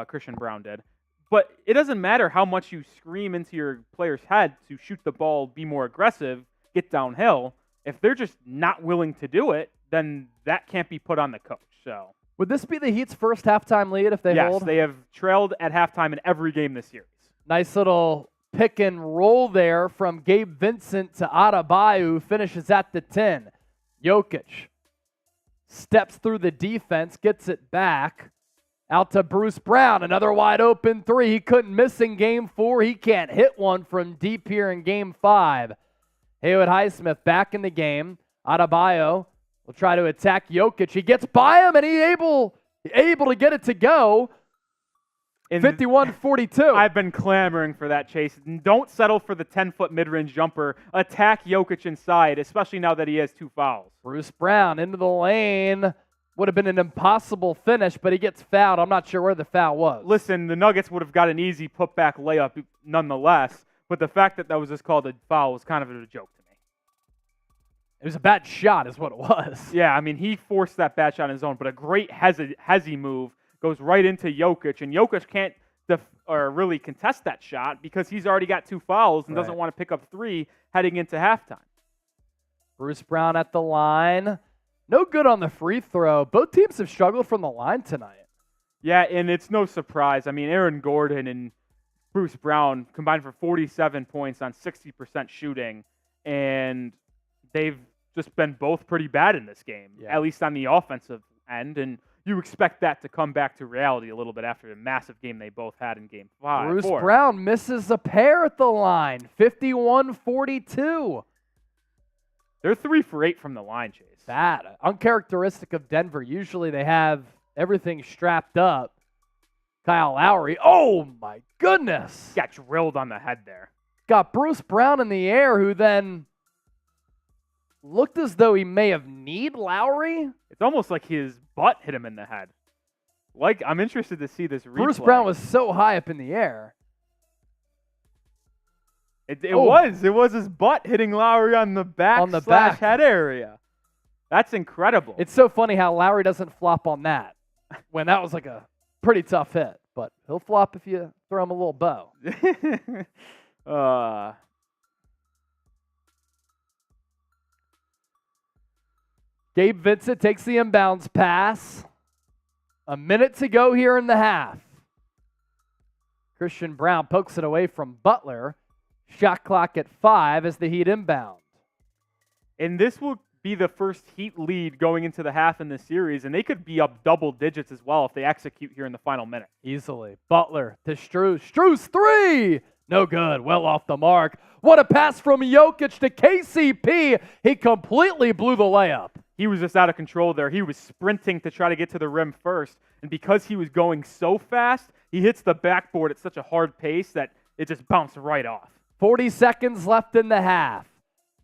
Christian Brown did. But it doesn't matter how much you scream into your player's head to shoot the ball, be more aggressive, get downhill. If they're just not willing to do it, then that can't be put on the coach. So, would this be the Heat's first halftime lead if they hold? Yes, they have trailed at halftime in every game this series. Nice little pick and roll there from Gabe Vincent to Adebayo, finishes at the 10. Jokic steps through the defense, gets it back. Out to Bruce Brown, another wide open three. He couldn't miss in game 4. He can't hit one from deep here in game 5. Haywood Highsmith back in the game. Adebayo will try to attack Jokic. He gets by him, and he's able to get it to go. 51-42. I've been clamoring for that, Chase. Don't settle for the 10-foot mid-range jumper. Attack Jokic inside, especially now that he has 2 fouls. Bruce Brown into the lane. Would have been an impossible finish, but he gets fouled. I'm not sure where the foul was. Listen, the Nuggets would have got an easy putback layup nonetheless, but the fact that that was just called a foul was kind of a joke to me. It was a bad shot is what it was. Yeah, I mean, he forced that bad shot on his own, but a great hezzy move goes right into Jokic, and Jokic can't really contest that shot because he's already got 2 fouls and doesn't want to pick up 3 heading into halftime. Bruce Brown at the line. No good on the free throw. Both teams have struggled from the line tonight. Yeah, and it's no surprise. I mean, Aaron Gordon and Bruce Brown combined for 47 points on 60% shooting, and they've just been both pretty bad in this game, at least on the offensive end, and you expect that to come back to reality a little bit after the massive game they both had in Game 5. Bruce Brown misses a pair at the line, 51-42. They're 3 for 8 from the line, Chase. Bad. Uncharacteristic of Denver. Usually they have everything strapped up. Kyle Lowry. Oh, my goodness. Got drilled on the head there. Got Bruce Brown in the air, who then looked as though he may have kneed Lowry. It's almost like his butt hit him in the head. I'm interested to see this replay. Bruce Brown was so high up in the air. It was his butt hitting Lowry on the back head area. That's incredible. It's so funny how Lowry doesn't flop on that when that was like a pretty tough hit. But he'll flop if you throw him a little bow. Gabe Vincent takes the inbounds pass. A minute to go here in the half. Christian Brown pokes it away from Butler. Shot clock at 5 as the Heat inbound. And this will be the first Heat lead going into the half in this series, and they could be up double digits as well if they execute here in the final minute. Easily. Butler to Strus. Strus 3! No good. Well off the mark. What a pass from Jokic to KCP. He completely blew the layup. He was just out of control there. He was sprinting to try to get to the rim first, and because he was going so fast, he hits the backboard at such a hard pace that it just bounced right off. 40 seconds left in the half.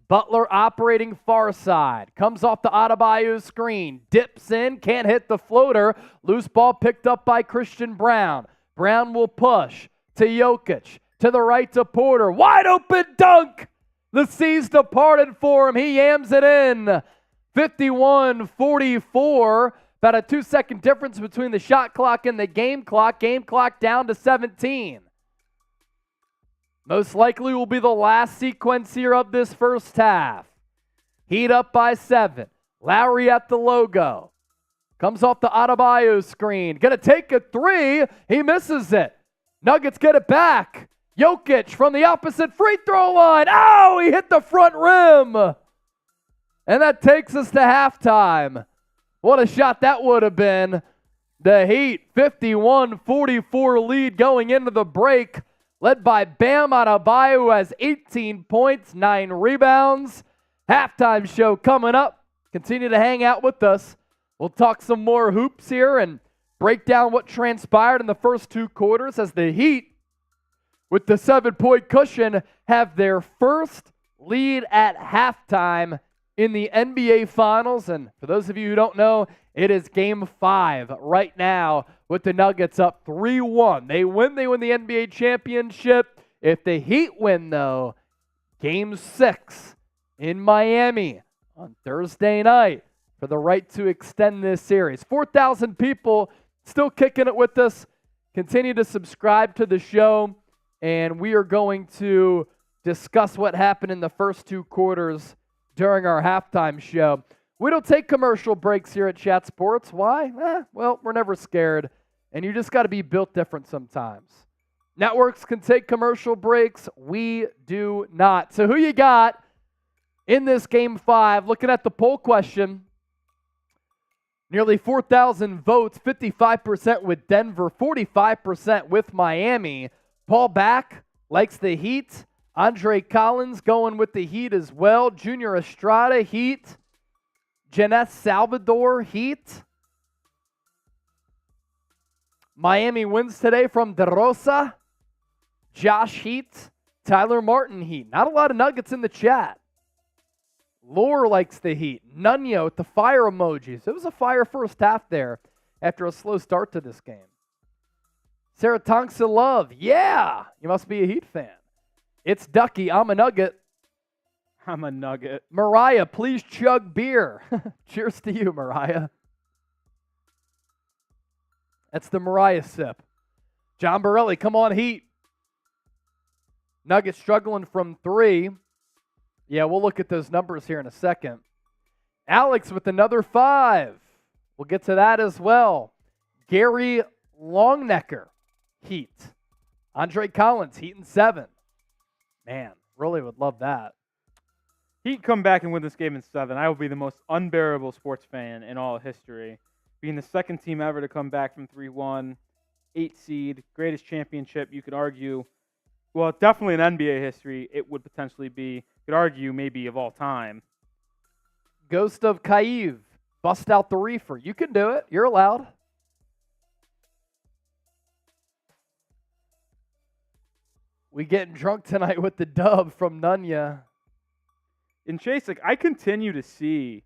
Butler operating far side. Comes off the Adebayo screen. Dips in. Can't hit the floater. Loose ball picked up by Christian Brown. Brown will push to Jokic. To the right to Porter. Wide open dunk. The seas departed for him. He yams it in. 51-44. About a 2-second difference between the shot clock and the game clock. Game clock down to 17. Most likely will be the last sequence here of this first half. Heat up by 7. Lowry at the logo. Comes off the Adebayo screen. Gonna take a 3. He misses it. Nuggets get it back. Jokic from the opposite free throw line. Oh, he hit the front rim. And that takes us to halftime. What a shot that would have been. The Heat, 51-44 lead going into the break. Led by Bam Adebayo, who has 18 points, 9 rebounds. Halftime show coming up. Continue to hang out with us. We'll talk some more hoops here and break down what transpired in the first 2 quarters as the Heat, with the 7-point cushion, have their first lead at halftime in the NBA Finals. And for those of you who don't know, it is Game 5 right now with the Nuggets up 3-1. They win the NBA championship. If the Heat win, though, Game 6 in Miami on Thursday night for the right to extend this series. 4,000 people still kicking it with us. Continue to subscribe to the show, and we are going to discuss what happened in the first 2 quarters during our halftime show. We don't take commercial breaks here at Chat Sports. Why? Well, we're never scared, and you just got to be built different sometimes. Networks can take commercial breaks. We do not. So who you got in this Game 5? Looking at the poll question, nearly 4,000 votes, 55% with Denver, 45% with Miami. Paul Back likes the Heat. Andre Collins going with the Heat as well. Junior Estrada, Heat. Janeth Salvador, Heat. Miami wins today from DeRosa. Josh, Heat. Tyler Martin, Heat. Not a lot of Nuggets in the chat. Lore likes the Heat. Nunya with the fire emojis. It was a fire first half there after a slow start to this game. Sarah Tonksy Love. Yeah, you must be a Heat fan. It's Ducky. I'm a Nugget. I'm a Nugget. Mariah, please chug beer. Cheers to you, Mariah. That's the Mariah sip. John Borelli, come on, Heat. Nuggets struggling from 3. Yeah, we'll look at those numbers here in a second. Alex with another 5. We'll get to that as well. Gary Longnecker, Heat. Andre Collins, Heat and 7. Man, really would love that. Heat come back and win this game in 7. I will be the most unbearable sports fan in all history. Being the second team ever to come back from 3-1, 8 seed, greatest championship, you could argue. Well, definitely in NBA history, it would potentially be, you could argue, maybe of all time. Ghost of Kyiv, bust out the reefer. You can do it. You're allowed. We getting drunk tonight with the dub from Nunya. And Chase, I continue to see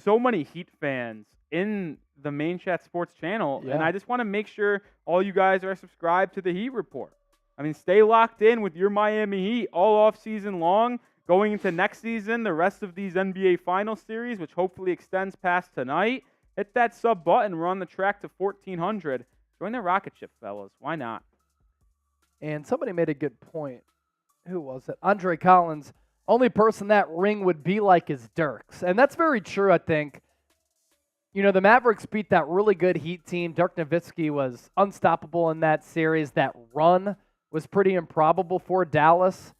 so many Heat fans in the Main Chat Sports channel, and I just want to make sure all you guys are subscribed to the Heat Report. I mean, stay locked in with your Miami Heat all off season long, going into next season, the rest of these NBA Finals series, which hopefully extends past tonight. Hit that sub button. We're on the track to 1,400. Join the rocket ship, fellas. Why not? And somebody made a good point. Who was it? Andre Collins. Only person that ring would be like is Dirks. And that's very true, I think. You know, the Mavericks beat that really good Heat team. Dirk Nowitzki was unstoppable in that series. That run was pretty improbable for Dallas.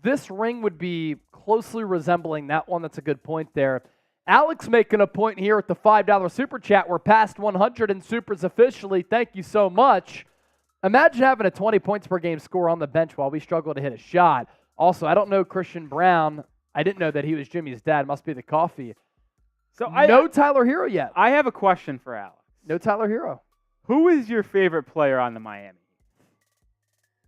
This ring would be closely resembling that one. That's a good point there. Alex making a point here at the $5 Super Chat. We're past 100 in Supers officially. Thank you so much. Imagine having a 20 points per game score on the bench while we struggle to hit a shot. Also, I don't know Christian Brown. I didn't know that he was Jimmy's dad. Must be the coffee. So no Tyler Herro yet. I have a question for Alex. No Tyler Herro. Who is your favorite player on the Miami?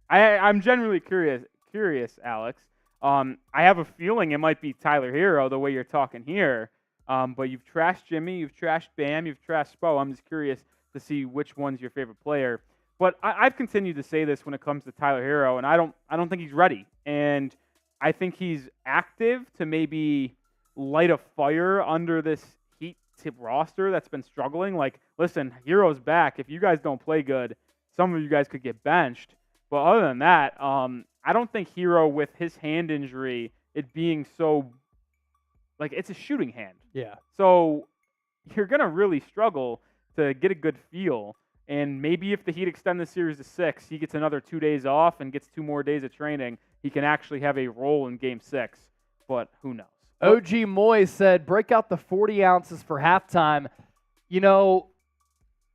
I'm genuinely curious, Alex. I have a feeling it might be Tyler Herro the way you're talking here. But you've trashed Jimmy, you've trashed Bam, you've trashed Spo. I'm just curious to see which one's your favorite player. But I've continued to say this when it comes to Tyler Herro, and I don't think he's ready. And I think he's active to maybe light a fire under this Heat tip roster that's been struggling. Like, listen, Herro's back. If you guys don't play good, some of you guys could get benched. But other than that, I don't think Herro, with his hand injury, it being so, like, it's a shooting hand. Yeah. So you're going to really struggle to get a good feel. And maybe if the Heat extend the series to 6, he gets another 2 days off and gets 2 more days of training, he can actually have a role in Game 6. But who knows? OG Moy said, break out the 40 ounces for halftime. You know,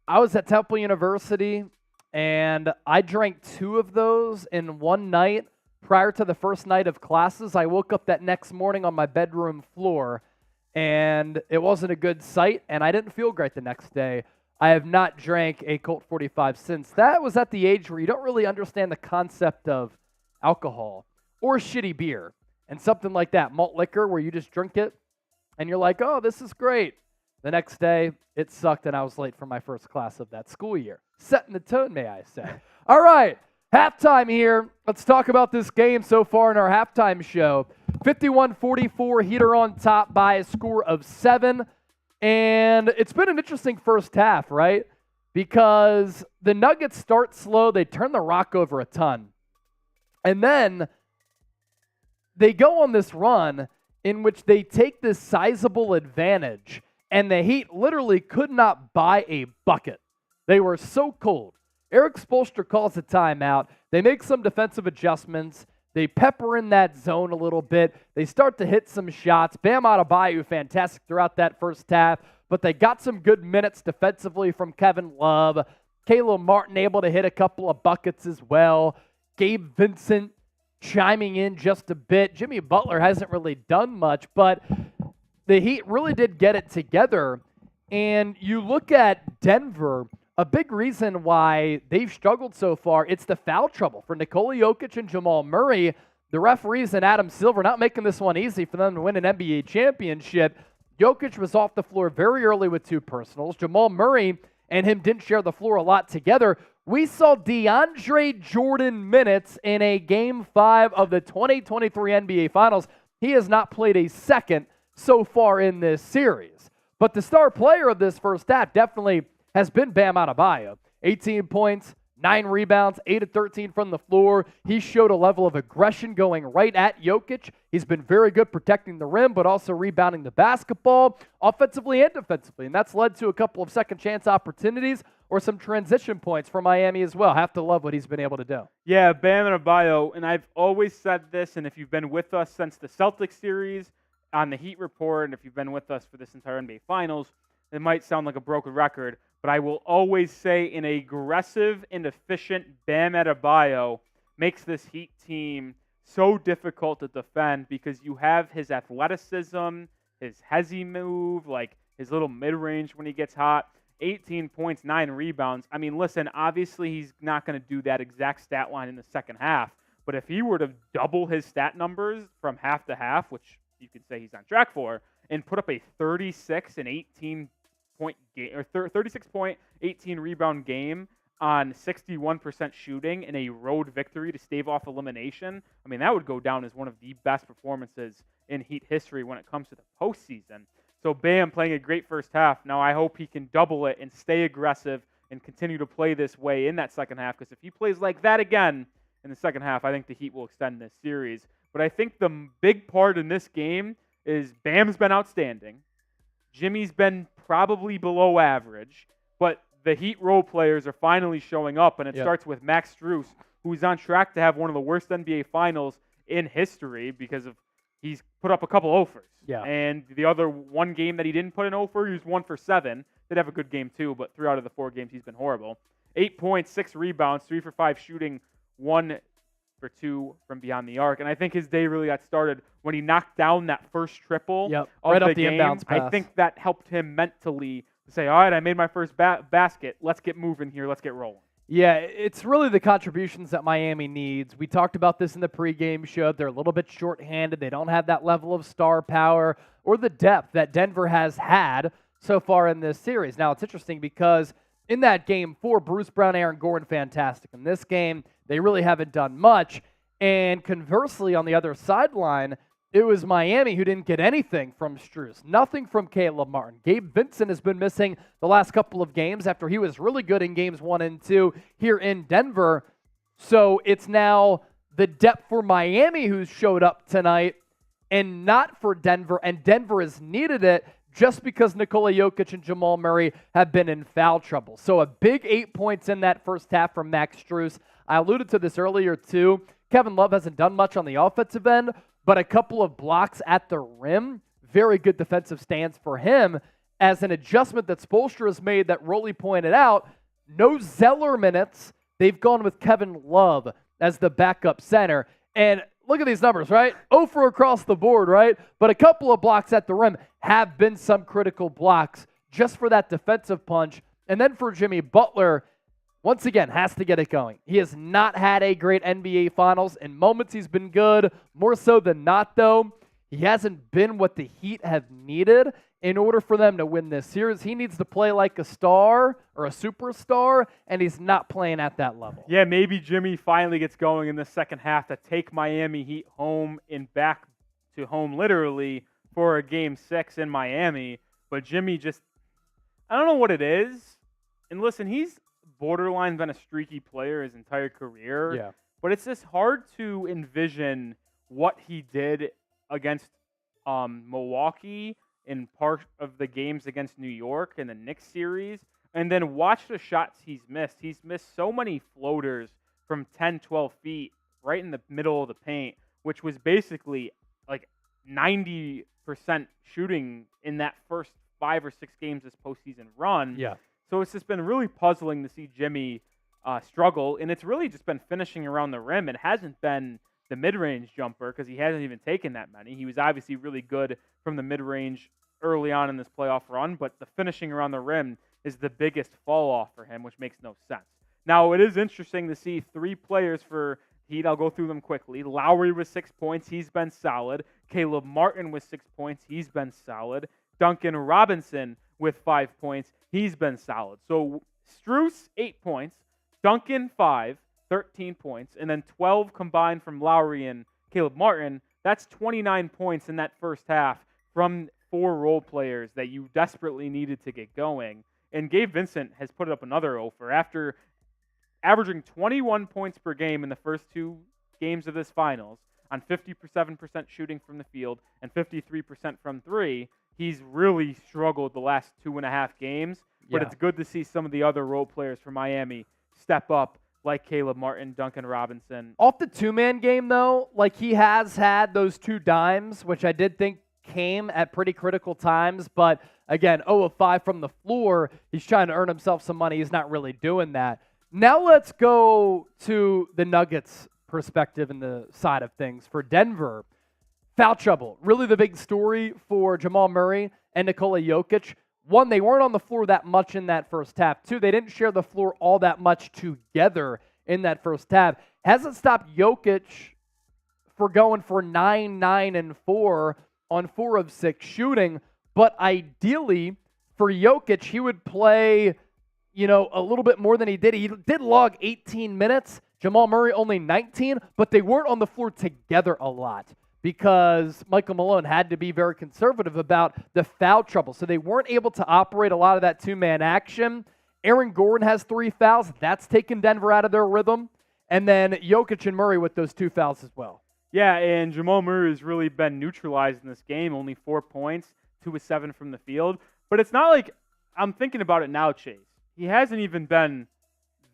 I was at Temple University, and I drank 2 of those in one night prior to the first night of classes. I woke up that next morning on my bedroom floor, and it wasn't a good sight, and I didn't feel great the next day. I have not drank a Colt 45 since. That was at the age where you don't really understand the concept of alcohol or shitty beer and something like that, malt liquor, where you just drink it and you're like, oh, this is great. The next day, it sucked and I was late for my first class of that school year. Setting the tone, may I say. All right, halftime here. Let's talk about this game so far in our halftime show. 51-44, Heat are on top by a score of 7. And it's been an interesting first half, right? Because the Nuggets start slow. They turn the rock over a ton. And then they go on this run in which they take this sizable advantage. And the Heat literally could not buy a bucket. They were so cold. Eric Spoelstra calls a timeout. They make some defensive adjustments. They pepper in that zone a little bit. They start to hit some shots. Bam Adebayo, fantastic throughout that first half, but they got some good minutes defensively from Kevin Love. Caleb Martin able to hit a couple of buckets as well. Gabe Vincent chiming in just a bit. Jimmy Butler hasn't really done much, but the Heat really did get it together. And you look at Denver, a big reason why they've struggled so far, it's the foul trouble for Nikola Jokic and Jamal Murray. The referees and Adam Silver not making this one easy for them to win an NBA championship. Jokic was off the floor very early with 2 personals. Jamal Murray and him didn't share the floor a lot together. We saw DeAndre Jordan minutes in a Game 5 of the 2023 NBA Finals. He has not played a second so far in this series. But the star player of this first half definitely has been Bam Adebayo. 18 points, 9 rebounds, 8 of 13 from the floor. He showed a level of aggression going right at Jokic. He's been very good protecting the rim, but also rebounding the basketball offensively and defensively. And that's led to a couple of second chance opportunities or some transition points for Miami as well. Have to love what he's been able to do. Yeah, Bam Adebayo, and I've always said this, and if you've been with us since the Celtics series, on the Heat report, and if you've been with us for this entire NBA Finals, it might sound like a broken record, but I will always say an aggressive and efficient Bam Adebayo makes this Heat team so difficult to defend because you have his athleticism, his hezzy move, like his little mid-range when he gets hot, 18 points, 9 rebounds. I mean, listen, obviously he's not going to do that exact stat line in the second half, but if he were to double his stat numbers from half to half, which you could say he's on track for, and put up a 36 and 18 point game, or 36 point, 18 rebound game on 61% shooting in a road victory to stave off elimination, I mean, that would go down as one of the best performances in Heat history when it comes to the postseason. So Bam playing a great first half. Now I hope he can double it and stay aggressive and continue to play this way in that second half, because if he plays like that again in the second half, I think the Heat will extend this series. But I think the big part in this game is Bam's been outstanding. Jimmy's been probably below average, but the Heat role players are finally showing up, and it starts with Max Strus, who's on track to have one of the worst NBA Finals in history because of he's put up a couple offers. Yeah. And the other one game that he didn't put an offer, he was 1 for 7. Did have a good game too, but 3 out of the 4 games he's been horrible. 8 points, 6 rebounds, 3 for 5 shooting, 1 for 2 from beyond the arc. And I think his day really got started when he knocked down that first triple of right the up the game. inbounds pass. I think that helped him mentally to say, all right, I made my first basket. Let's get moving here. Let's get rolling. Yeah, it's really the contributions that Miami needs. We talked about this in the pregame show. They're a little bit shorthanded. They don't have that level of star power or the depth that Denver has had so far in this series. Now, it's interesting because in that game 4, Bruce Brown, Aaron Gordon, fantastic. In this game, they really haven't done much. And conversely, on the other sideline, it was Miami who didn't get anything from Strus, nothing from Caleb Martin. Gabe Vincent has been missing the last couple of games after he was really good in games 1 and 2 here in Denver. So it's now the depth for Miami who's showed up tonight and not for Denver, and Denver has needed it just because Nikola Jokic and Jamal Murray have been in foul trouble. So a big 8 points in that first half from Max Strus. I alluded to this earlier too. Kevin Love hasn't done much on the offensive end, but a couple of blocks at the rim, very good defensive stance for him. As an adjustment that Spoelstra has made that Rolly pointed out, no Zeller minutes. They've gone with Kevin Love as the backup center. And look at these numbers, right? 0 for across the board, right? But a couple of blocks at the rim have been some critical blocks just for that defensive punch. And then for Jimmy Butler, once again, has to get it going. He has not had a great NBA Finals. In moments, he's been good. More so than not, though, he hasn't been what the Heat have needed in order for them to win this series. He needs to play like a star or a superstar, and he's not playing at that level. Yeah, maybe Jimmy finally gets going in the second half to take Miami Heat home and back to home literally for a Game 6 in Miami. But Jimmy just, I don't know what it is. And listen, he's borderline been a streaky player his entire career. Yeah. But it's just hard to envision what he did against Milwaukee in part of the games against New York in the Knicks series, and then watch the shots he's missed. He's missed so many floaters from 10, 12 feet right in the middle of the paint, which was basically like 90% shooting in that first 5 or 6 games this postseason run. Yeah. So it's just been really puzzling to see Jimmy struggle, and it's really just been finishing around the rim. It hasn't been the mid-range jumper because he hasn't even taken that many. He was obviously really good from the mid-range early on in this playoff run, but the finishing around the rim is the biggest fall-off for him, which makes no sense. Now, it is interesting to see 3 players for Heat. I'll go through them quickly. Lowry with 6 points. He's been solid. Caleb Martin with 6 points. He's been solid. Duncan Robinson with 5 points. He's been solid. So Strus, 8 points. Duncan, 5, 13 points. And then 12 combined from Lowry and Caleb Martin. That's 29 points in that first half from 4 role players that you desperately needed to get going. And Gabe Vincent has put up another offer after averaging 21 points per game in the first 2 games of this finals on 57% shooting from the field and 53% from 3. He's really struggled the last 2.5 games, but it's good to see some of the other role players from Miami step up, like Caleb Martin, Duncan Robinson. Off the 2-man game, though, like he has had those 2 dimes, which I did think came at pretty critical times, but again, 0 of 5 from the floor. He's trying to earn himself some money. He's not really doing that. Now let's go to the Nuggets perspective and the side of things. For Denver, foul trouble. Really the big story for Jamal Murray and Nikola Jokic. One, they weren't on the floor that much in that first half. Two, they didn't share the floor all that much together in that first half. Hasn't stopped Jokic for going for 9, 9, and 4 on 4 of 6 shooting. But ideally, for Jokic, he would play, a little bit more than he did. He did log 18 minutes. Jamal Murray only 19, but they weren't on the floor together a lot because Michael Malone had to be very conservative about the foul trouble. So they weren't able to operate a lot of that two-man action. Aaron Gordon has 3 fouls. That's taken Denver out of their rhythm. And then Jokic and Murray with those 2 fouls as well. Yeah, and Jamal Murray has really been neutralized in this game. Only 4 points, 2 of 7 from the field. But it's not like, I'm thinking about it now, Chase. He hasn't even been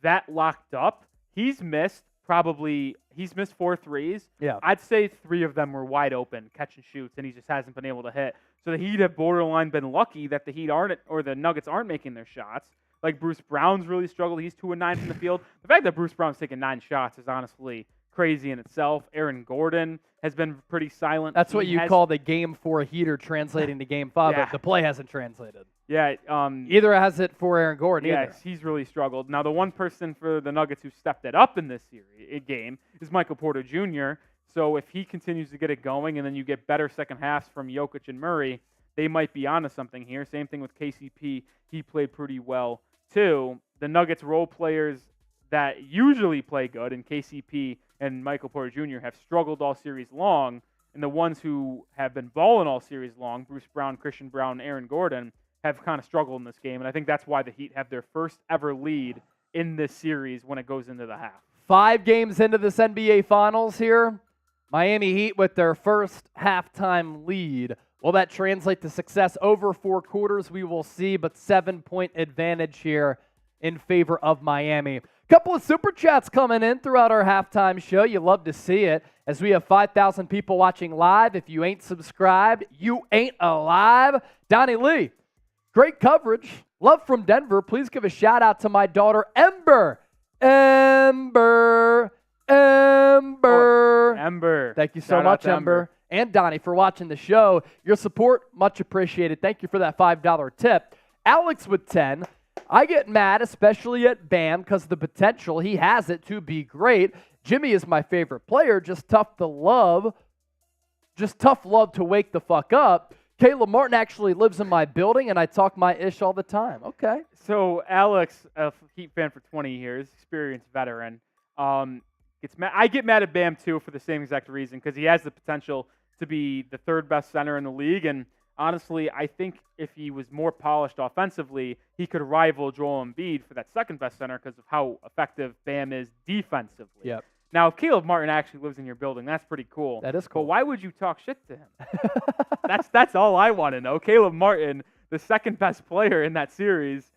that locked up. He's missed 4 threes. Yeah. I'd say 3 of them were wide open, catch and shoots, and he just hasn't been able to hit. So the Heat have borderline been lucky that the Nuggets aren't making their shots. Like Bruce Brown's really struggled. He's 2 of 9 from the field. The fact that Bruce Brown's taken 9 shots is honestly crazy in itself. Aaron Gordon has been pretty silent. That's what you call the game 4 heater translating to game 5, Yeah. but the play hasn't translated. Yeah. Either has it for Aaron Gordon. Yes, either. he's really struggled. Now, the one person for the Nuggets who stepped it up in this game is Michael Porter Jr. So if he continues to get it going and then you get better second halves from Jokic and Murray, they might be onto something here. Same thing with KCP. He played pretty well, too. The Nuggets role players that usually play good, and KCP and Michael Porter Jr. have struggled all series long, and the ones who have been balling all series long, Bruce Brown, Christian Brown, and Aaron Gordon, have kind of struggled in this game, and I think that's why the Heat have their first ever lead in this series when it goes into the half. 5 games into this NBA Finals here. Miami Heat with their first halftime lead. Will that translate to success over 4 quarters? We will see, but 7-point advantage here in favor of Miami. Couple of super chats coming in throughout our halftime show. You love to see it as we have 5,000 people watching live. If you ain't subscribed, you ain't alive. Donnie Lee, great coverage. Love from Denver. Please give a shout out to my daughter, Ember. Ember. Thank you so much, Ember. And Donnie, for watching the show. Your support, much appreciated. Thank you for that $5 tip. Alex with 10. I get mad, especially at Bam, because the potential, he has it to be great. Jimmy is my favorite player, just tough love to wake the fuck up. Caleb Martin actually lives in my building, and I talk my ish all the time. Okay. So Alex, a Heat fan for 20 years, experienced veteran, gets mad. I get mad at Bam, too, for the same exact reason, because he has the potential to be the 3rd best center in the league, and honestly, I think if he was more polished offensively, he could rival Joel Embiid for that 2nd best center because of how effective Bam is defensively. Yep. Now, if Caleb Martin actually lives in your building, that's pretty cool. That is cool. But why would you talk shit to him? That's all I want to know. Caleb Martin, the 2nd best player in that series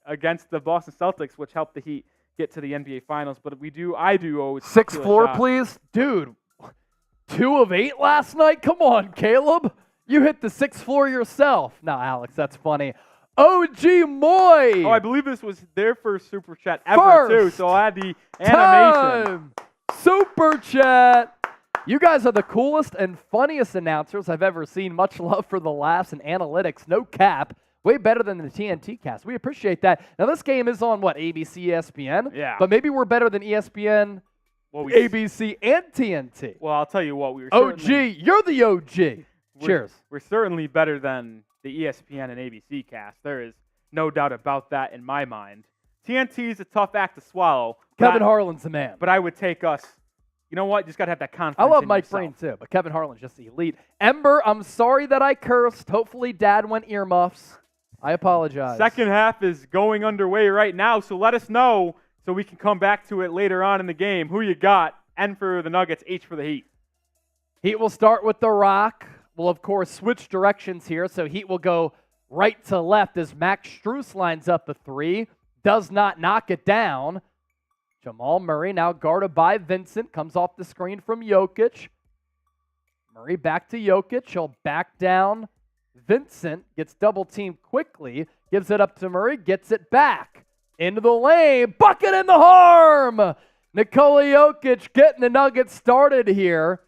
against the Boston Celtics, which helped the Heat get to the NBA Finals. But I do owe 6th floor, please. Dude, 2 of 8 last night? Come on, Caleb. You hit the 6th floor yourself. No, Alex, that's funny. OG Moy. Oh, I believe this was their first Super Chat ever, too. So I had the animation. Super Chat. You guys are the coolest and funniest announcers I've ever seen. Much love for the laughs and analytics. No cap. Way better than the TNT cast. We appreciate that. Now, this game is on, ABC, ESPN? Yeah. But maybe we're better than ESPN, ABC, and TNT. Well, I'll tell you what. OG, you're the OG. Cheers. We're certainly better than the ESPN and ABC cast. There is no doubt about that in my mind. TNT is a tough act to swallow. Kevin Harlan's the man. But I would take us. You know what? You just got to have that confidence. I love in Mike yourself. Breen too, but Kevin Harlan's just the elite. Ember, I'm sorry that I cursed. Hopefully Dad went earmuffs. I apologize. Second half is going underway right now, so let us know so we can come back to it later on in the game. Who you got? N for the Nuggets, H for the Heat. Heat will start with the Rock. We'll, of course, switch directions here, so Heat will go right to left as Max Strus lines up a 3. Does not knock it down. Jamal Murray now guarded by Vincent. Comes off the screen from Jokic. Murray back to Jokic. He'll back down. Vincent gets double teamed quickly. Gives it up to Murray. Gets it back. Into the lane. Bucket in the harm. Nikola Jokic getting the Nuggets started here.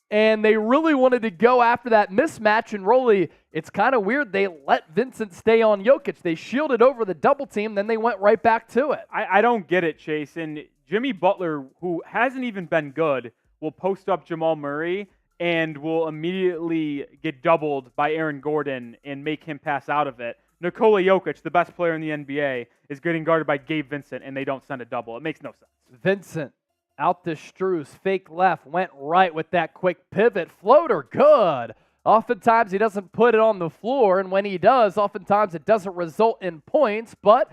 And they really wanted to go after that mismatch. And really, it's kind of weird. They let Vincent stay on Jokic. They shielded over the double team. Then they went right back to it. I don't get it, Chase. And Jimmy Butler, who hasn't even been good, will post up Jamal Murray and will immediately get doubled by Aaron Gordon and make him pass out of it. Nikola Jokic, the best player in the NBA, is getting guarded by Gabe Vincent, and they don't send a double. It makes no sense. Vincent out to Strus, fake left, went right with that quick pivot. Floater, good. Oftentimes he doesn't put it on the floor, and when he does, oftentimes it doesn't result in points, but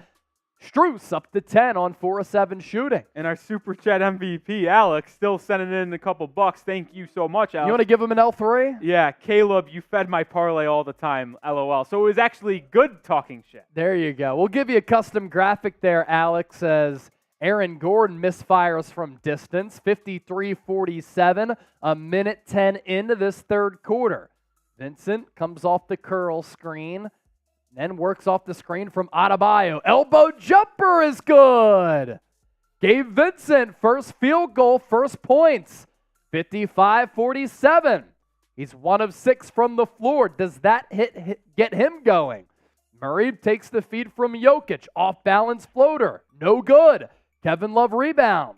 Strus up to 10 on 4 of 7 shooting. And our Super Chat MVP, Alex, still sending in a couple bucks. Thank you so much, Alex. You want to give him an L3? Yeah, Caleb, you fed my parlay all the time, LOL. So it was actually good talking shit. There you go. We'll give you a custom graphic there, Alex, as Aaron Gordon misfires from distance, 53-47, a minute 10 into this third quarter. Vincent comes off the curl screen, then works off the screen from Adebayo. Elbow jumper is good. Gabe Vincent, first field goal, first points, 55-47. He's 1 of 6 from the floor. Does that hit get him going? Murray takes the feed from Jokic. Off-balance floater. No good. Kevin Love rebound.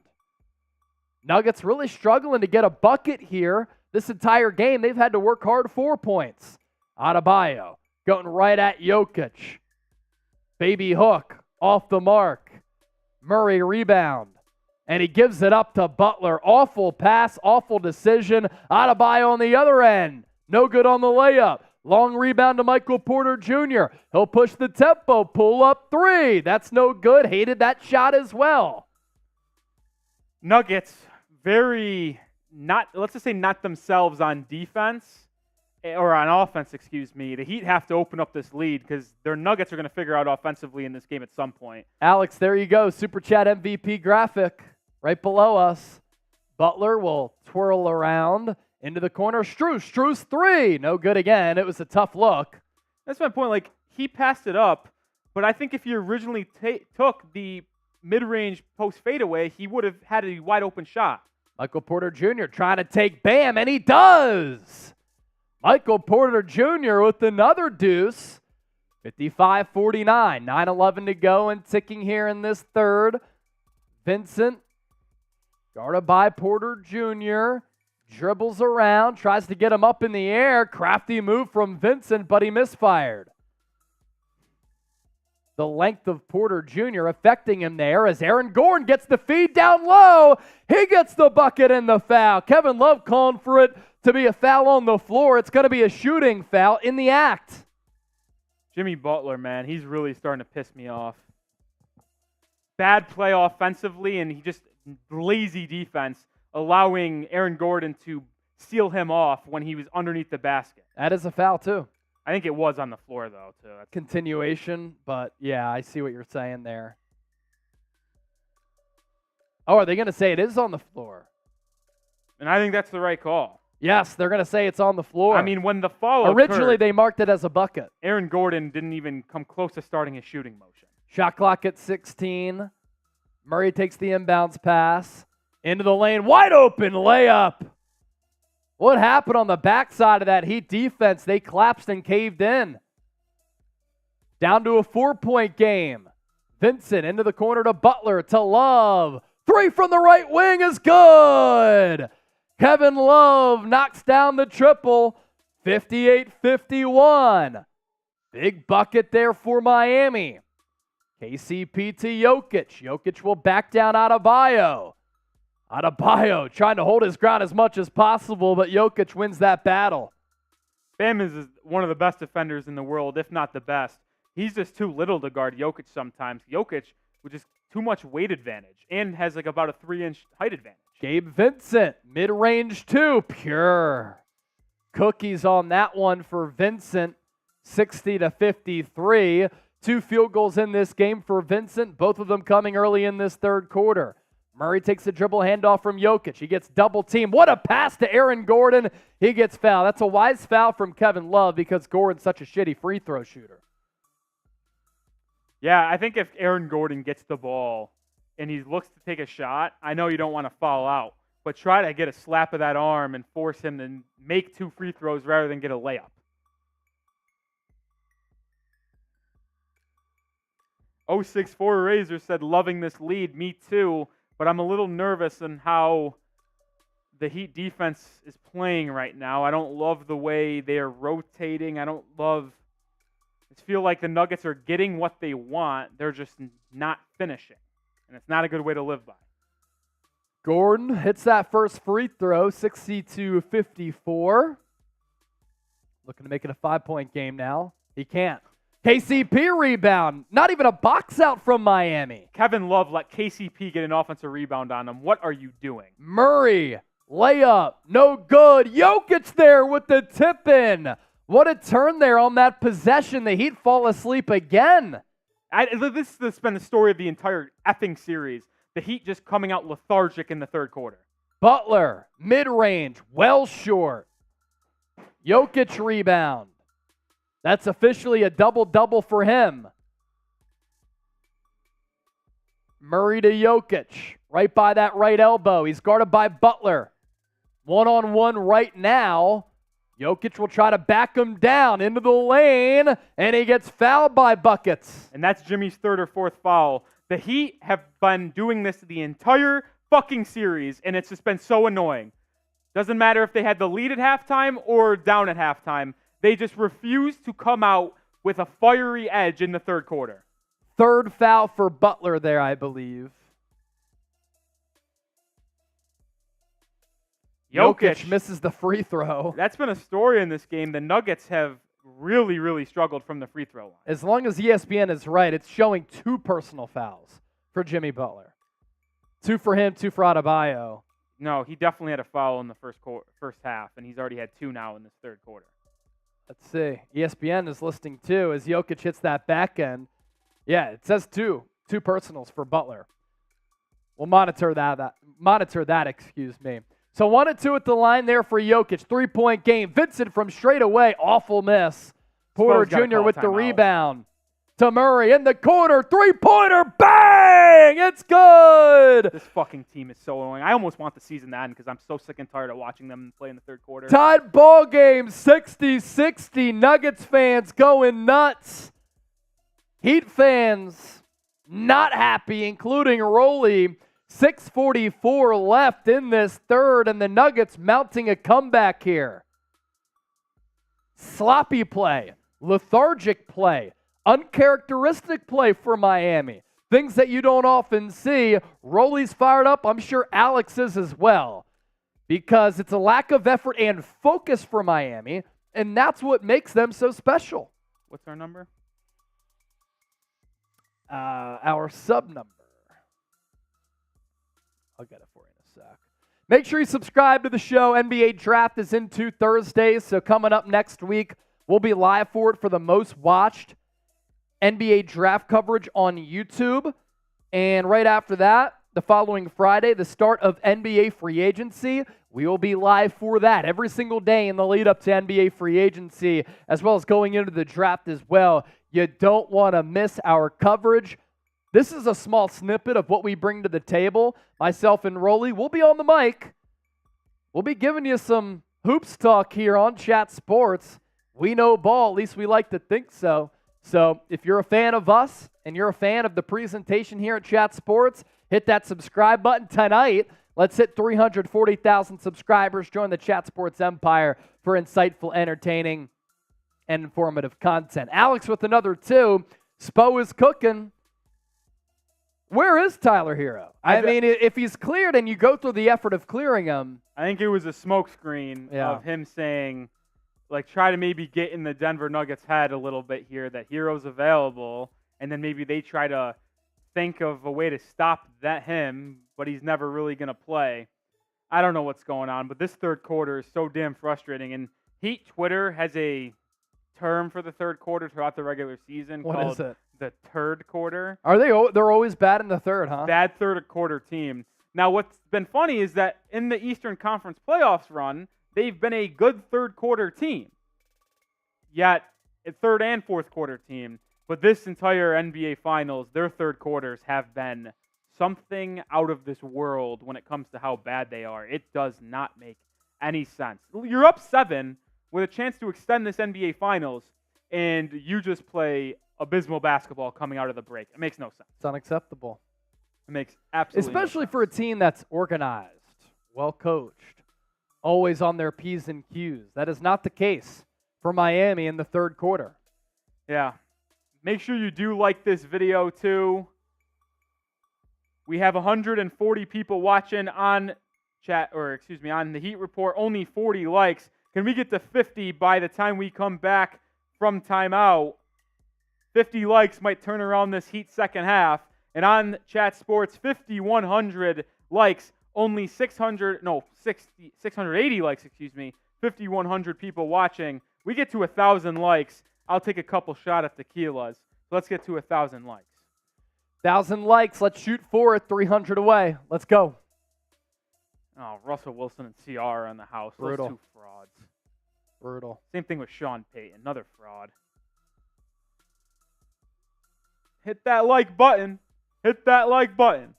Nuggets really struggling to get a bucket here. This entire game, they've had to work hard 4 points. Adebayo going right at Jokic. Baby hook off the mark. Murray rebound. And he gives it up to Butler. Awful pass, awful decision. Adebayo on the other end. No good on the layup. Long rebound to Michael Porter Jr. He'll push the tempo, pull up 3. That's no good. Hated that shot as well. Nuggets, let's just say not themselves on defense, or on offense, excuse me. The Heat have to open up this lead because their Nuggets are going to figure out offensively in this game at some point. Alex, there you go. Super Chat MVP graphic right below us. Butler will twirl around into the corner. Strus 3. No good again. It was a tough look. That's my point. Like, he passed it up, but I think if you originally took the mid-range post fadeaway, he would have had a wide open shot. Michael Porter Jr. trying to take Bam, and he does. Michael Porter Jr. with another deuce. 55-49. 9-11 to go and ticking here in this third. Vincent, guarded by Porter Jr., dribbles around, tries to get him up in the air. Crafty move from Vincent, but he misfired. The length of Porter Jr. affecting him there as Aaron Gordon gets the feed down low. He gets the bucket and the foul. Kevin Love calling for it to be a foul on the floor. It's going to be a shooting foul in the act. Jimmy Butler, man, he's really starting to piss me off. Bad play offensively, and he just lazy defense, allowing Aaron Gordon to seal him off when he was underneath the basket. That is a foul, too. I think it was on the floor, though, too. Continuation, but yeah, I see what you're saying there. Oh, are they going to say it is on the floor? And I think that's the right call. Yes, they're going to say it's on the floor. I mean, when the foul originally occurred, they marked it as a bucket. Aaron Gordon didn't even come close to starting his shooting motion. Shot clock at 16. Murray takes the inbounds pass. Into the lane, wide open layup. What happened on the backside of that Heat defense? They collapsed and caved in. Down to a 4-point game. Vincent into the corner to Butler to Love. 3 from the right wing is good. Kevin Love knocks down the triple. 58-51. Big bucket there for Miami. KCP to Jokic. Jokic will back down Adebayo. Adebayo trying to hold his ground as much as possible, but Jokic wins that battle. Bam is one of the best defenders in the world, if not the best. He's just too little to guard Jokic sometimes. Jokic with just too much weight advantage and has like about a 3-inch height advantage. Gabe Vincent, mid-range 2, pure. Cookies on that one for Vincent, 60-53. 2 field goals in this game for Vincent, both of them coming early in this third quarter. Murray takes a dribble handoff from Jokic. He gets double teamed. What a pass to Aaron Gordon. He gets fouled. That's a wise foul from Kevin Love because Gordon's such a shitty free throw shooter. Yeah, I think if Aaron Gordon gets the ball and he looks to take a shot, I know you don't want to foul out, but try to get a slap of that arm and force him to make 2 free throws rather than get a layup. .064 Razor said, loving this lead. Me too, but I'm a little nervous on how the Heat defense is playing right now. I don't love the way they are rotating. I feel like the Nuggets are getting what they want. They're just not finishing, and it's not a good way to live by. Gordon hits that first free throw, 60-54. Looking to make it a 5-point game now. He can't. KCP rebound. Not even a box out from Miami. Kevin Love let KCP get an offensive rebound on him. What are you doing? Murray, layup, no good. Jokic there with the tip in. What a turn there on that possession. The Heat fall asleep again. This has been the story of the entire effing series. The Heat just coming out lethargic in the third quarter. Butler, mid-range, well short. Jokic rebound. That's officially a double-double for him. Murray to Jokic, right by that right elbow. He's guarded by Butler. One-on-one right now. Jokic will try to back him down into the lane, and he gets fouled by Buckets. And that's Jimmy's 3rd or 4th foul. The Heat have been doing this the entire fucking series, and it's just been so annoying. Doesn't matter if they had the lead at halftime or down at halftime. They just refuse to come out with a fiery edge in the third quarter. 3rd foul for Butler there, I believe. Jokic misses the free throw. That's been a story in this game. The Nuggets have really, really struggled from the free throw line. As long as ESPN is right, it's showing 2 personal fouls for Jimmy Butler. 2 for him, 2 for Adebayo. No, he definitely had a foul in the first half, and he's already had 2 now in this third quarter. Let's see. ESPN is listing 2 as Jokic hits that back end. Yeah, it says 2 personals for Butler. We'll monitor that, excuse me. So 1-2 at the line there for Jokic. 3-point game. Vincent from straight away. Awful miss. Porter Jr. with the rebound. To Murray in the corner. 3-pointer. Bang! It's good! This fucking team is so annoying. I almost want the season to end because I'm so sick and tired of watching them play in the third quarter. Tied ball game. 60-60. Nuggets fans going nuts. Heat fans not happy, including Rolly. 6:44 left in this third, and the Nuggets mounting a comeback here. Sloppy play, lethargic play, uncharacteristic play for Miami. Things that you don't often see. Rolly's fired up. I'm sure Alex is as well, because it's a lack of effort and focus for Miami, and that's what makes them so special. What's our number? Our sub number. I'll get it for you in a sec. Make sure you subscribe to the show. NBA Draft is in 2 Thursdays, so coming up next week, we'll be live for it for the most watched NBA Draft coverage on YouTube. And right after that, the following Friday, the start of NBA free agency, we will be live for that every single day in the lead up to NBA free agency, as well as going into the draft as well. You don't want to miss our coverage. This is a small snippet of what we bring to the table. Myself and Rolly, we'll be on the mic. We'll be giving you some hoops talk here on Chat Sports. We know ball, at least we like to think so. So if you're a fan of us and you're a fan of the presentation here at Chat Sports, hit that subscribe button tonight. Let's hit 340,000 subscribers. Join the Chat Sports empire for insightful, entertaining, and informative content. Alex with another 2. Spo is cooking. Where is Tyler Herro? I mean, if he's cleared and you go through the effort of clearing him. I think it was a smokescreen of him saying, like, try to maybe get in the Denver Nuggets' head a little bit here that Herro's available, and then maybe they try to think of a way to stop him, but he's never really going to play. I don't know what's going on, but this third quarter is so damn frustrating. And Heat Twitter has a term for the third quarter throughout the regular season called the third quarter. Are they? They're always bad in the third, huh? Bad third quarter team. Now, what's been funny is that in the Eastern Conference playoffs run, they've been a good third quarter team. Yet, a third and fourth quarter team. But this entire NBA Finals, their third quarters have been something out of this world when it comes to how bad they are. It does not make any sense. You're up 7 with a chance to extend this NBA Finals, and you just play abysmal basketball coming out of the break. It makes no sense. It's unacceptable. It makes absolutely Especially no sense. for a team that's organized, well coached, always on their P's and Q's. That is not the case for Miami in the third quarter. Yeah. Make sure you do like this video too. We have 140 people watching on on the Heat Report, only 40 likes. Can we get to 50 by the time we come back from timeout? 50 likes might turn around this Heat second half. And on Chat Sports, 5,100 likes, only 680 likes, 5,100 people watching. We get to 1,000 likes. I'll take a couple shot at tequilas. Let's get to 1,000 likes. 1,000 likes. Let's shoot for it. 300 away. Let's go. Oh, Russell Wilson and CR are in the house. Brutal. Those two frauds. Brutal. Same thing with Sean Payton. Another fraud. Hit that like button. Hit that like button.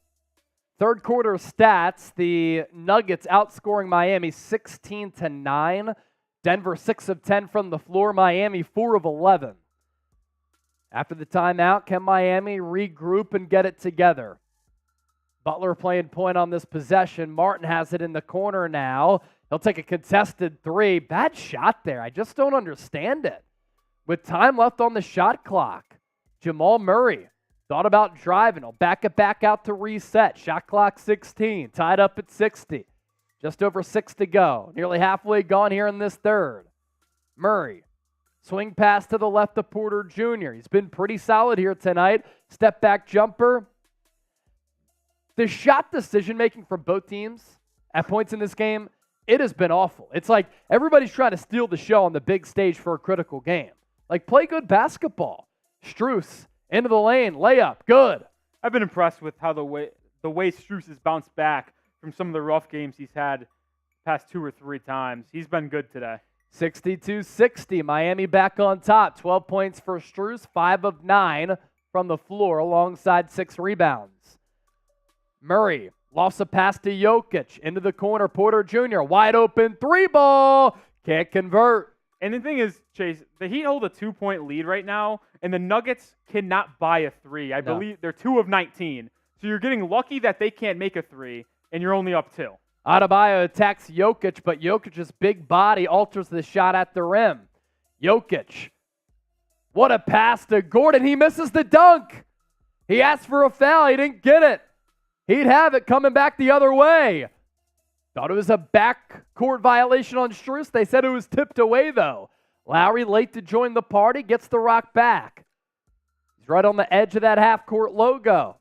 Third quarter stats. The Nuggets outscoring Miami 16-9. Denver 6 of 10 from the floor. Miami 4 of 11. After the timeout, can Miami regroup and get it together? Butler playing point on this possession. Martin has it in the corner now. He'll take a contested 3. Bad shot there. I just don't understand it. With time left on the shot clock, Jamal Murray thought about driving. He'll back it back out to reset. Shot clock 16. Tied up at 60. Just over 6 to go. Nearly halfway gone here in this third. Murray. Swing pass to the left of Porter Jr. He's been pretty solid here tonight. Step back jumper. The shot decision making for both teams at points in this game, it has been awful. It's like everybody's trying to steal the show on the big stage for a critical game. Like, play good basketball. Strus into the lane, layup, good. I've been impressed with how the way Strus has bounced back from some of the rough games he's had past 2 or 3 times. He's been good today. 62-60, Miami back on top. 12 points for Strus, 5 of 9 from the floor alongside 6 rebounds. Murray lost a pass to Jokic into the corner. Porter Jr. wide open 3-ball. Can't convert. And the thing is, Chase, the Heat hold a 2-point lead right now, and the Nuggets cannot buy a 3. I believe they're 2 of 19. So you're getting lucky that they can't make a 3, and you're only up 2. Adebayo attacks Jokic, but Jokic's big body alters the shot at the rim. Jokic. What a pass to Gordon. He misses the dunk. He asked for a foul. He didn't get it. He'd have it coming back the other way. Thought it was a backcourt violation on Strus. They said it was tipped away, though. Lowry late to join the party, gets the rock back. He's right on the edge of that half-court logo.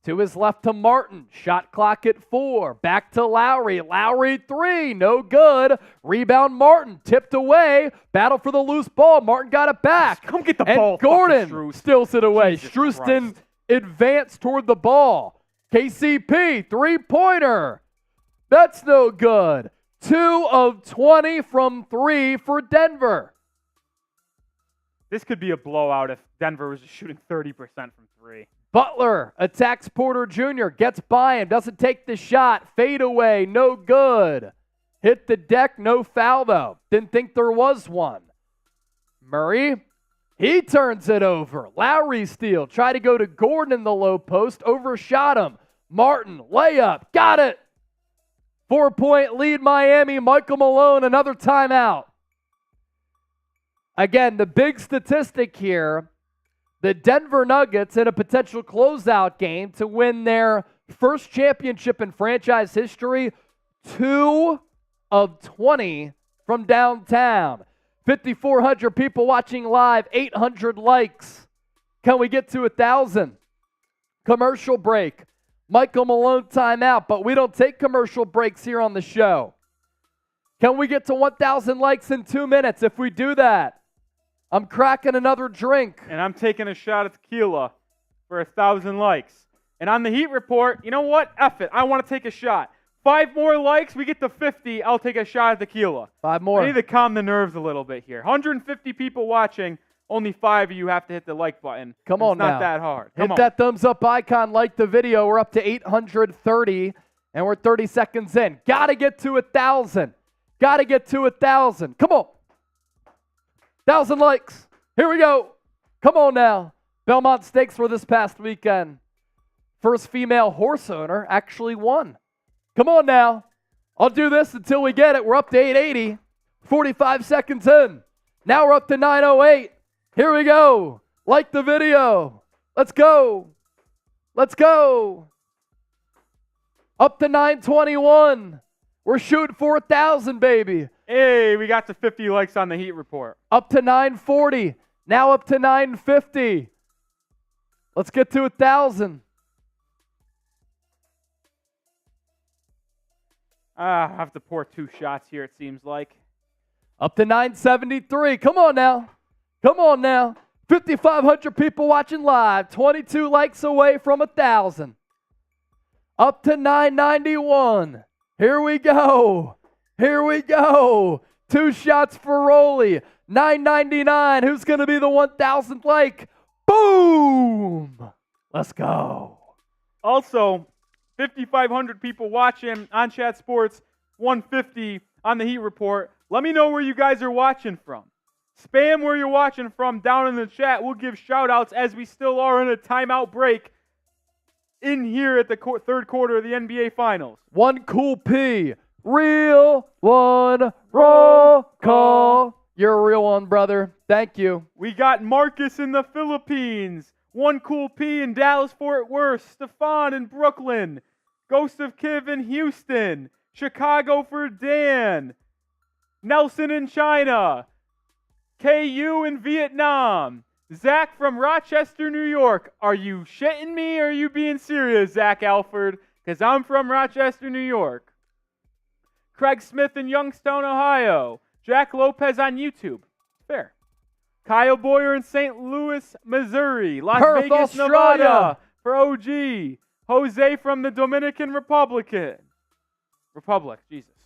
To his left to Martin. Shot clock at 4. Back to Lowry. Lowry 3. No good. Rebound Martin. Tipped away. Battle for the loose ball. Martin got it back. Come get the ball. And Gordon steals it away. Strus didn't advance toward the ball. KCP, 3-pointer. That's no good. 2 of 20 from 3 for Denver. This could be a blowout if Denver was just shooting 30% from 3. Butler attacks Porter Jr., gets by him, doesn't take the shot. Fade away, no good. Hit the deck, no foul though. Didn't think there was one. Murray, he turns it over. Lowry steal. Try to go to Gordon in the low post. Overshot him. Martin, layup. Got it. 4-point lead Miami. Michael Malone, another timeout. Again, the big statistic here, the Denver Nuggets in a potential closeout game to win their first championship in franchise history, 2 of 20 from downtown. 5,400 people watching live, 800 likes. Can we get to 1,000? Commercial break. Michael Malone timeout, but we don't take commercial breaks here on the show. Can we get to 1,000 likes in 2 minutes? If we do that, I'm cracking another drink. And I'm taking a shot at tequila for 1,000 likes. And on the Heat report, you know what? F it. I want to take a shot. 5 more likes, we get to 50. I'll take a shot at tequila. 5 more. I need to calm the nerves a little bit here. 150 people watching. Only 5 of you have to hit the like button. Come on now. It's not that hard. Hit that thumbs up icon, like the video. We're up to 830, and we're 30 seconds in. Got to get to 1,000. Got to get to 1,000. Come on. 1,000 likes. Here we go. Come on now. Belmont Stakes were this past weekend. First female horse owner actually won. Come on now. I'll do this until we get it. We're up to 880. 45 seconds in. Now we're up to 908. Here we go. Like the video. Let's go. Let's go. Up to 921. We're shooting for 1,000, baby. Hey, we got to 50 likes on the Heat report. Up to 940. Now up to 950. Let's get to 1,000. I have to pour 2 shots here, it seems like. Up to 973. Come on now. Come on now. 5,500 people watching live. 22 likes away from 1,000. Up to 991. Here we go. Here we go. 2 shots for Rolly. 999. Who's going to be the 1,000th like? Boom. Let's go. Also, 5,500 people watching on Chat Sports, 150 on the Heat report. Let me know where you guys are watching from. Spam where you're watching from down in the chat. We'll give shout-outs as we still are in a timeout break in here at the third quarter of the NBA Finals. One cool P. Real one. Roll call. You're a real one, brother. Thank you. We got Marcus in the Philippines. One cool P in Dallas-Fort Worth. Stefan in Brooklyn. Ghost of Kiv in Houston. Chicago for Dan. Nelson in China. KU in Vietnam. Zach from Rochester, New York. Are you shitting me or are you being serious, Zach Alford? Because I'm from Rochester, New York. Craig Smith in Youngstown, Ohio. Jack Lopez on YouTube. Fair. Kyle Boyer in St. Louis, Missouri. Las Perth, Vegas, Australia. Nevada for OG. Jose from the Dominican Republic, Jesus.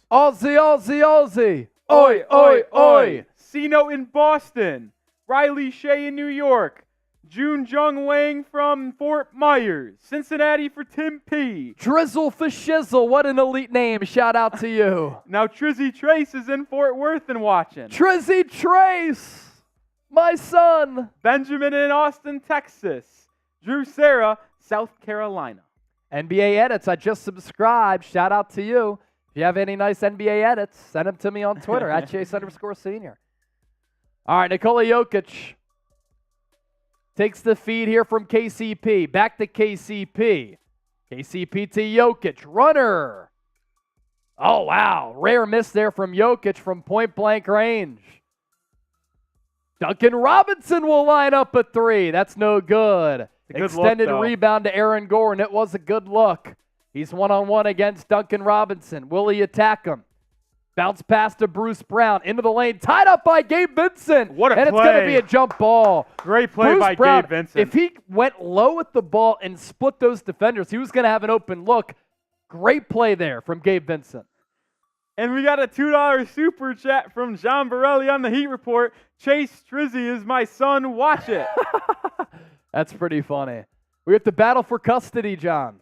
Aussie, Aussie, Aussie. Oi, oi, oi. Sino in Boston. Riley Shea in New York. June Jung Wang from Fort Myers. Cincinnati for Tim P. Drizzle for Shizzle. What an elite name. Shout out to you. Now Trizzy Trace is in Fort Worth and watching. Trizzy Trace. My son. Benjamin in Austin, Texas. Drew Sarah, South Carolina. NBA edits. I just subscribed. Shout out to you. If you have any nice NBA edits, send them to me on Twitter at Chase_Senior. All right, Nikola Jokic takes the feed here from KCP. Back to KCP. KCP to Jokic. Runner. Oh, wow. Rare miss there from Jokic from point-blank range. Duncan Robinson will line up a 3. That's no good. Extended rebound to Aaron Gordon. It was a good look. He's one-on-one against Duncan Robinson. Will he attack him? Bounce pass to Bruce Brown. Into the lane. Tied up by Gabe Vincent. What a play. And it's going to be a jump ball. Great play by Gabe Vincent. If he went low with the ball and split those defenders, he was going to have an open look. Great play there from Gabe Vincent. And we got a $2 super chat from John Borelli on the Heat report. Chase Trizzy is my son. Watch it. That's pretty funny. We have to battle for custody, John.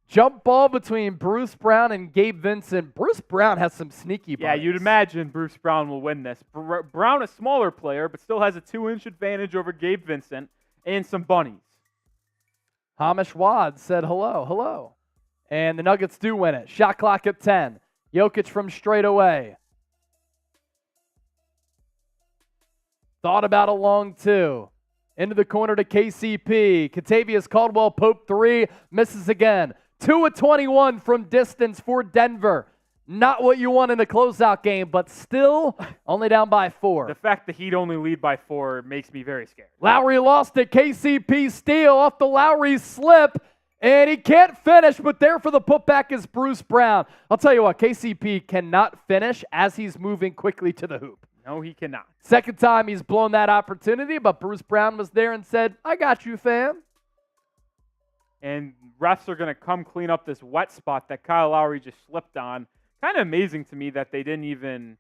Jump ball between Bruce Brown and Gabe Vincent. Bruce Brown has some sneaky bunnies. Yeah, you'd imagine Bruce Brown will win this. Brown, a smaller player, but still has a 2-inch advantage over Gabe Vincent and some bunnies. Hamish Wad said hello, hello. And the Nuggets do win it. Shot clock at 10. Jokic from straight away. Thought about a long 2. Into the corner to KCP. Kentavious Caldwell-Pope 3. Misses again. 2 of 21 from distance for Denver. Not what you want in a closeout game, but still only down by 4. The fact that he'd only lead by 4 makes me very scared. Lowry lost it. KCP steal off the Lowry slip. And he can't finish, but there for the putback is Bruce Brown. I'll tell you what, KCP cannot finish as he's moving quickly to the hoop. No, he cannot. Second time he's blown that opportunity, but Bruce Brown was there and said, I got you, fam. And refs are going to come clean up this wet spot that Kyle Lowry just slipped on. Kind of amazing to me that they didn't even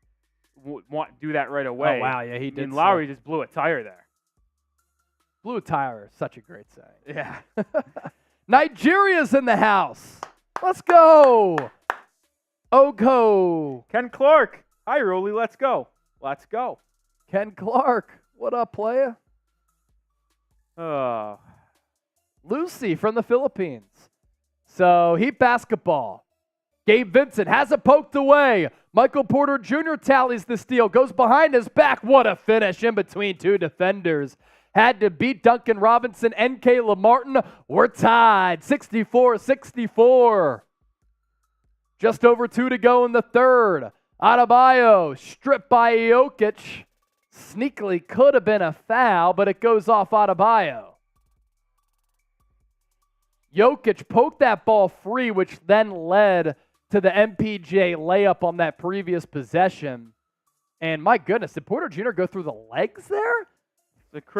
want to do that right away. Oh, wow, yeah, he did. And Lowry just blew a tire there. Blew a tire, such a great saying. Yeah. Nigeria's in the house. Let's go. Ogo. Ken Clark. Hi, Rolly. Let's go. Let's go. Ken Clark. What up, playa? Lucy from the Philippines. So, Heat basketball. Gabe Vincent has it poked away. Michael Porter Jr. tallies the steal. Goes behind his back. What a finish in between two defenders. Had to beat Duncan Robinson and Caleb Martin. We're tied, 64-64. Just over 2 to go in the third. Adebayo stripped by Jokic. Sneakily could have been a foul, but it goes off Adebayo. Jokic poked that ball free, which then led to the MPJ layup on that previous possession. And my goodness, did Porter Jr. go through the legs there?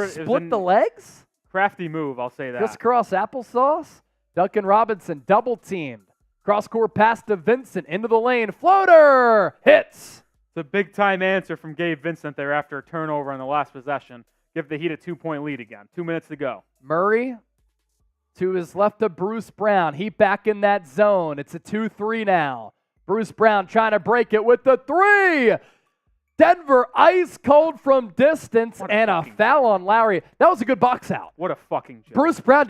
Split the legs? Crafty move, I'll say that. Crisscross applesauce. Duncan Robinson double-teamed. Cross-court pass to Vincent into the lane. Floater! Hits! It's a big-time answer from Gabe Vincent there after a turnover on the last possession. Give the Heat a 2-point lead again. 2 minutes to go. Murray to his left of Bruce Brown. Heat back in that zone. It's a 2-3 now. Bruce Brown trying to break it with the three. Denver ice cold from distance and a foul on Lowry. That was a good box out. What a fucking joke. Bruce Brown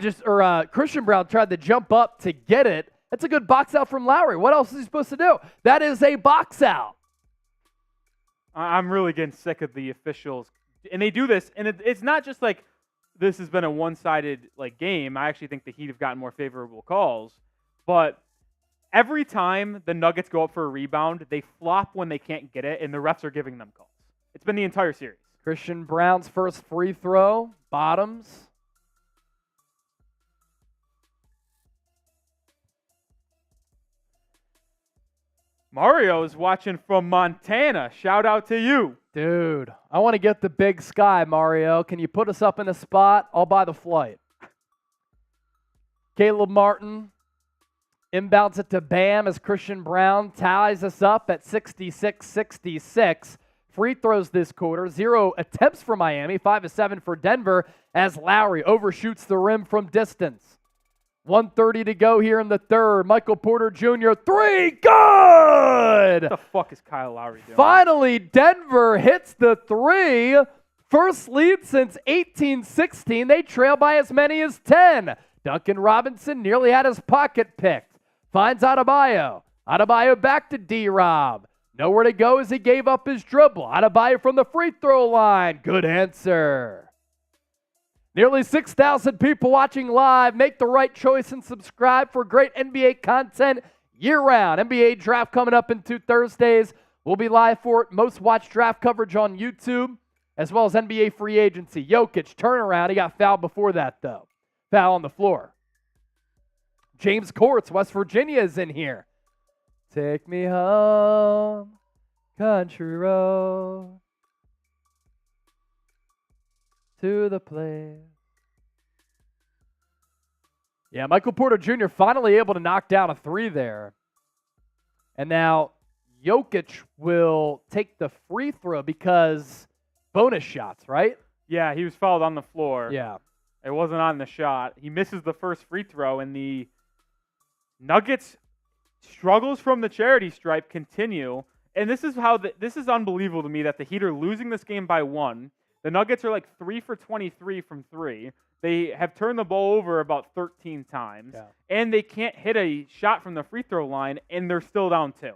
Christian Brown tried to jump up to get it. That's a good box out from Lowry. What else is he supposed to do? That is a box out. I'm really getting sick of the officials. And they do this, and it's not just like this has been a one-sided game. I actually think the Heat have gotten more favorable calls. But every time the Nuggets go up for a rebound, they flop when they can't get it, and the refs are giving them calls. It's been the entire series. Christian Brown's first free throw, bottoms. Mario is watching from Montana. Shout out to you. Dude, I want to get the big sky, Mario. Can you put us up in a spot? I'll buy the flight. Caleb Martin inbounds it to Bam as Christian Brown ties us up at 66-66. Free throws this quarter. 0 attempts for Miami. 5 of 7 for Denver as Lowry overshoots the rim from distance. 1:30 to go here in the third. Michael Porter Jr. Three. Good! What the fuck is Kyle Lowry doing? Finally, Denver hits the three. First lead since 18-16. They trail by as many as 10. Duncan Robinson nearly had his pocket picked. Finds Adebayo. Adebayo back to D-Rob. Nowhere to go as he gave up his dribble. Adebayo from the free throw line. Good answer. Nearly 6,000 people watching live. Make the right choice and subscribe for great NBA content year-round. NBA draft coming up in 2 Thursdays. We'll be live for it. Most watched draft coverage on YouTube, as well as NBA free agency. Jokic, turnaround. He got fouled before that, though. Foul on the floor. James Courts, West Virginia, is in here. Take me home, country road, to the place. Yeah, Michael Porter Jr. finally able to knock down a three there. And now Jokic will take the free throw because bonus shots, right? Yeah, he was fouled on the floor. Yeah. It wasn't on the shot. He misses the first free throw, and the Nuggets struggles from the charity stripe continue. And this is this is unbelievable to me that the Heat are losing this game by 1. The Nuggets are 3 for 23 from 3. They have turned the ball over about 13 times, and they can't hit a shot from the free throw line, and they're still down 2.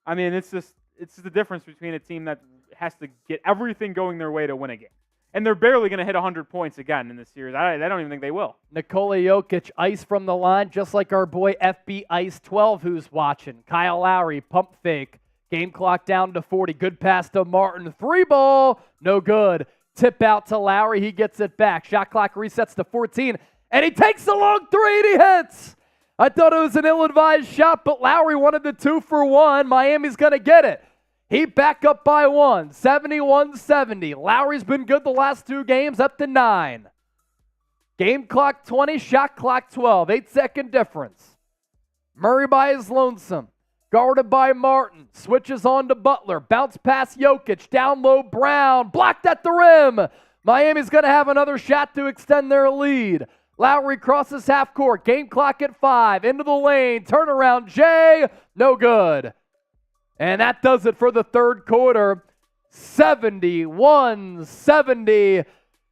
I mean, it's just the difference between a team that has to get everything going their way to win a game. And they're barely going to hit 100 points again in this series. I don't even think they will. Nikola Jokic, ice from the line, just like our boy FB Ice 12 who's watching. Kyle Lowry, pump fake. Game clock down to 40. Good pass to Martin. 3-ball, no good. Tip out to Lowry. He gets it back. Shot clock resets to 14. And he takes the long three and he hits. I thought it was an ill-advised shot, but Lowry wanted the 2-for-1. Miami's going to get it. Heat back up by 1, 71-70. Lowry's been good the last 2 games, up to 9. Game clock 20, shot clock 12, 8-second difference. Murray by his lonesome, guarded by Martin, switches on to Butler, bounce past Jokic, down low Brown, blocked at the rim. Miami's going to have another shot to extend their lead. Lowry crosses half court, game clock at 5, into the lane, turnaround Jay, no good. And that does it for the third quarter. 71-70.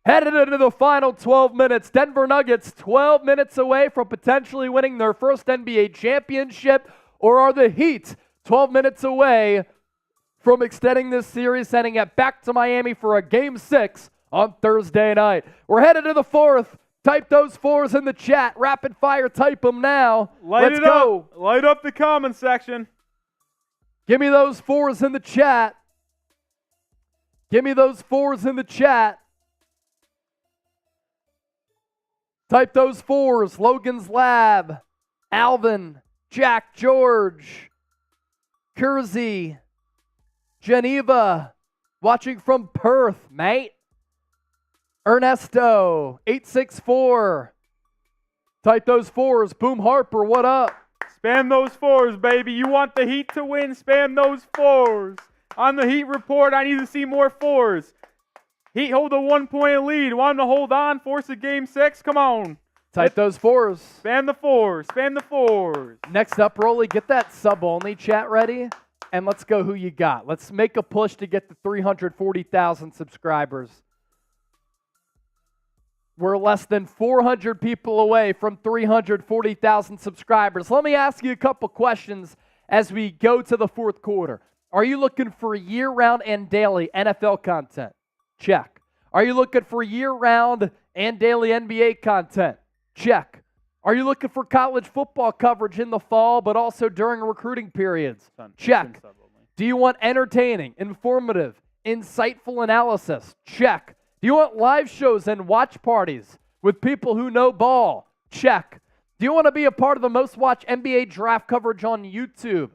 Headed into the final 12 minutes. Denver Nuggets 12 minutes away from potentially winning their first NBA championship. Or are the Heat 12 minutes away from extending this series, sending it back to Miami for a Game 6 on Thursday night? We're headed to the fourth. Type those 4s in the chat. Rapid fire type them now. Let's go. Light up the comment section. Give me those 4s in the chat. Give me those 4s in the chat. Type those 4s. Logan's Lab, Alvin, Jack George, Kersey, Geneva, watching from Perth, mate. Ernesto, 864. Type those 4s. Boom Harper, what up? Spam those 4s, baby. You want the Heat to win? Spam those 4s. On the Heat report, I need to see more 4s. Heat hold a 1-point lead. Want them to hold on? Force a Game 6? Come on. Type those 4s. Spam the 4s. Spam the 4s. Next up, Rolly, get that sub-only chat ready, and let's go who you got. Let's make a push to get to 340,000 subscribers. We're less than 400 people away from 340,000 subscribers. Let me ask you a couple questions as we go to the fourth quarter. Are you looking for year-round and daily NFL content? Check. Are you looking for year-round and daily NBA content? Check. Are you looking for college football coverage in the fall, but also during recruiting periods? Check. Do you want entertaining, informative, insightful analysis? Check. Do you want live shows and watch parties with people who know ball? Check. Do you want to be a part of the most watched NBA draft coverage on YouTube?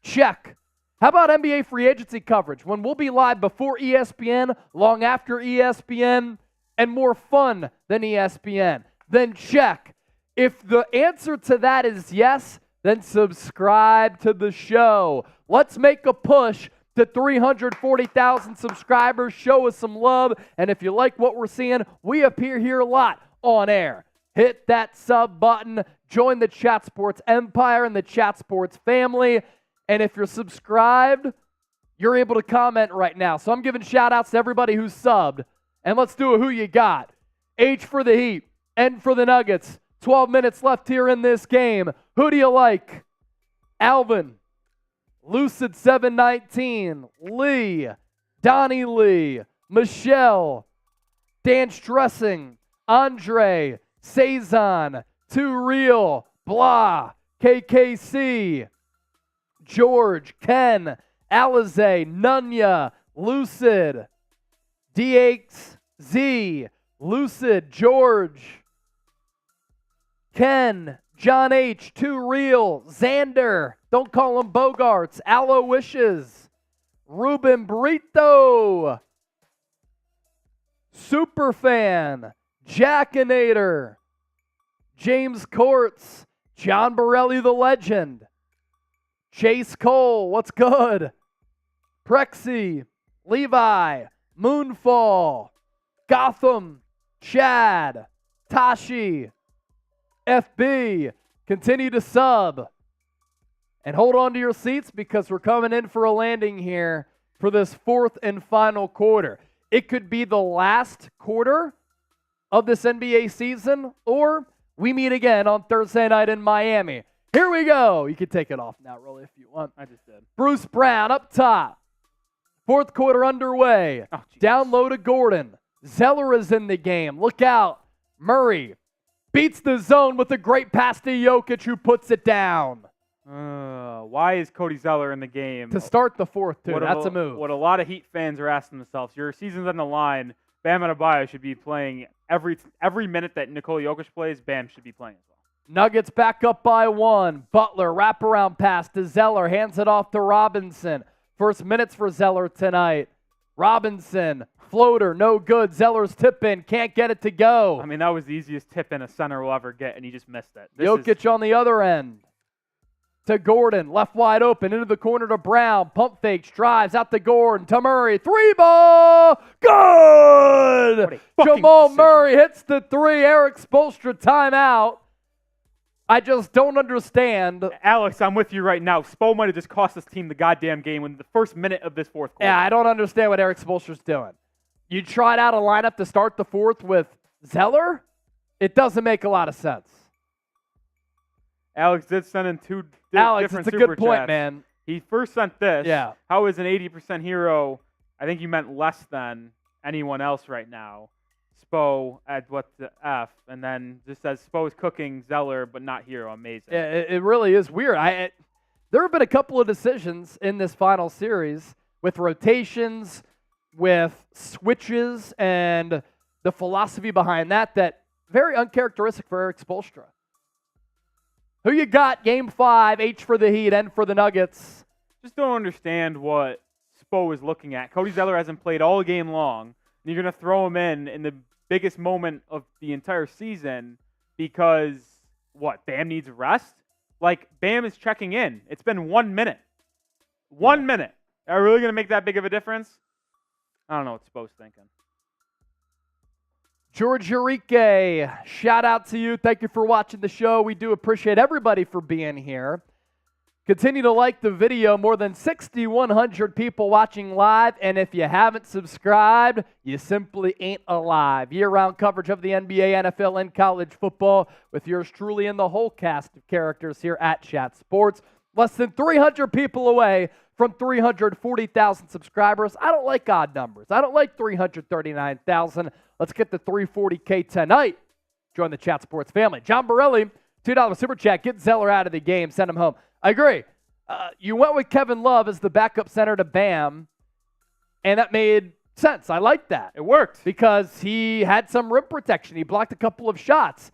Check. How about NBA free agency coverage when we'll be live before ESPN, long after ESPN, and more fun than ESPN? Then check. If the answer to that is yes, then subscribe to the show. Let's make a push to 340,000 subscribers. Show us some love. And if you like what we're seeing, we appear here a lot on air. Hit that sub button. Join the Chat Sports Empire and the Chat Sports family. And if you're subscribed, you're able to comment right now. So I'm giving shout outs to everybody who's subbed. And let's do a who you got. H for the Heat, N for the Nuggets. 12 minutes left here in this game. Who do you like? Alvin, Lucid 719, Lee, Donnie Lee, Michelle, Dan Stressing, Andre, Cezanne, Too Real, Blah, KKC, George, Ken, Alize, Nunya, Lucid, DXZ, Lucid, George, Ken, John H., Too Real, Xander, don't call him Bogarts, Aloe Wishes, Ruben Brito, Superfan, Jackinator, James Courts, John Borelli the Legend, Chase Cole, what's good? Prexy, Levi, Moonfall, Gotham, Chad, Tashi, FB, continue to sub. And hold on to your seats because we're coming in for a landing here for this fourth and final quarter. It could be the last quarter of this NBA season, or we meet again on Thursday night in Miami. Here we go. You can take it off now, Rolly, if you want. I just did. Bruce Brown up top. Fourth quarter underway. Oh, down low to Gordon. Zeller is in the game. Look out. Murray beats the zone with a great pass to Jokic, who puts it down. Why is Cody Zeller in the game? To start the fourth, too. That's a move. What a lot of Heat fans are asking themselves. Your season's on the line. Bam Adebayo should be playing every minute that Nikola Jokic plays. Bam should be playing as well. Nuggets back up by 1. Butler, wraparound pass to Zeller. Hands it off to Robinson. First minutes for Zeller tonight. Robinson, floater, no good. Zeller's tip in, can't get it to go. I mean, that was the easiest tip in a center will ever get, and he just missed it. Jokic on the other end. To Gordon, left wide open, into the corner to Brown. Pump fakes, drives out to Gordon, to Murray. 3-ball, good! Jamal decision. Murray hits the three. Eric Spoelstra timeout. I just don't understand. Alex, I'm with you right now. Spo might have just cost this team the goddamn game in the first minute of this fourth quarter. Yeah, I don't understand what Eric Spoelstra's doing. You tried out a lineup to start the fourth with Zeller? It doesn't make a lot of sense. Alex did send in two Alex, different it's a super good point, chats. man. He first sent this. Yeah. How is an 80% hero? I think you meant less than anyone else right now. Spo at what the F, and then just says Spo is cooking Zeller, but not hero. Amazing. Yeah, it really is weird. There have been a couple of decisions in this final series with rotations, with switches, and the philosophy behind that very uncharacteristic for Eric Spoelstra. Who you got? Game 5, H for the Heat, N for the Nuggets. Just don't understand what Spo is looking at. Cody Zeller hasn't played all game long, and you're going to throw him in the biggest moment of the entire season because, what, Bam needs rest? Like, Bam is checking in. It's been 1 minute. 1 minute. Are we really going to make that big of a difference? I don't know what Spo's thinking. George Urique, shout out to you. Thank you for watching the show. We do appreciate everybody for being here. Continue to like the video. More than 6,100 people watching live. And if you haven't subscribed, you simply ain't alive. Year-round coverage of the NBA, NFL, and college football with yours truly and the whole cast of characters here at Chat Sports. Less than 300 people away from 340,000 subscribers. I don't like odd numbers. I don't like 339,000. Let's get to 340K tonight. Join the Chat Sports family. John Borelli, $2 super chat. Get Zeller out of the game. Send him home. I agree. You went with Kevin Love as the backup center to Bam, and that made sense. I like that. It worked. Because he had some rim protection. He blocked a couple of shots.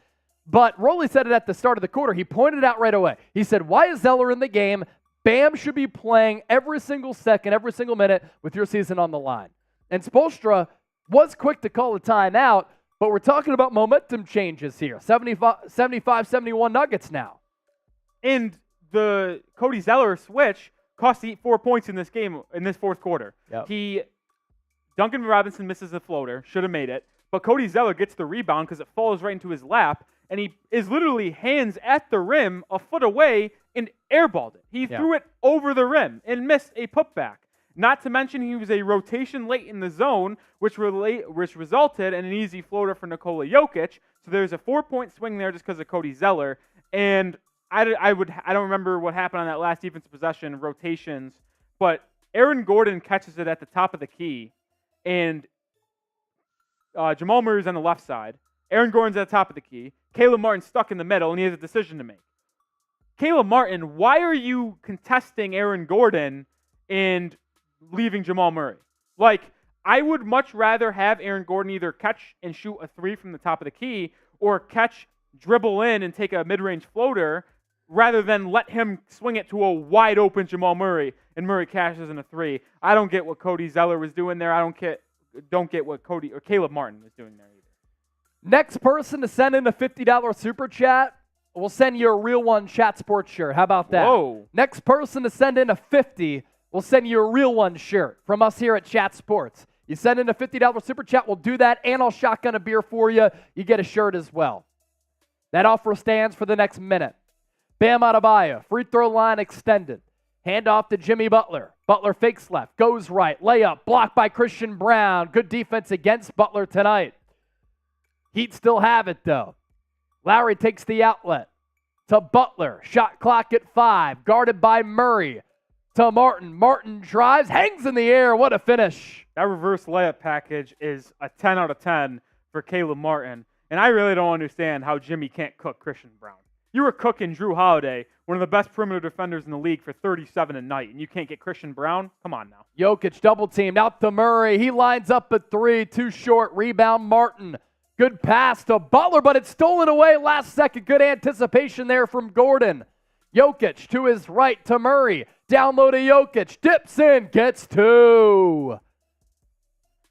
But Roley said it at the start of the quarter. He pointed it out right away. He said, why is Zeller in the game? Bam should be playing every single second, every single minute with your season on the line. And Spoelstra was quick to call a timeout, but we're talking about momentum changes here. 75-71 Nuggets now. And the Cody Zeller switch cost the Heat 4 points in this game, in this fourth quarter. Yep. Duncan Robinson misses a floater, should have made it, but Cody Zeller gets the rebound because it falls right into his lap, and he is literally hands at the rim, a foot away, and airballed it. He threw it over the rim and missed a putback. Not to mention he was a rotation late in the zone, which resulted in an easy floater for Nikola Jokic. So there's a 4-point swing there just because of Cody Zeller. And I don't remember what happened on that last defensive possession, rotations, but Aaron Gordon catches it at the top of the key, and Jamal Murray's on the left side. Aaron Gordon's at the top of the key. Caleb Martin's stuck in the middle, and he has a decision to make. Caleb Martin, why are you contesting Aaron Gordon and leaving Jamal Murray? Like, I would much rather have Aaron Gordon either catch and shoot a three from the top of the key or catch, dribble in, and take a mid-range floater rather than let him swing it to a wide-open Jamal Murray, and Murray cashes in a three. I don't get what Cody Zeller was doing there. I don't get what Cody or Caleb Martin was doing there either. Next person to send in a $50 super chat, we'll send you a Real One Chat Sports shirt. How about that? Whoa. Next person to send in a $50, we'll send you a Real One shirt from us here at Chat Sports. You send in a $50 super chat, we'll do that, and I'll shotgun a beer for you. You get a shirt as well. That offer stands for the next minute. Bam Adebayo, free throw line extended. Hand off to Jimmy Butler. Butler fakes left, goes right, layup, blocked by Christian Brown. Good defense against Butler tonight. Heat still have it, though. Lowry takes the outlet to Butler. Shot clock at 5, guarded by Murray. To Martin. Martin drives, hangs in the air. What a finish. That reverse layup package is a 10 out of 10 for Caleb Martin. And I really don't understand how Jimmy can't cook Christian Brown. You were cooking Drew Holiday, one of the best perimeter defenders in the league, for 37 a night, and you can't get Christian Brown? Come on now. Jokic double teamed out to Murray. He lines up at 3, too short. Rebound Martin. Good pass to Butler, but it's stolen away last second. Good anticipation there from Gordon. Jokic to his right to Murray. Down low to Jokic. Dips in. Gets 2.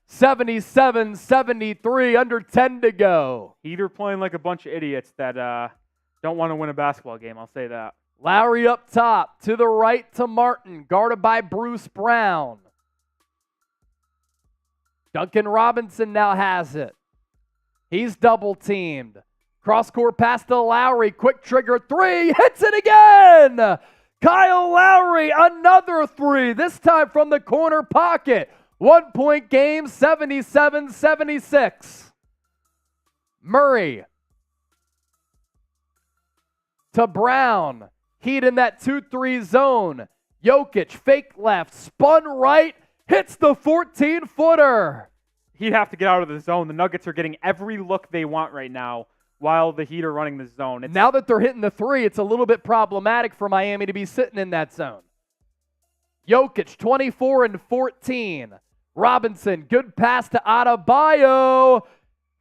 77-73. Under 10 to go. Heat are playing like a bunch of idiots that don't want to win a basketball game. I'll say that. Lowry up top. To the right to Martin. Guarded by Bruce Brown. Duncan Robinson now has it. He's double-teamed. Cross-court pass to Lowry. Quick trigger 3. Hits it again! Kyle Lowry, another 3. This time from the corner pocket. 1-point game, 77-76. Murray to Brown. Heat in that 2-3 zone. Jokic, fake left, spun right. Hits the 14-footer. He'd have to get out of the zone. The Nuggets are getting every look they want right now while the Heat are running the zone. Now that they're hitting the 3, it's a little bit problematic for Miami to be sitting in that zone. Jokic, 24 and 14. Robinson, good pass to Adebayo.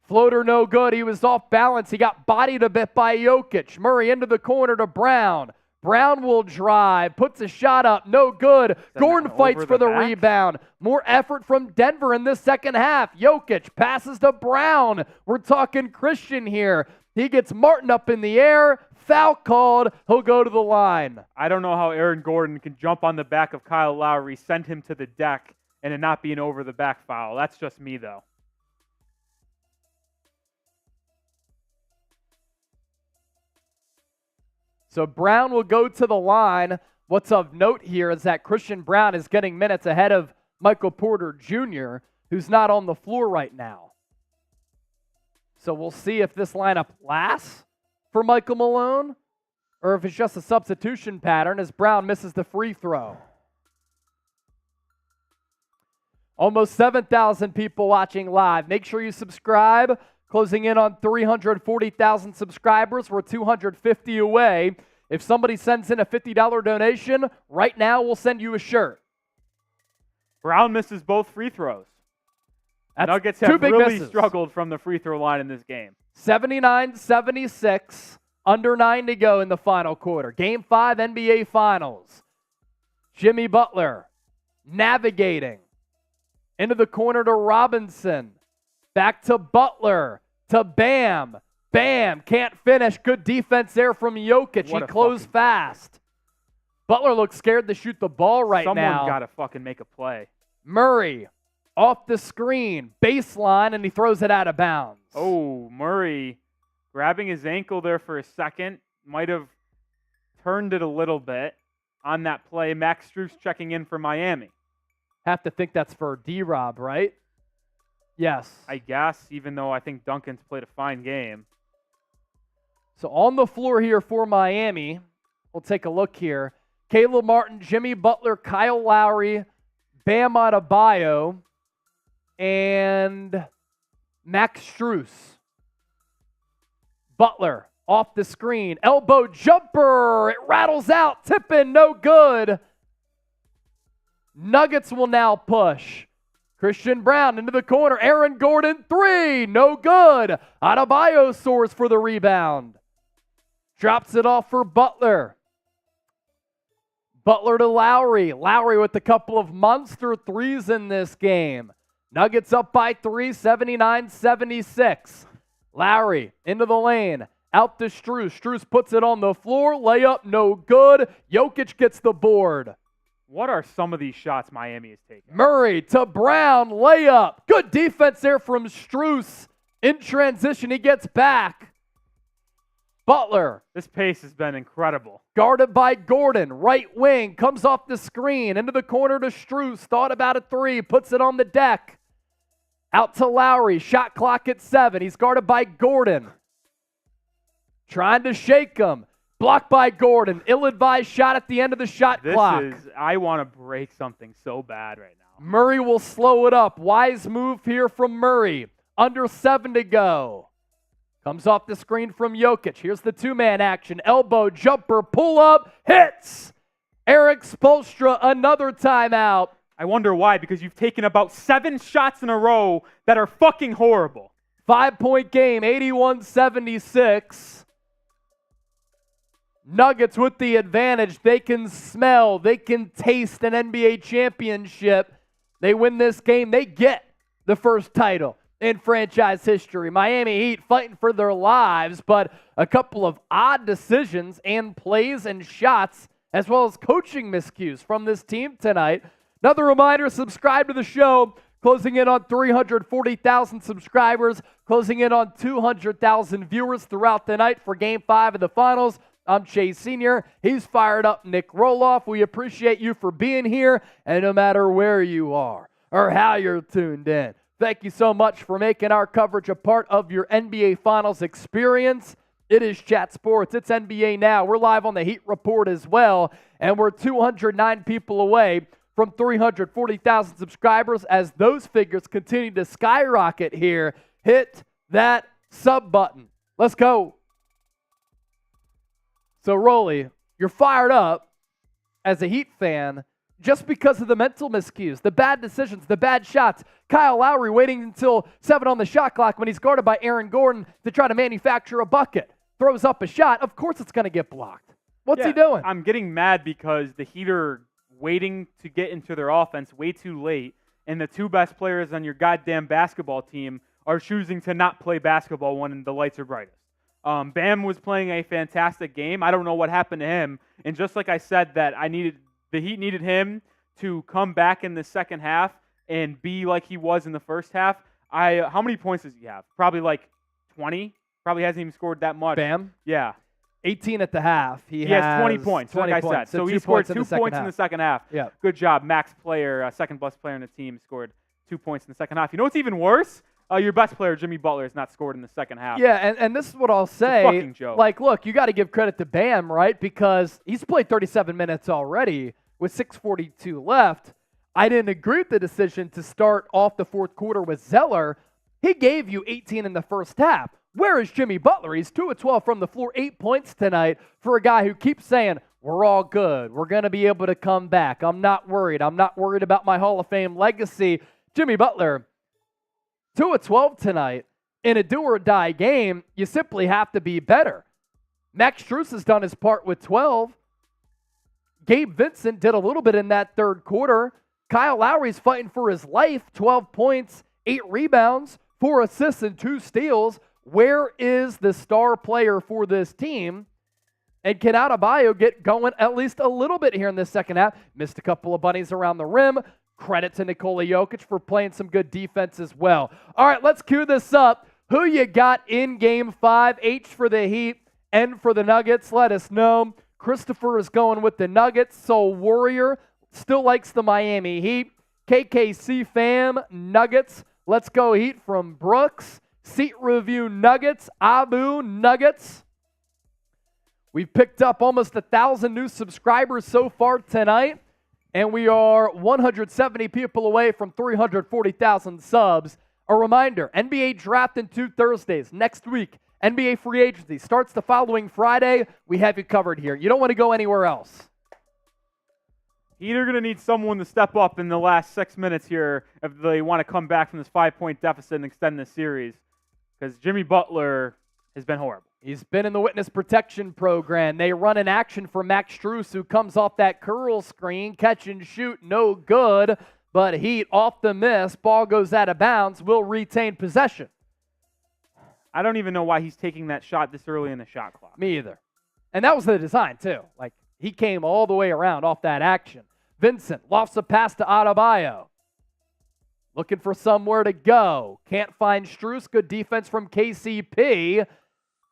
Floater no good. He was off balance. He got bodied a bit by Jokic. Murray into the corner to Brown. Brown will drive, puts a shot up, no good. Gordon fights for the rebound. More effort from Denver in this second half. Jokic passes to Brown. We're talking Christian here. He gets Martin up in the air. Foul called. He'll go to the line. I don't know how Aaron Gordon can jump on the back of Kyle Lowry, send him to the deck, and it not be an over-the-back foul. That's just me, though. So Brown will go to the line. What's of note here is that Christian Brown is getting minutes ahead of Michael Porter Jr., who's not on the floor right now. So we'll see if this lineup lasts for Michael Malone or if it's just a substitution pattern as Brown misses the free throw. Almost 7,000 people watching live. Make sure you subscribe. Closing in on 340,000 subscribers. We're 250 away. If somebody sends in a $50 donation, right now we'll send you a shirt. Brown misses both free throws. That's Nuggets two have big really misses. struggled from the free throw line in this game. 79-76, under 9 to go in the final quarter. Game 5 NBA Finals. Jimmy Butler navigating into the corner to Robinson. Back to Butler, to Bam. Bam, can't finish. Good defense there from Jokic. He closed fast. Butler looks scared to shoot the ball now. Someone got to fucking make a play. Murray, off the screen, baseline, and he throws it out of bounds. Oh, Murray grabbing his ankle there for a second. Might have turned it a little bit on that play. Max Strus checking in for Miami. Have to think that's for D-Rob, right? Yes. I guess, even though I think Duncan's played a fine game. So on the floor here for Miami, we'll take a look here. Caleb Martin, Jimmy Butler, Kyle Lowry, Bam Adebayo, and Max Strus. Butler off the screen. Elbow jumper. It rattles out. Tip in, no good. Nuggets will now push. Christian Brown into the corner. Aaron Gordon, 3. No good. Adebayo soars for the rebound. Drops it off for Butler. Butler to Lowry. Lowry with a couple of monster threes in this game. Nuggets up by 3, 79-76. Lowry into the lane. Out to Strus. Strus puts it on the floor. Layup, no good. Jokic gets the board. What are some of these shots Miami is taking? Murray to Brown, layup. Good defense there from Strus. In transition, he gets back. Butler. This pace has been incredible. Guarded by Gordon, right wing, comes off the screen, into the corner to Strus. Thought about a 3, puts it on the deck. Out to Lowry, shot clock at 7. He's guarded by Gordon. Trying to shake him. Blocked by Gordon. Ill-advised shot at the end of the shot clock. I want to break something so bad right now. Murray will slow it up. Wise move here from Murray. Under 7 to go. Comes off the screen from Jokic. Here's the two-man action. Elbow, jumper, pull-up, hits. Eric Spoelstra, another timeout. I wonder why, because you've taken about 7 shots in a row that are fucking horrible. 5-point game, 81-76. Nuggets with the advantage. They can smell, they can taste an NBA championship. They win this game, they get the first title in franchise history. Miami Heat fighting for their lives, but a couple of odd decisions and plays and shots, as well as coaching miscues from this team tonight. Another reminder, subscribe to the show. Closing in on 340,000 subscribers, closing in on 200,000 viewers throughout the night for Game 5 of the Finals. I'm Chase Sr. He's fired up Nick Roloff. We appreciate you for being here, and no matter where you are or how you're tuned in, thank you so much for making our coverage a part of your NBA Finals experience. It is Chat Sports. It's NBA Now. We're live on the Heat Report as well, and we're 209 people away from 340,000 subscribers. As those figures continue to skyrocket here, hit that sub button. Let's go. So, Rolly, you're fired up as a Heat fan just because of the mental miscues, the bad decisions, the bad shots. Kyle Lowry waiting until 7 on the shot clock when he's guarded by Aaron Gordon to try to manufacture a bucket. Throws up a shot. Of course it's going to get blocked. What's he doing? I'm getting mad because the Heat are waiting to get into their offense way too late, and the two best players on your goddamn basketball team are choosing to not play basketball when the lights are brightest. Bam was playing a fantastic game. I don't know what happened to him, and just like I said that the Heat needed him to come back in the second half and be like he was in the first half. How many points does he have? Probably like 20. Probably hasn't even scored that much. Bam? Yeah. 18 at the half. He has 20 points, 20 like points. I said. So he scored 2 points in the second half. Yeah. Good job. Max player, second best player in the team, scored 2 points in the second half. You know what's even worse? Your best player, Jimmy Butler, has not scored in the second half. Yeah, and this is what I'll say. It's a fucking joke. Like, look, you got to give credit to Bam, right? Because he's played 37 minutes already with 6:42 left. I didn't agree with the decision to start off the fourth quarter with Zeller. He gave you 18 in the first half. Where is Jimmy Butler? He's 2 of 12 from the floor, 8 points tonight for a guy who keeps saying, we're all good. We're going to be able to come back. I'm not worried. I'm not worried about my Hall of Fame legacy. Jimmy Butler, 2 of 12 tonight. In a do-or-die game, you simply have to be better. Max Strus has done his part with 12. Gabe Vincent did a little bit in that third quarter. Kyle Lowry's fighting for his life, 12 points, 8 rebounds, 4 assists, and 2 steals. Where is the star player for this team? And can Adebayo get going at least a little bit here in the second half? Missed a couple of bunnies around the rim. Credit to Nikola Jokic for playing some good defense as well. All right, let's cue this up. Who you got in Game 5? H for the Heat, N for the Nuggets. Let us know. Christopher is going with the Nuggets. Soul Warrior still likes the Miami Heat. KKC fam, Nuggets. Let's go Heat from Brooks. Seat Review Nuggets, Abu Nuggets. We've picked up almost 1,000 new subscribers so far tonight, and we are 170 people away from 340,000 subs. A reminder, NBA Draft in 2 Thursdays. Next week, NBA Free Agency starts the following Friday. We have you covered here. You don't want to go anywhere else. Heat are going to need someone to step up in the last 6 minutes here if they want to come back from this 5-point deficit and extend this series. Because Jimmy Butler has been horrible. He's been in the witness protection program. They run an action for Max Strus, who comes off that curl screen, catch and shoot, no good. But Heat off the miss, ball goes out of bounds, will retain possession. I don't even know why he's taking that shot this early in the shot clock. Me either. And that was the design, too. Like, he came all the way around off that action. Vincent lofts a pass to Adebayo. Looking for somewhere to go. Can't find Strus. Good defense from KCP.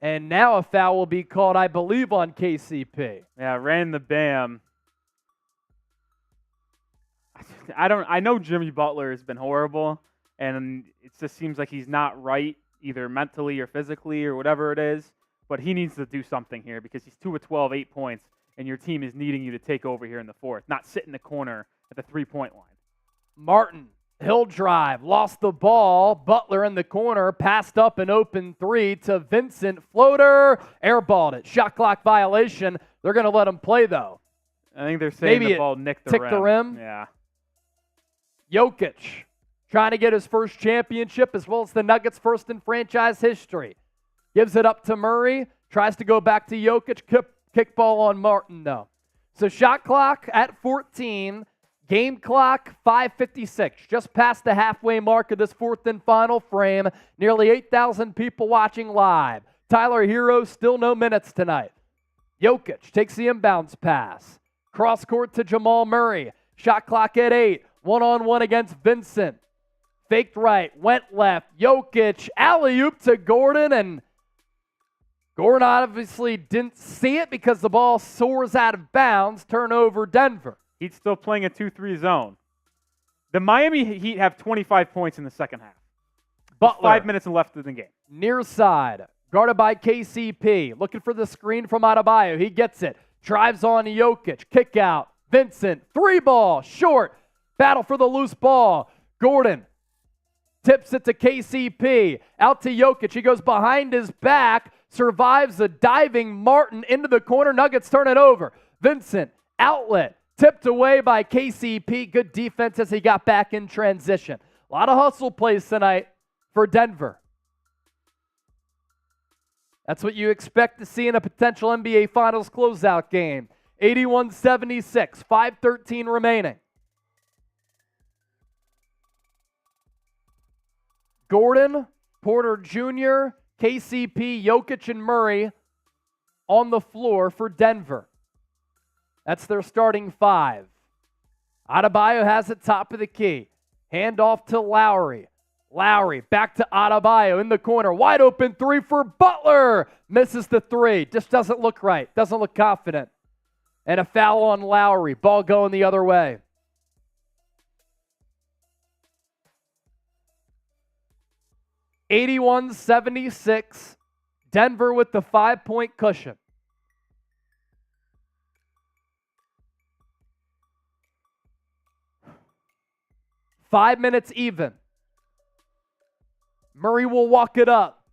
And now a foul will be called, I believe, on KCP. Yeah, ran the Bam. I know Jimmy Butler has been horrible, and it just seems like he's not right, either mentally or physically or whatever it is. But he needs to do something here because he's 2 of 12, 8 points, and your team is needing you to take over here in the fourth, not sit in the corner at the 3-point line. Martin. Hill drive, lost the ball. Butler in the corner, passed up an open 3 to Vincent. Floater, airballed it. Shot clock violation. They're going to let him play, though. I think they're saying Maybe the ball nicked the rim. Yeah. Jokic trying to get his first championship as well as the Nuggets' first in franchise history. Gives it up to Murray. Tries to go back to Jokic. Kickball on Martin, though. So shot clock at 14. Game clock, 5:56. Just past the halfway mark of this fourth and final frame. Nearly 8,000 people watching live. Tyler Herro, still no minutes tonight. Jokic takes the inbounds pass. Cross court to Jamal Murray. Shot clock at 8. One-on-one against Vincent. Faked right, went left. Jokic, alley-oop to Gordon, and Gordon obviously didn't see it because the ball soars out of bounds. Turnover, Denver. He's still playing a 2-3 zone. The Miami Heat have 25 points in the second half. Butler. 5 minutes left in the game. Near side, guarded by KCP. Looking for the screen from Adebayo. He gets it. Drives on Jokic. Kick out. Vincent. 3-ball. Short. Battle for the loose ball. Gordon tips it to KCP. Out to Jokic. He goes behind his back. Survives a diving Martin into the corner. Nuggets turn it over. Vincent. Outlet. Tipped away by KCP. Good defense as he got back in transition. A lot of hustle plays tonight for Denver. That's what you expect to see in a potential NBA Finals closeout game. 81-76, 5:13 remaining. Gordon, Porter Jr., KCP, Jokic, and Murray on the floor for Denver. That's their starting five. Adebayo has it top of the key. Hand off to Lowry. Lowry back to Adebayo in the corner. Wide open three for Butler. Misses the three. Just doesn't look right. Doesn't look confident. And a foul on Lowry. Ball going the other way. (81-76). Denver with the 5-point cushion. Five minutes even. Murray will walk it up.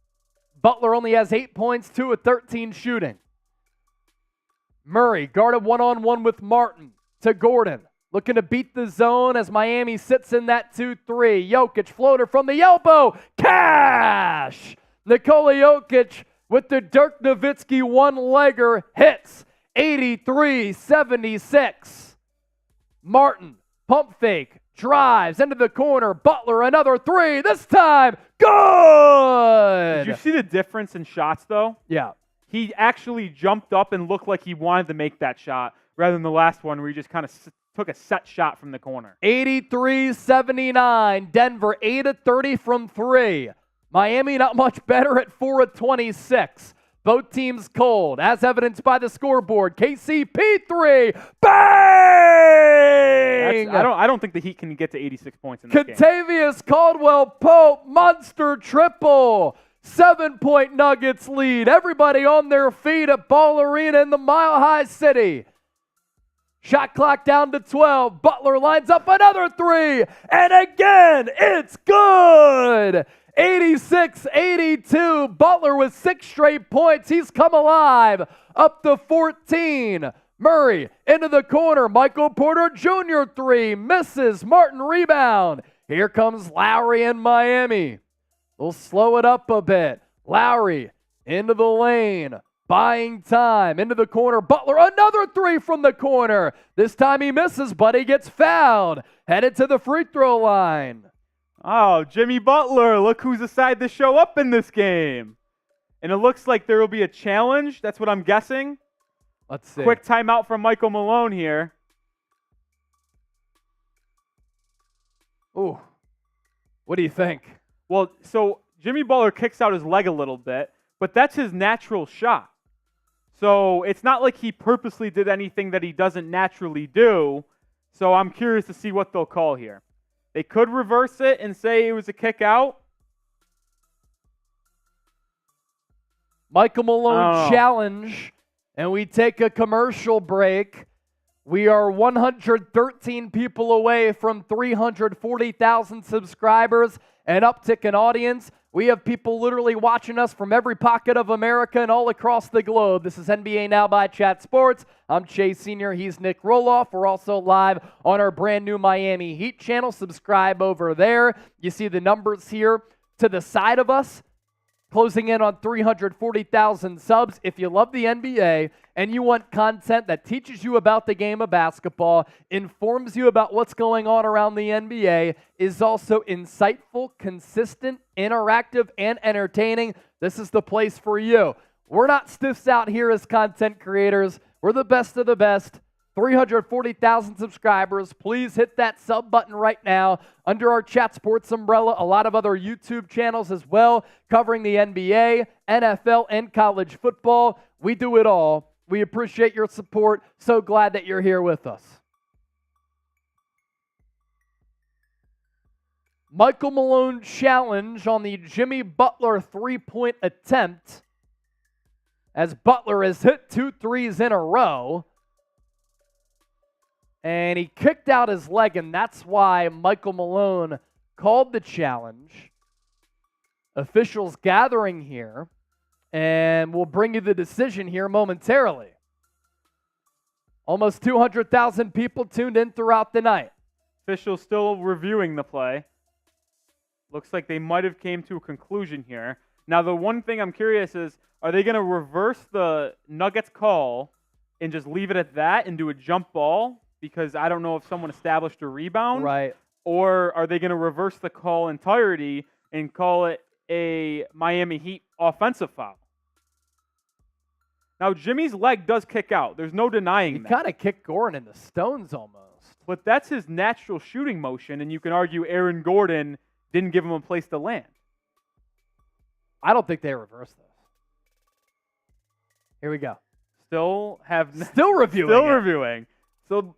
Butler only has 8 points, 2 of 13 shooting. Murray guarded one-on-one with Martin to Gordon. Looking to beat the zone as Miami sits in that 2-3. Jokic floater from the elbow. Cash! Nikola Jokic with the Dirk Nowitzki one-legger hits. 83-76. Martin, pump fake. Drives into the corner. Butler, another three. This time, good! Did you see the difference in shots, though? Yeah. He actually jumped up and looked like he wanted to make that shot rather than the last one where he just kind of took a set shot from the corner. 83-79. Denver, 8 of 30 from 3. Miami not much better at 4 of 26. Both teams cold, as evidenced by the scoreboard. KCP 3. Bang! I don't think the Heat can get to 86 points in this game. Kentavious Caldwell-Pope, monster triple. 7-point Nuggets lead. Everybody on their feet at Ball Arena in the Mile High City. Shot clock down to 12. Butler lines up another three. And again, it's good. 86-82. Butler with 6 straight points. He's come alive. Up to 14. Murray into the corner. Michael Porter Jr. 3. Misses. Martin rebound. Here comes Lowry in Miami. We'll slow it up a bit. Lowry into the lane. Buying time. Into the corner. Butler, another 3 from the corner. This time he misses, but he gets fouled. Headed to the free throw line. Oh, Jimmy Butler. Look who's decided to show up in this game. And it looks like there will be a challenge. That's what I'm guessing. Let's see. Quick timeout from Michael Malone here. Ooh. What do you think? Well, so Jimmy Butler kicks out his leg a little bit, but that's his natural shot. So it's not like he purposely did anything that he doesn't naturally do. So I'm curious to see what they'll call here. They could reverse it and say it was a kick out. Michael Malone challenge, and we take a commercial break. We are 113 people away from 340,000 subscribers, an uptick in audience. We have people literally watching us from every pocket of America and all across the globe. This is NBA Now by Chat Sports. I'm Chase Sr. He's Nick Roloff. We're also live on our brand new Miami Heat channel. Subscribe over there. You see the numbers here to the side of us. closing in on 340,000 subs. If you love the NBA and you want content that teaches you about the game of basketball, informs you about what's going on around the NBA, is also insightful, consistent, interactive, and entertaining, this is the place for you. We're not stiffs out here as content creators. We're the best of the best. 340,000 subscribers. Please hit that sub button right now. Under our Chat Sports umbrella, a lot of other YouTube channels as well, covering the NBA, NFL, and college football. We do it all. We appreciate your support. So glad that you're here with us. Michael Malone challenge on the Jimmy Butler three-point attempt, as Butler has hit 2 threes in a row. And he kicked out his leg, and that's why Michael Malone called the challenge. Officials gathering here, and we'll bring you the decision here momentarily. Almost 200,000 people tuned in throughout the night. Officials still reviewing the play. Looks like they might have came to a conclusion here. Now, the one thing I'm curious is, are they going to reverse the Nuggets call and just leave it at that and do a jump ball? Because I don't know if someone established a rebound. Right. Or are they going to reverse the call entirety and call it a Miami Heat offensive foul? Now, Jimmy's leg does kick out. There's no denying that. He kind of kicked Gordon in the stones almost. But that's his natural shooting motion, and you can argue Aaron Gordon didn't give him a place to land. I don't think they reversed this. Here we go. Still reviewing. Still reviewing. So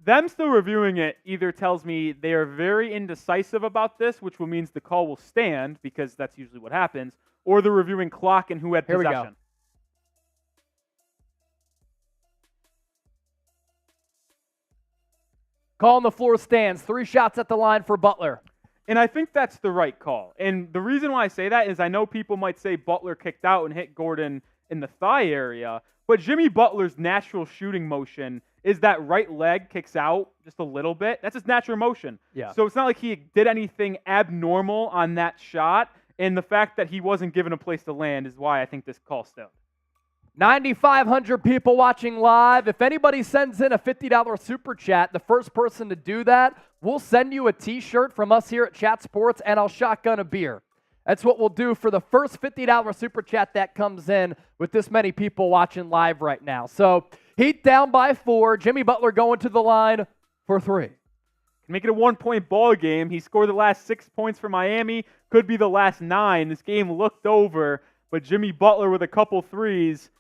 them still reviewing it either tells me they are very indecisive about this, which will means the call will stand, because that's usually what happens, or they're reviewing clock and who had possession. Here we go. Call on the floor stands. 3 shots at the line for Butler. And I think that's the right call. And the reason why I say that is I know people might say Butler kicked out and hit Gordon in the thigh area, but Jimmy Butler's natural shooting motion is that right leg kicks out just a little bit. That's his natural motion. Yeah. So it's not like he did anything abnormal on that shot, and the fact that he wasn't given a place to land is why I think this call stood. 9,500 people watching live. If anybody sends in a $50 super chat, the first person to do that, we'll send you a t-shirt from us here at Chat Sports, and I'll shotgun a beer. That's what we'll do for the first $50 super chat that comes in with this many people watching live right now. So Heat down by 4. Jimmy Butler going to the line for 3. Can make it a 1-point ball game. He scored the last 6 points for Miami. Could be the last 9. This game looked over, but Jimmy Butler with a couple threes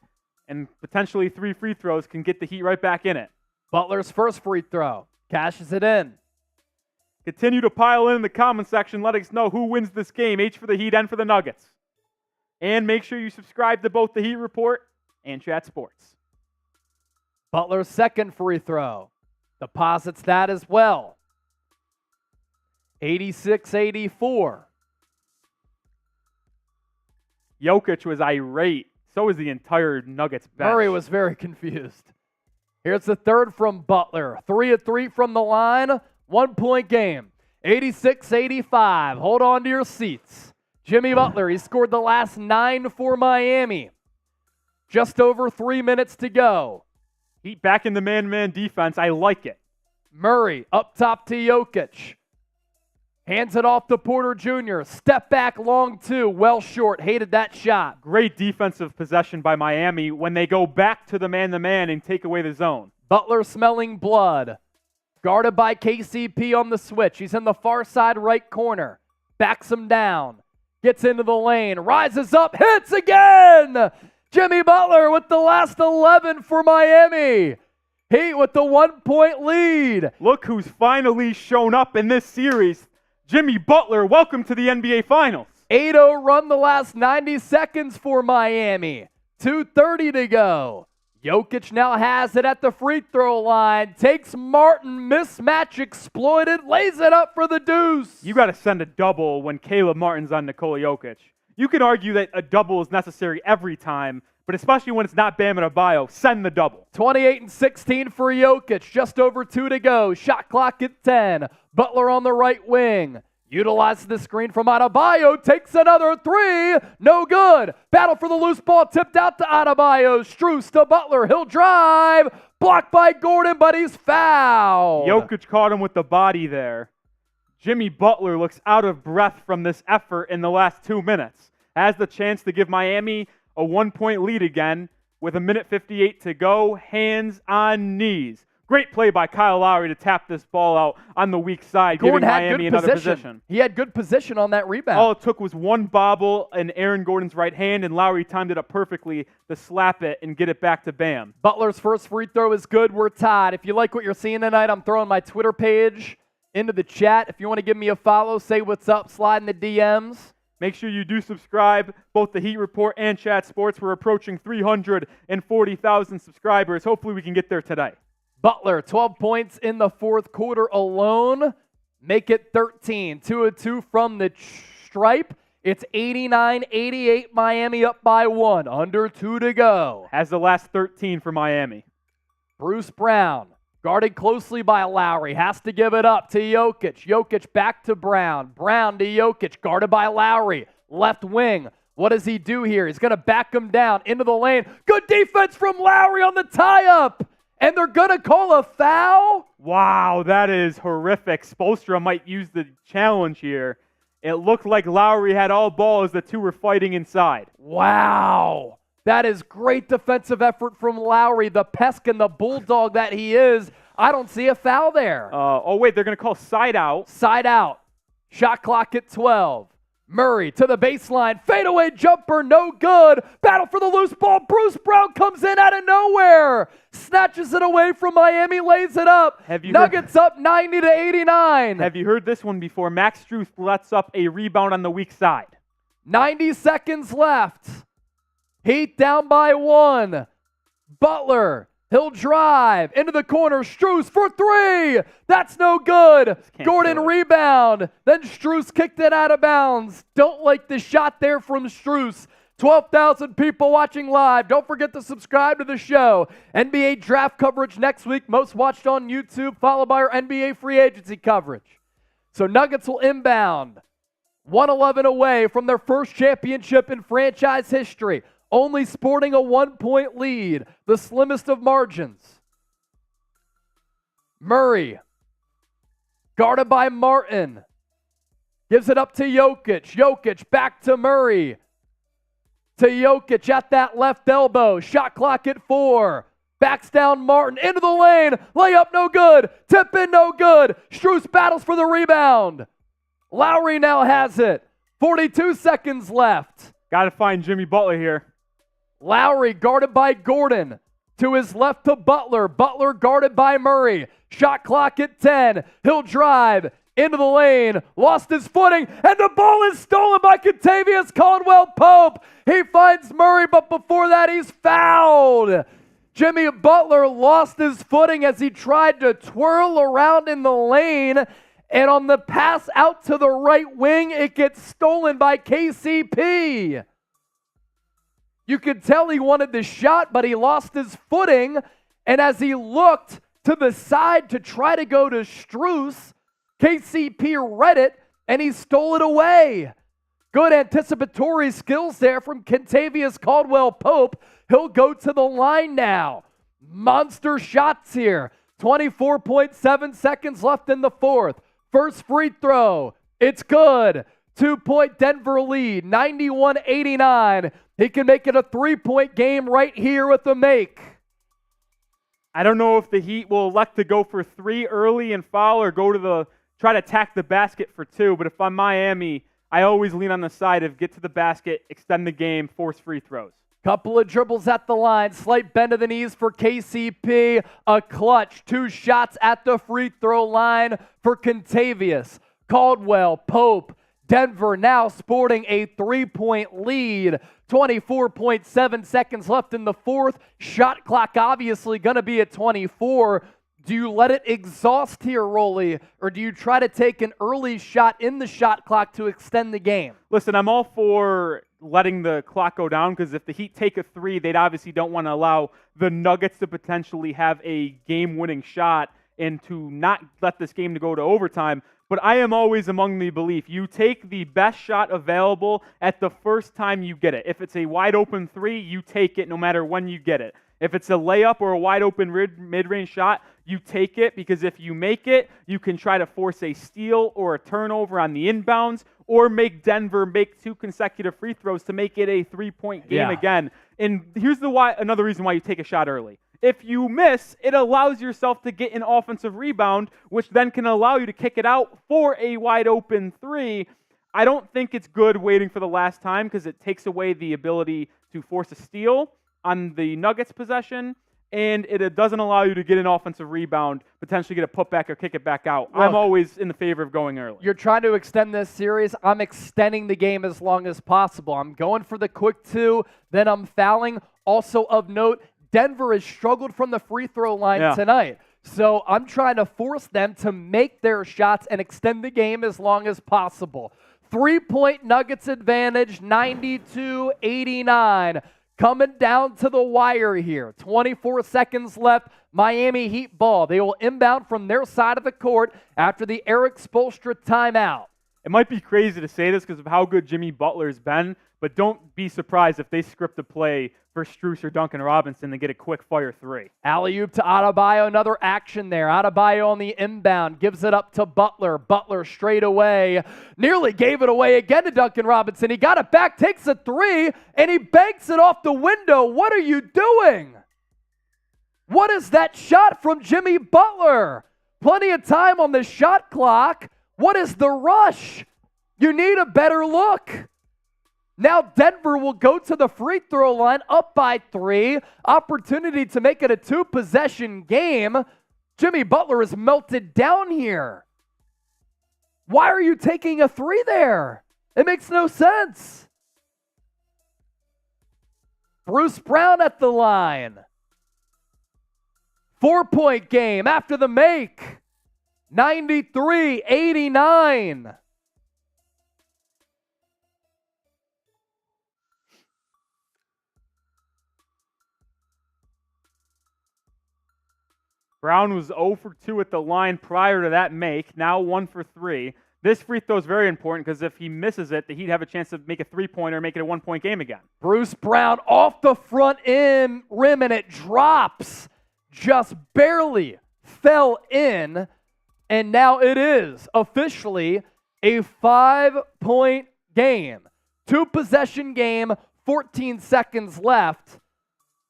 and potentially 3 free throws can get the Heat right back in it. Butler's first free throw. Cashes it in. Continue to pile in the comment section, letting us know who wins this game, H for the Heat and for the Nuggets. And make sure you subscribe to both the Heat Report and Chat Sports. Butler's second free throw. Deposits that as well. 86-84. Jokic was irate. So was the entire Nuggets bench. Murray was very confused. Here's the third from Butler. 3 of 3 from the line. 1-point game. 86-85. Hold on to your seats. Jimmy Butler, he scored the last 9 for Miami. Just over 3 minutes to go. Heat back in the man-to-man defense. I like it. Murray up top to Jokic. Hands it off to Porter Jr. Step back long 2. Well short. Hated that shot. Great defensive possession by Miami when they go back to the man-to-man and take away the zone. Butler smelling blood. Guarded by KCP on the switch. He's in the far side right corner. Backs him down. Gets into the lane. Rises up. Hits again! Jimmy Butler with the last 11 for Miami. Heat with the 1-point lead. Look who's finally shown up in this series. Jimmy Butler, welcome to the NBA Finals. 8-0 run the last 90 seconds for Miami. 2:30 to go. Jokic now has it at the free throw line. Takes Martin, mismatch exploited, lays it up for the deuce. You got to send a double when Caleb Martin's on Nikola Jokic. You can argue that a double is necessary every time, but especially when it's not Bam Adebayo, send the double. 28-16 for Jokic. Just over 2 to go. Shot clock at 10. Butler on the right wing. Utilizes the screen from Adebayo, takes another three, no good. Battle for the loose ball, tipped out to Adebayo. Strus to Butler, he'll drive. Blocked by Gordon, but he's fouled. Jokic caught him with the body there. Jimmy Butler looks out of breath from this effort in the last 2 minutes. Has the chance to give Miami a 1-point lead again with 1:58 to go. Hands on knees. Great play by Kyle Lowry to tap this ball out on the weak side, Gordon giving had Miami good another position. He had good position on that rebound. All it took was one bobble in Aaron Gordon's right hand, and Lowry timed it up perfectly to slap it and get it back to Bam. Butler's first free throw is good. We're tied. If you like what you're seeing tonight, I'm throwing my Twitter page into the chat. If you want to give me a follow, say what's up, slide in the DMs. Make sure you do subscribe, both the Heat Report and Chat Sports. We're approaching 340,000 subscribers. Hopefully we can get there today. Butler, 12 points in the fourth quarter alone. Make it 13. 2 of 2 from the stripe. It's 89-88, Miami up by 1. Under 2 to go. Has the last 13 for Miami. Bruce Brown, guarded closely by Lowry, has to give it up to Jokic. Jokic back to Brown. Brown to Jokic, guarded by Lowry. Left wing. What does he do here? He's going to back him down into the lane. Good defense from Lowry on the tie-up. And they're going to call a foul? Wow, that is horrific. Spoelstra might use the challenge here. It looked like Lowry had all ball as the two were fighting inside. Wow. That is great defensive effort from Lowry, the pesky and the bulldog that he is. I don't see a foul there. Oh, wait, they're going to call side out. Side out. Shot clock at 12. Murray to the baseline. Fadeaway jumper, no good. Battle for the loose ball. Bruce Brown comes in out of nowhere. Snatches it away from Miami, lays it up. Nuggets up 90-89. Have you heard this one before? Max Strus lets up a rebound on the weak side. 90 seconds left. Heat down by 1. Butler, he'll drive into the corner. Strus for 3. That's no good. Gordon rebound. Then Strus kicked it out of bounds. Don't like the shot there from Strus. 12,000 people watching live. Don't forget to subscribe to the show. NBA draft coverage next week, most watched on YouTube, followed by our NBA free agency coverage. So Nuggets will inbound. 111 away from their first championship in franchise history. Only sporting a 1-point lead, the slimmest of margins. Murray, guarded by Martin, gives it up to Jokic. Jokic back to Murray. To Jokic at that left elbow. Shot clock at 4. Backs down Martin into the lane. Layup no good. Tip in no good. Strus battles for the rebound. Lowry now has it. 42 seconds left. Got to find Jimmy Butler here. Lowry guarded by Gordon. To his left to Butler. Butler guarded by Murray. Shot clock at 10. He'll drive into the lane. Lost his footing. And the ball is stolen by Kentavious Caldwell-Pope. He finds Murray, but before that he's fouled. Jimmy Butler lost his footing as he tried to twirl around in the lane. And on the pass out to the right wing, it gets stolen by KCP. You could tell he wanted the shot, but he lost his footing. And as he looked to the side to try to go to Strus, KCP read it, and he stole it away. Good anticipatory skills there from Kentavious Caldwell-Pope. He'll go to the line now. Monster shots here. 24.7 seconds left in the fourth. First free throw. It's good. 2-point Denver lead, 91-89. He can make it a 3-point game right here with the make. I don't know if the Heat will elect to go for 3 early and foul or try to attack the basket for 2, but if I'm Miami, I always lean on the side of get to the basket, extend the game, force free throws. Couple of dribbles at the line, slight bend of the knees for KCP, a clutch, 2 shots at the free throw line for Kentavious Caldwell-Pope. Denver now sporting a 3-point lead. 24.7 seconds left in the fourth. Shot clock obviously going to be at 24. Do you let it exhaust here, Rolly, or do you try to take an early shot in the shot clock to extend the game? Listen, I'm all for letting the clock go down because if the Heat take a 3, they'd obviously don't want to allow the Nuggets to potentially have a game-winning shot and to not let this game to go to overtime. But I am always among the belief you take the best shot available at the first time you get it. If it's a wide open three, you take it no matter when you get it. If it's a layup or a wide open mid-range shot, you take it, because if you make it, you can try to force a steal or a turnover on the inbounds, or make Denver make 2 consecutive free throws to make it a 3-point game again. And here's another reason why you take a shot early. If you miss, it allows yourself to get an offensive rebound, which then can allow you to kick it out for a wide open three. I don't think it's good waiting for the last time, because it takes away the ability to force a steal on the Nuggets possession, and it doesn't allow you to get an offensive rebound, potentially get a putback or kick it back out. Look, I'm always in the favor of going early. You're trying to extend this series. I'm extending the game as long as possible. I'm going for the quick 2, then I'm fouling. Also of note, Denver has struggled from the free throw line tonight. So I'm trying to force them to make their shots and extend the game as long as possible. 3-point Nuggets advantage, 92-89. Coming down to the wire here. 24 seconds left. Miami Heat ball. They will inbound from their side of the court after the Eric Spoelstra timeout. It might be crazy to say this because of how good Jimmy Butler's been, but don't be surprised if they script a play for Strus or Duncan Robinson to get a quick fire 3. Alley-oop to Adebayo, another action there. Adebayo on the inbound, gives it up to Butler. Butler straight away, nearly gave it away again to Duncan Robinson. He got it back, takes a 3, and he banks it off the window. What are you doing? What is that shot from Jimmy Butler? Plenty of time on the shot clock. What is the rush? You need a better look. Now Denver will go to the free throw line up by 3. Opportunity to make it a 2-possession game. Jimmy Butler is melted down here. Why are you taking a 3 there? It makes no sense. Bruce Brown at the line. 4-point game after the make. 93-89. Brown was 0 for 2 at the line prior to that make, now 1 for 3. This free throw is very important because if he misses it, the Heat have a chance to make a 3-pointer and make it a 1-point game again. Bruce Brown off the front rim, and it drops. Just barely fell in, and now it is officially a 5-point game. 2-possession game, 14 seconds left.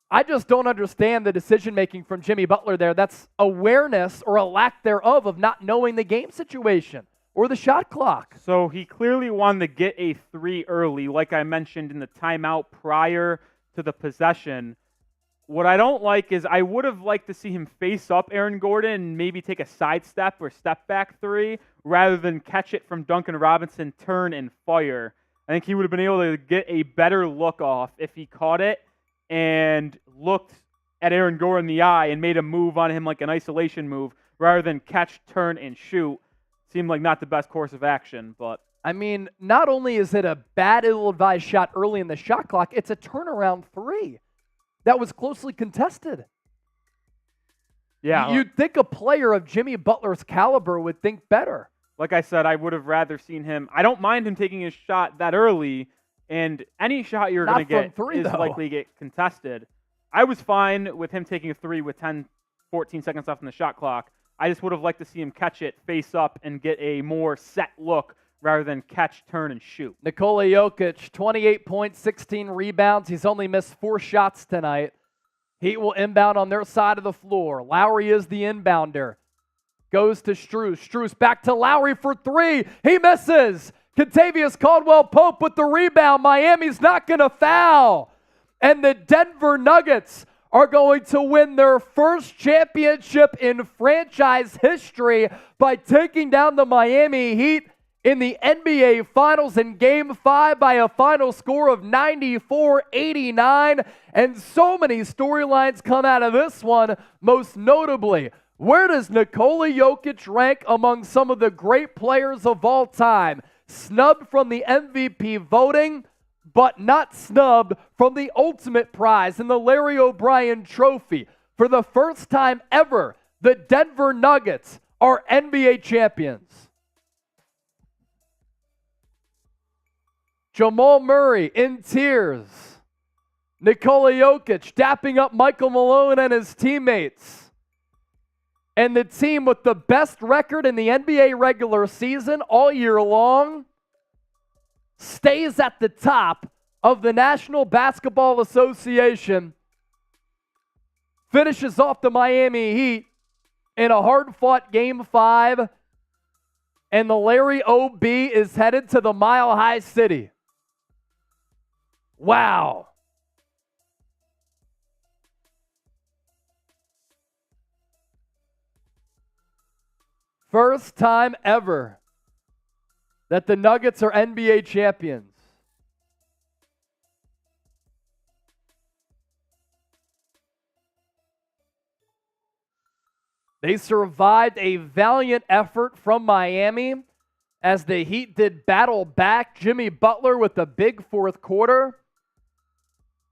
I just don't understand the decision-making from Jimmy Butler there. That's awareness or a lack thereof of not knowing the game situation or the shot clock. So he clearly wanted to get a 3 early, like I mentioned in the timeout prior to the possession. What I don't like is I would have liked to see him face up Aaron Gordon and maybe take a sidestep or step-back 3 rather than catch it from Duncan Robinson, turn, and fire. I think he would have been able to get a better look off if he caught it and looked at Aaron Gordon in the eye and made a move on him like an isolation move rather than catch, turn, and shoot. Seemed like not the best course of action, but... I mean, not only is it a bad, ill-advised shot early in the shot clock, it's a turnaround 3 that was closely contested. Yeah. You'd think a player of Jimmy Butler's caliber would think better. Like I said, I would have rather seen him... I don't mind him taking his shot that early, and any shot you're going to get is likely to get contested. I was fine with him taking a 3 with 14 seconds left on the shot clock. I just would have liked to see him catch it, face up, and get a more set look rather than catch, turn, and shoot. Nikola Jokic, 28 points, 16 rebounds. He's only missed 4 shots tonight. Heat will inbound on their side of the floor. Lowry is the inbounder. Goes to Strus. Strus back to Lowry for 3. He misses. Kentavious Caldwell-Pope with the rebound. Miami's not going to foul. And the Denver Nuggets are going to win their first championship in franchise history by taking down the Miami Heat in the NBA Finals in Game 5 by a final score of 94-89. And so many storylines come out of this one, most notably, where does Nikola Jokic rank among some of the great players of all time? Snubbed from the MVP voting, but not snubbed from the ultimate prize in the Larry O'Brien Trophy. For the first time ever, The Denver Nuggets are NBA champions. Jamal Murray in tears. Nikola Jokic dapping up Michael Malone and his teammates. And the team with the best record in the NBA regular season all year long stays at the top of the National Basketball Association, finishes off the Miami Heat in a hard-fought Game 5, and the Larry O.B. is headed to the Mile High City. Wow. First time ever that the Nuggets are NBA champions. They survived a valiant effort from Miami as the Heat did battle back. Jimmy Butler with a big fourth quarter,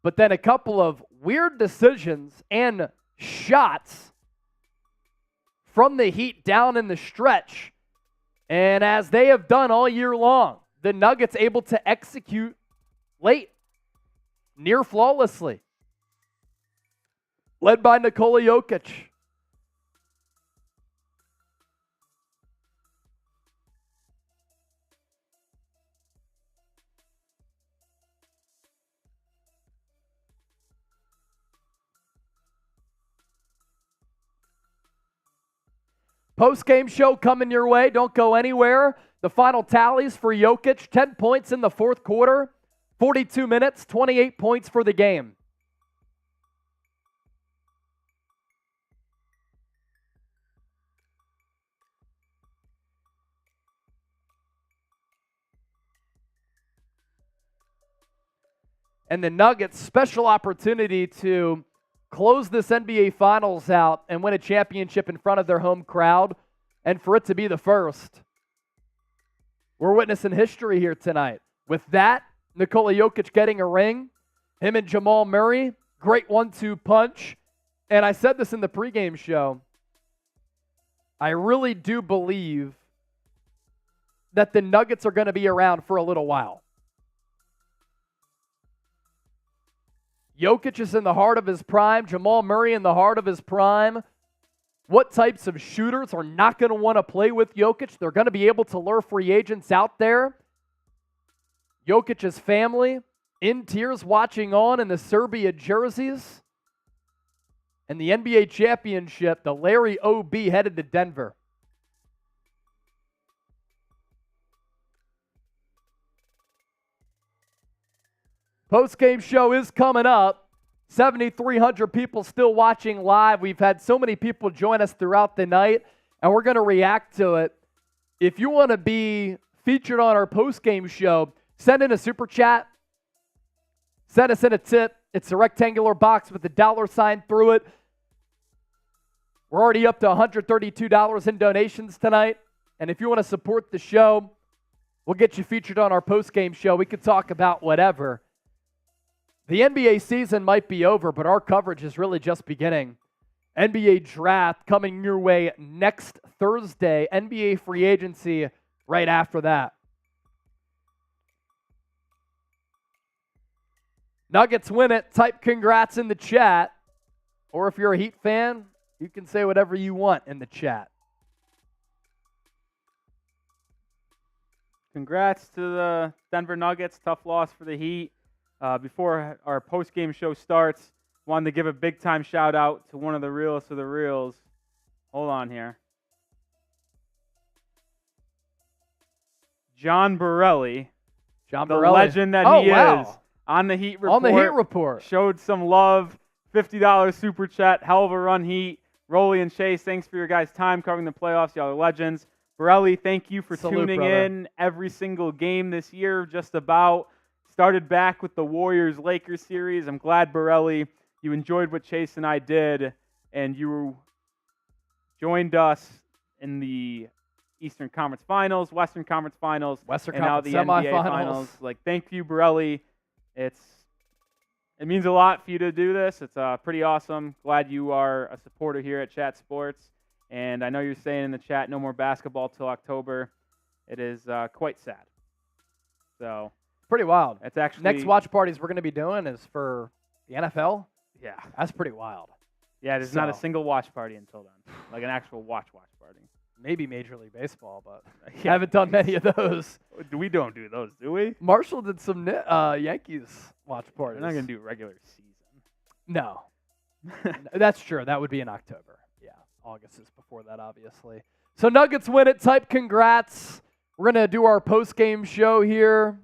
but then a couple of weird decisions and shots from the Heat down in the stretch. And as they have done all year long, the Nuggets able to execute late, near flawlessly. Led by Nikola Jokic. Post-game show coming your way. Don't go anywhere. The final tallies for Jokic, 10 points in the fourth quarter, 42 minutes, 28 points for the game. And the Nuggets, special opportunity to close this NBA Finals out and win a championship in front of their home crowd, and for it to be the first. We're witnessing history here tonight. With that, Nikola Jokic getting a ring, him and Jamal Murray, great 1-2 punch. And I said this in the pregame show, I really do believe that the Nuggets are going to be around for a little while. Jokic is in the heart of his prime. Jamal Murray in the heart of his prime. What types of shooters are not going to want to play with Jokic? They're going to be able to lure free agents out there. Jokic's family in tears watching on in the Serbia jerseys. And the NBA championship, the Larry O.B. headed to Denver. Post-game show is coming up. 7,300 people still watching live. We've had so many people join us throughout the night, and we're going to react to it. If you want to be featured on our post-game show, send in a super chat. Send us in a tip. It's a rectangular box with a $sign through it. We're already up to $132 in donations tonight. And if you want to support the show, we'll get you featured on our post-game show. We could talk about whatever. The NBA season might be over, but our coverage is really just beginning. NBA draft coming your way next Thursday. NBA free agency right after that. Nuggets win it. Type congrats in the chat. Or if you're a Heat fan, you can say whatever you want in the chat. Congrats to the Denver Nuggets. Tough loss for the Heat. Before our post-game show starts, wanted to give a big-time shout-out to one of the realest of the reals. Hold on here. John Borelli. John the Borelli. Legend that he is. On the Heat Report. On the Heat Report. Showed some love. $50 super chat. Hell of a run, Heat. Rolly and Chase, thanks for your guys' time covering the playoffs. Y'all are legends. Borelli, thank you for tuning in every single game this year, just about. Started back with the Warriors-Lakers series. I'm glad, Borelli, you enjoyed what Chase and I did, and you joined us in the Eastern Conference Finals, Western Conference Finals, and now the NBA Finals. Thank you, Borelli. It means a lot for you to do this. It's pretty awesome. Glad you are a supporter here at Chat Sports. And I know you're saying in the chat, no more basketball till October. It is quite sad. So pretty wild. It's actually next watch parties we're going to be doing is for the NFL. Yeah, that's pretty wild. Yeah, there's not a single watch party until then, like an actual watch party. Maybe Major League Baseball, but I haven't done many of those. We don't do those, do we? Marshall did some Yankees watch parties. We're not going to do regular season. No. That's true. That would be in October. Yeah, August is before that, obviously. So Nuggets win it. Type congrats. We're going to do our post-game show here.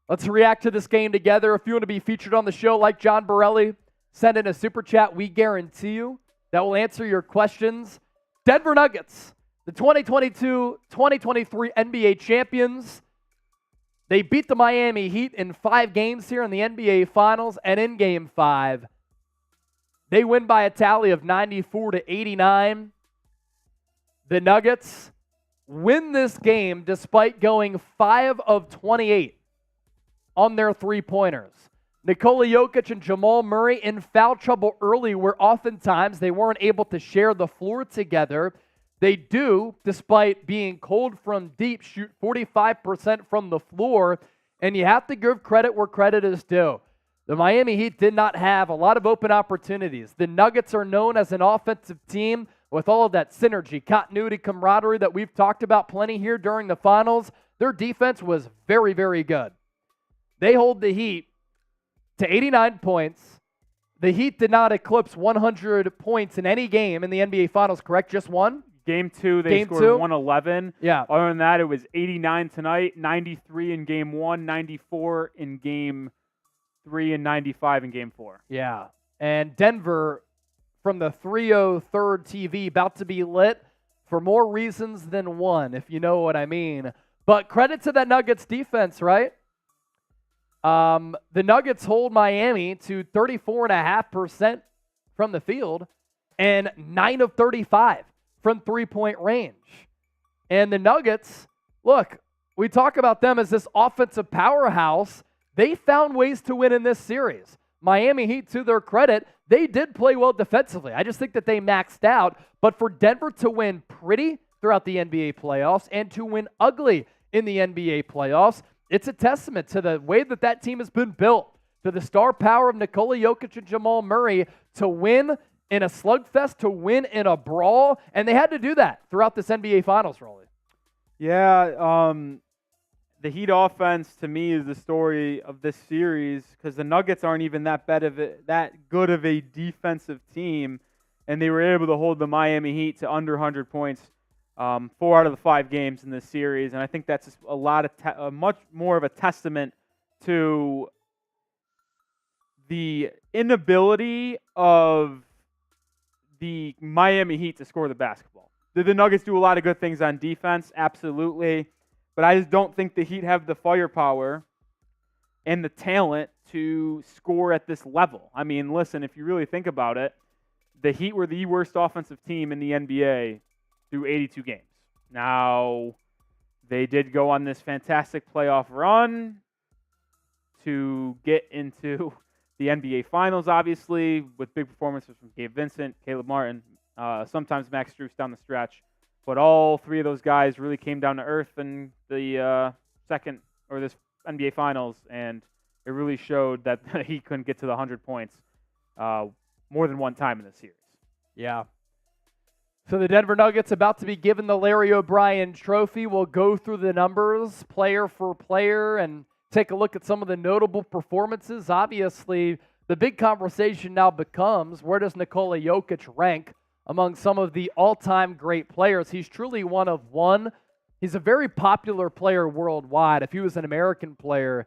Let's react to this game together. If you want to be featured on the show like John Borelli, send in a super chat. We guarantee you that will answer your questions. Denver Nuggets, the 2022-2023 NBA champions. They beat the Miami Heat in 5 games here in the NBA Finals, and in Game 5, they win by a tally of 94-89. The Nuggets win this game despite going 5 of 28 on their three-pointers. Nikola Jokic and Jamal Murray in foul trouble early, where oftentimes they weren't able to share the floor together. They do, despite being cold from deep, shoot 45% from the floor, and you have to give credit where credit is due. The Miami Heat did not have a lot of open opportunities. The Nuggets are known as an offensive team with all of that synergy, continuity, camaraderie that we've talked about plenty here during the finals. Their defense was very, very good. They hold the Heat to 89 points. The Heat did not eclipse 100 points in any game in the NBA Finals, correct? Just one? Game 2, they scored 111. Yeah. Other than that, it was 89 tonight, 93 in Game 1, 94 in Game 3, and 95 in Game 4. Yeah. And Denver, from the 303rd TV, about to be lit for more reasons than one, if you know what I mean. But credit to that Nuggets defense, right? The Nuggets hold Miami to 34.5% from the field and 9 of 35 from three-point range. And the Nuggets, look, we talk about them as this offensive powerhouse. They found ways to win in this series. Miami Heat, to their credit, they did play well defensively. I just think that they maxed out. But for Denver to win pretty throughout the NBA playoffs and to win ugly in the NBA playoffs, it's a testament to the way that that team has been built, to the star power of Nikola Jokic and Jamal Murray to win in a slugfest, to win in a brawl, and they had to do that throughout this NBA Finals, Rolly. Yeah, the Heat offense, to me, is the story of this series because the Nuggets aren't even that good of a defensive team, and they were able to hold the Miami Heat to under 100 points 4 out of the 5 games in this series, and I think that's much more of a testament to the inability of the Miami Heat to score the basketball. Did the Nuggets do a lot of good things on defense? Absolutely. But I just don't think the Heat have the firepower and the talent to score at this level. I mean, listen, if you really think about it, the Heat were the worst offensive team in the NBA through 82 games. Now, they did go on this fantastic playoff run to get into the NBA Finals, obviously, with big performances from Gabe Vincent, Caleb Martin, sometimes Max Strus down the stretch. But all 3 of those guys really came down to earth in the this NBA Finals, and it really showed that he couldn't get to the 100 points more than one time in the series. Yeah. So the Denver Nuggets about to be given the Larry O'Brien Trophy. We'll go through the numbers player for player and take a look at some of the notable performances. Obviously, the big conversation now becomes, where does Nikola Jokic rank among some of the all-time great players? He's truly one of one. He's a very popular player worldwide. If he was an American player,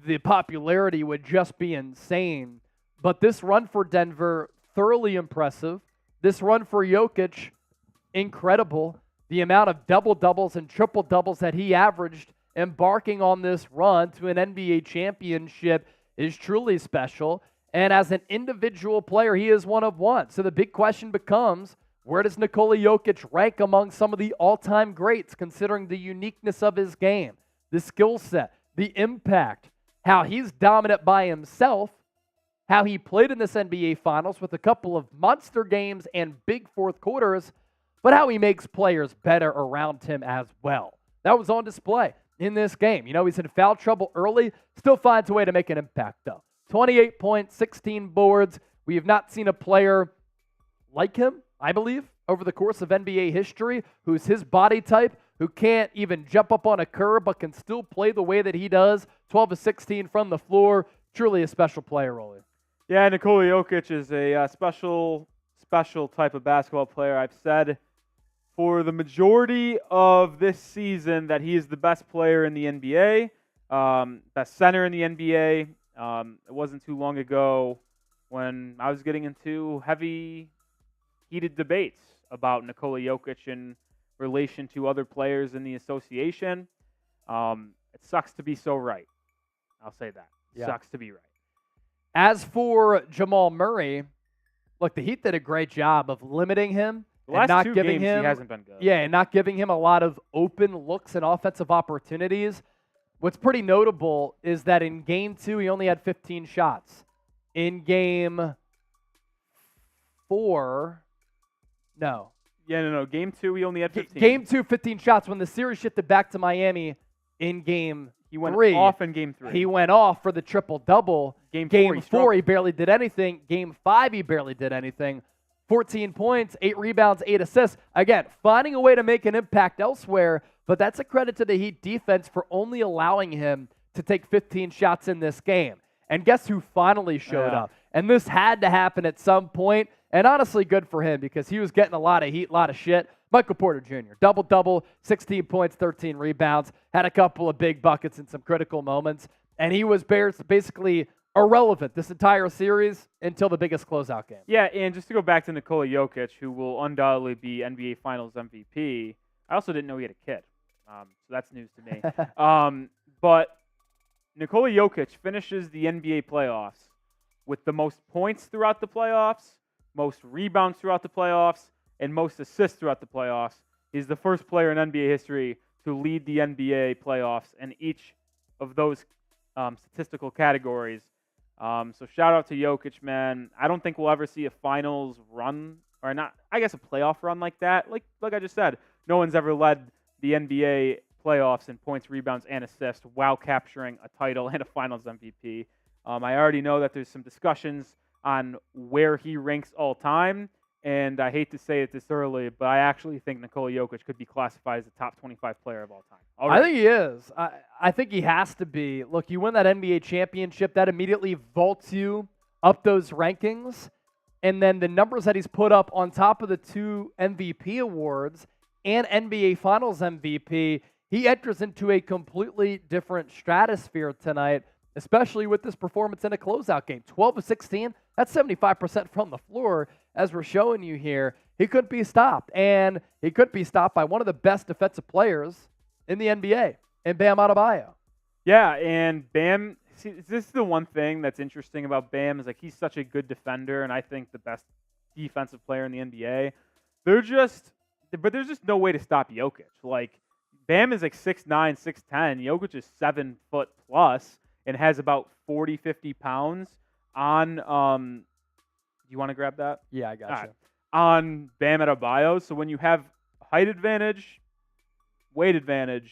the popularity would just be insane. But this run for Denver, thoroughly impressive. This run for Jokic, incredible. The amount of double-doubles and triple-doubles that he averaged embarking on this run to an NBA championship is truly special. And as an individual player, he is one of one. So the big question becomes, where does Nikola Jokic rank among some of the all-time greats, considering the uniqueness of his game, the skill set, the impact, how he's dominant by himself, how he played in this NBA Finals with a couple of monster games and big fourth quarters, but how he makes players better around him as well. That was on display in this game. He's in foul trouble early, still finds a way to make an impact, though. 28 points, 16 boards. We have not seen a player like him, I believe, over the course of NBA history, who's his body type, who can't even jump up on a curb but can still play the way that he does. 12 of 16 from the floor. Truly a special player, Rolly. Yeah, Nikola Jokic is a special type of basketball player. I've said for the majority of this season that he is the best player in the NBA, best center in the NBA. It wasn't too long ago when I was getting into heated debates about Nikola Jokic in relation to other players in the association. It sucks to be so right. I'll say that. Yeah. Sucks to be right. As for Jamal Murray, look, the Heat did a great job of limiting him. The last not two giving games, him, he hasn't been good. Yeah, and not giving him a lot of open looks and offensive opportunities. What's pretty notable is that in Game 2, he only had 15 shots. In Game 4, no. Yeah, no. Game 2, he only had 15. Game 2, 15 shots. When the series shifted back to Miami in Game 3. He went off in Game 3. He went off for the triple-double. Game 4, he barely did anything. Game 5, he barely did anything. 14 points, 8 rebounds, 8 assists. Again, finding a way to make an impact elsewhere, but that's a credit to the Heat defense for only allowing him to take 15 shots in this game. And guess who finally showed up? And this had to happen at some point, and honestly, good for him because he was getting a lot of heat, a lot of shit. Michael Porter Jr., double-double, 16 points, 13 rebounds, had a couple of big buckets in some critical moments, and he was basically irrelevant this entire series until the biggest closeout game. Yeah, and just to go back to Nikola Jokic, who will undoubtedly be NBA Finals MVP, I also didn't know he had a kid, so that's news to me. But Nikola Jokic finishes the NBA playoffs with the most points throughout the playoffs, most rebounds throughout the playoffs, and most assists throughout the playoffs. He's the first player in NBA history to lead the NBA playoffs in each of those statistical categories. So shout out to Jokic, man. I don't think we'll ever see a finals run, or not, I guess a playoff run like that. Like I just said, no one's ever led the NBA playoffs in points, rebounds, and assists while capturing a title and a finals MVP. I already know that there's some discussions on where he ranks all time. And I hate to say it this early, but I actually think Nikola Jokic could be classified as a top 25 player of all time. I think he is. I think he has to be. Look, you win that NBA championship, that immediately vaults you up those rankings. And then the numbers that he's put up on top of the 2 MVP awards and NBA Finals MVP, he enters into a completely different stratosphere tonight, especially with this performance in a closeout game. 12 of 16, that's 75% from the floor. As we're showing you here, he couldn't be stopped. And he could be stopped by one of the best defensive players in the NBA, in Bam Adebayo. Yeah, and Bam, see, this is the one thing that's interesting about Bam is like he's such a good defender, and I think the best defensive player in the NBA. But there's just no way to stop Jokic. Like, Bam is like 6'9", 6'10". Jokic is 7 foot plus and has about 40, 50 pounds on do you want to grab that? Yeah, I got you. Right. On Bam Adebayo. So when you have height advantage, weight advantage,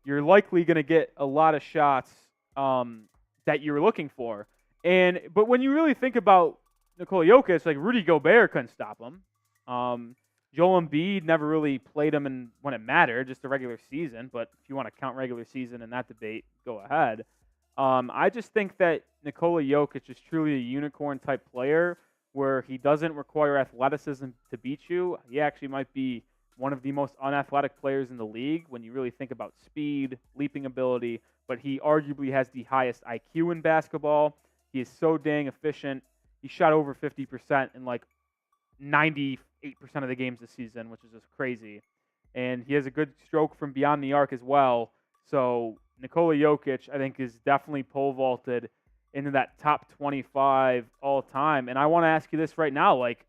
you're likely going to get a lot of shots that you're looking for. But when you really think about Nikola Jokic, like Rudy Gobert couldn't stop him. Joel Embiid never really played him when it mattered, just the regular season. But if you want to count regular season in that debate, go ahead. I just think that Nikola Jokic is truly a unicorn-type player where he doesn't require athleticism to beat you. He actually might be one of the most unathletic players in the league when you really think about speed, leaping ability, but he arguably has the highest IQ in basketball. He is so dang efficient. He shot over 50% in like 98% of the games this season, which is just crazy. And he has a good stroke from beyond the arc as well. So Nikola Jokic, I think, is definitely pole vaulted into that top 25 all time. And I want to ask you this right now. Like,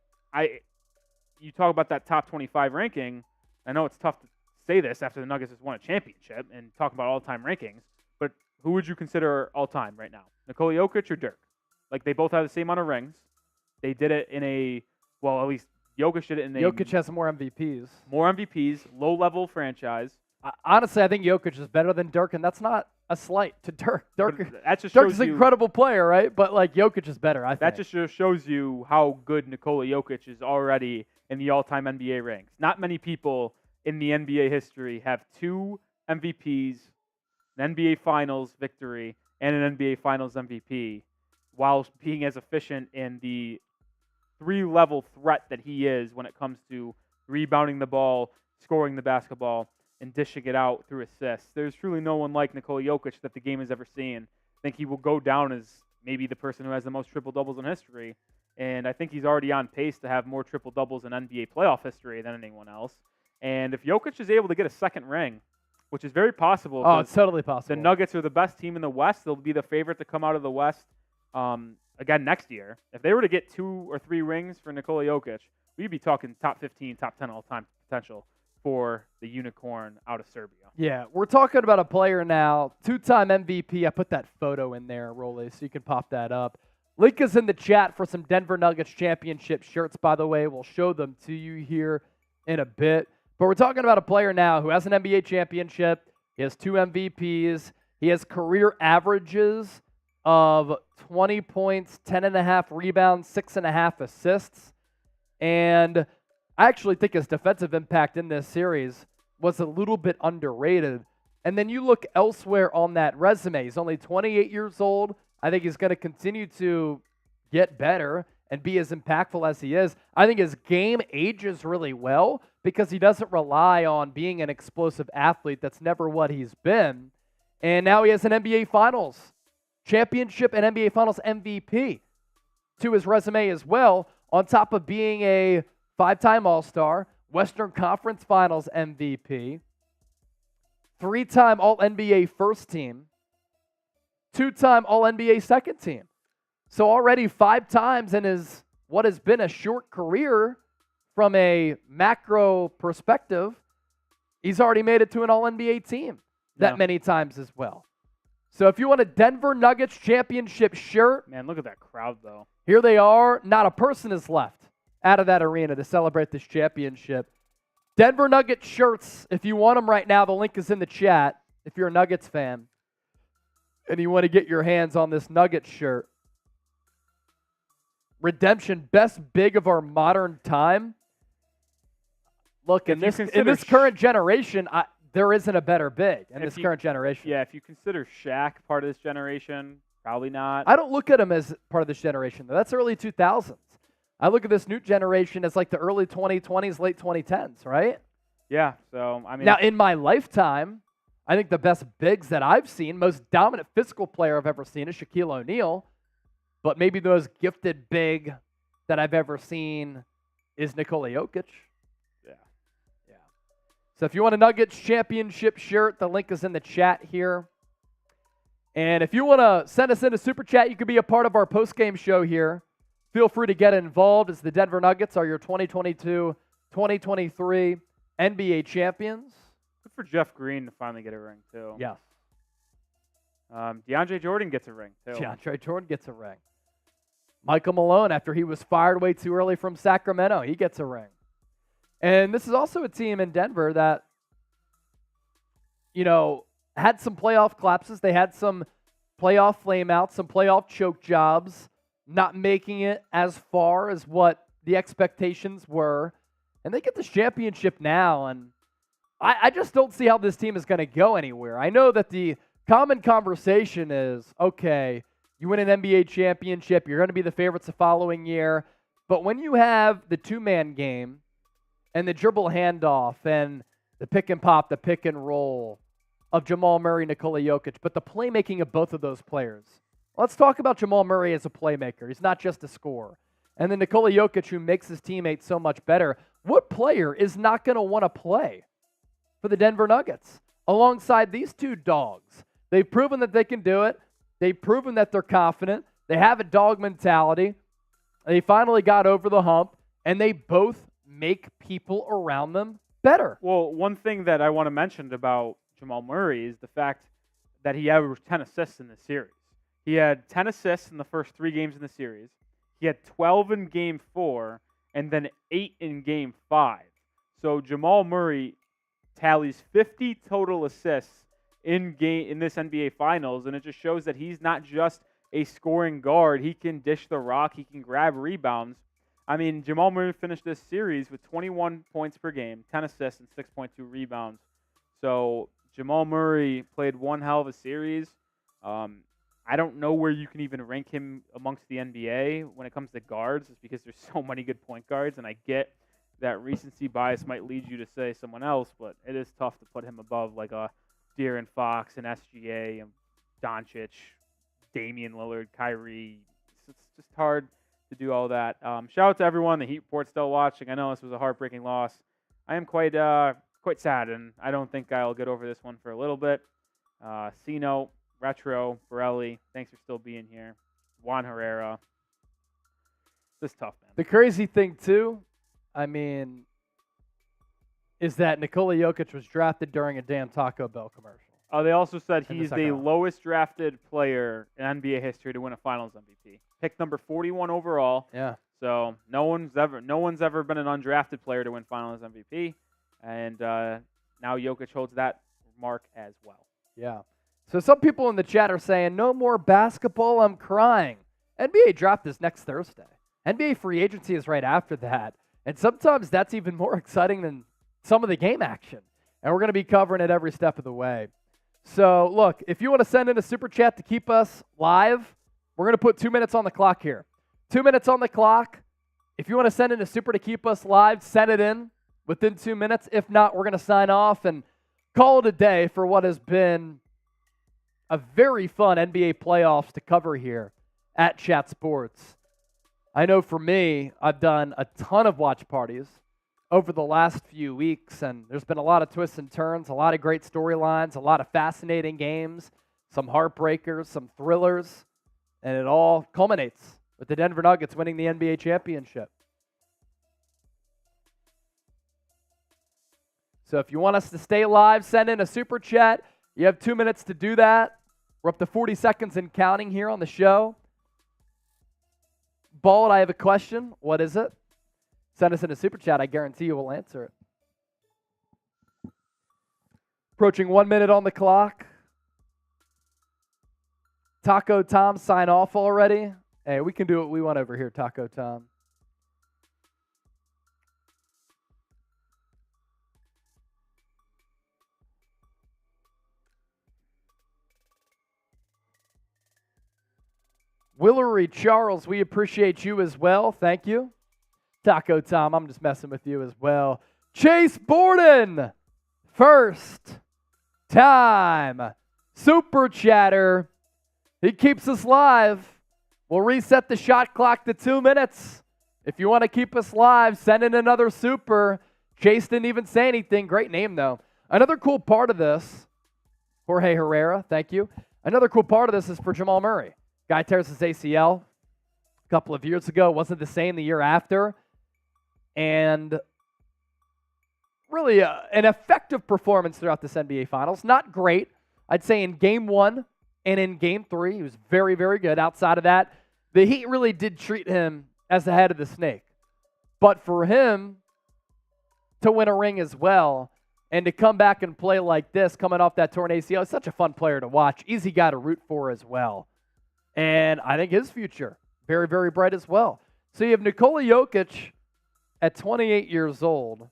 you talk about that top 25 ranking. I know it's tough to say this after the Nuggets just won a championship and talk about all-time rankings, but who would you consider all-time right now? Nikola Jokic or Dirk? Like, they both have the same amount of rings. They did it in at least Jokic did it in a Jokic has more MVPs. More MVPs, low-level franchise. Honestly, I think Jokic is better than Dirk, and that's not a slight to Dirk. Dirk is an incredible player, right? But, like, Jokic is better, I think. That just shows you how good Nikola Jokic is already in the all-time NBA ranks. Not many people in the NBA history have 2 MVPs, an NBA Finals victory, and an NBA Finals MVP, while being as efficient in the 3-level threat that he is when it comes to rebounding the ball, scoring the basketball, and dishing it out through assists. There's truly no one like Nikola Jokic that the game has ever seen. I think he will go down as maybe the person who has the most triple-doubles in history, and I think he's already on pace to have more triple-doubles in NBA playoff history than anyone else. And if Jokic is able to get a second ring, which is very possible. Oh, it's totally possible. The Nuggets are the best team in the West. They'll be the favorite to come out of the West again next year. If they were to get 2 or 3 rings for Nikola Jokic, we'd be talking top 15, top 10 all-time potential for the unicorn out of Serbia. Yeah, we're talking about a player now, 2-time MVP. I put that photo in there, Rolly, so you can pop that up. Link is in the chat for some Denver Nuggets championship shirts, by the way. We'll show them to you here in a bit. But we're talking about a player now who has an NBA championship. He has 2 MVPs. He has career averages of 20 points, 10.5 rebounds, 6.5 assists. And I actually think his defensive impact in this series was a little bit underrated. And then you look elsewhere on that resume. He's only 28 years old. I think he's going to continue to get better and be as impactful as he is. I think his game ages really well because he doesn't rely on being an explosive athlete. That's never what he's been. And now he has an NBA Finals championship and NBA Finals MVP to his resume as well, on top of being a 5-time All-Star, Western Conference Finals MVP, 3-time All-NBA first team, 2-time All-NBA second team. So already 5 times in his what has been a short career from a macro perspective, he's already made it to an All-NBA team that many times as well. So if you want a Denver Nuggets championship shirt. Man, look at that crowd, though. Here they are. Not a person is left out of that arena to celebrate this championship. Denver Nuggets shirts, if you want them right now, the link is in the chat. If you're a Nuggets fan and you want to get your hands on this Nuggets shirt. Redemption, best big of our modern time. Look, in this current generation, there isn't a better big in this current generation. Yeah, if you consider Shaq part of this generation, probably not. I don't look at him as part of this generation, though. That's early 2000s. I look at this new generation as like the early 2020s, late 2010s, right? Yeah, so, I mean. Now, in my lifetime, I think the best bigs that I've seen, most dominant physical player I've ever seen is Shaquille O'Neal. But maybe the most gifted big that I've ever seen is Nikola Jokic. Yeah. So if you want a Nuggets championship shirt, the link is in the chat here. And if you want to send us in a super chat, you could be a part of our post-game show here. Feel free to get involved as the Denver Nuggets are your 2022-2023 NBA champions. Good for Jeff Green to finally get a ring, too. Yes. DeAndre Jordan gets a ring, too. DeAndre Jordan gets a ring. Michael Malone, after he was fired way too early from Sacramento, he gets a ring. And this is also a team in Denver that, had some playoff collapses. They had some playoff flameouts, some playoff choke jobs, not making it as far as what the expectations were. And they get this championship now, and I just don't see how this team is going to go anywhere. I know that the common conversation is, okay, you win an NBA championship, you're going to be the favorites the following year. But when you have the 2-man game and the dribble handoff and the pick and pop, the pick and roll of Jamal Murray, Nikola Jokic, but the playmaking of both of those players. Let's talk about Jamal Murray as a playmaker. He's not just a scorer. And then Nikola Jokic, who makes his teammates so much better. What player is not going to want to play for the Denver Nuggets alongside these two dogs? They've proven that they can do it. They've proven that they're confident. They have a dog mentality. They finally got over the hump, and they both make people around them better. Well, one thing that I want to mention about Jamal Murray is the fact that he averaged 10 assists in this series. He had 10 assists in the first 3 games in the series. He had 12 in Game 4 and then 8 in Game 5. So Jamal Murray tallies 50 total assists in this NBA Finals, and it just shows that he's not just a scoring guard. He can dish the rock. He can grab rebounds. I mean, Jamal Murray finished this series with 21 points per game, 10 assists, and 6.2 rebounds. So Jamal Murray played one hell of a series. I don't know where you can even rank him amongst the NBA when it comes to guards, just because there's so many good point guards, and I get that recency bias might lead you to say someone else, but it is tough to put him above like a De'Aaron Fox and SGA and Doncic, Damian Lillard, Kyrie. It's just hard to do all that. Shout out to everyone. The Heat Report still watching. I know this was a heartbreaking loss. I am quite sad, and I don't think I'll get over this one for a little bit. C-Note, Retro, Borelli, thanks for still being here. Juan Herrera. This is tough, man. The crazy thing, too, I mean, is that Nikola Jokic was drafted during a damn Taco Bell commercial. They also said he's the lowest drafted player in NBA history to win a Finals MVP. Pick number 41 overall. Yeah. So no one's ever been an undrafted player to win Finals MVP, and now Jokic holds that mark as well. Yeah. So some people in the chat are saying, no more basketball, I'm crying. NBA draft is next Thursday. NBA free agency is right after that. And sometimes that's even more exciting than some of the game action. And we're going to be covering it every step of the way. So, look, if you want to send in a super chat to keep us live, we're going to put 2 minutes on the clock here. 2 minutes on the clock. If you want to send in a super to keep us live, send it in within 2 minutes. If not, we're going to sign off and call it a day for what has been a very fun NBA playoffs to cover here at Chat Sports. I know for me, I've done a ton of watch parties over the last few weeks, and there's been a lot of twists and turns, a lot of great storylines, a lot of fascinating games, some heartbreakers, some thrillers, and it all culminates with the Denver Nuggets winning the NBA championship. So if you want us to stay live, send in a super chat. You have 2 minutes to do that. We're up to 40 seconds and counting here on the show. Bald, I have a question. What is it? Send us in a super chat. I guarantee you will answer it. Approaching 1 minute on the clock. Taco Tom, sign off already. Hey, we can do what we want over here, Taco Tom. Willery Charles, we appreciate you as well. Thank you. Taco Tom, I'm just messing with you as well. Chase Borden, first time super chatter. He keeps us live. We'll reset the shot clock to 2 minutes. If you want to keep us live, send in another super. Chase didn't even say anything. Great name, though. Another cool part of this, Jorge Herrera, thank you. Another cool part of this is for Jamal Murray. Guy tears his ACL a couple of years ago. Wasn't the same the year after. And really an effective performance throughout this NBA Finals. Not great. I'd say in Game 1 and in Game 3, he was very, very good. Outside of that, the Heat really did treat him as the head of the snake. But for him to win a ring as well and to come back and play like this, coming off that torn ACL, he's such a fun player to watch. Easy guy to root for as well. And I think his future, very, very bright as well. So you have Nikola Jokic at 28 years old,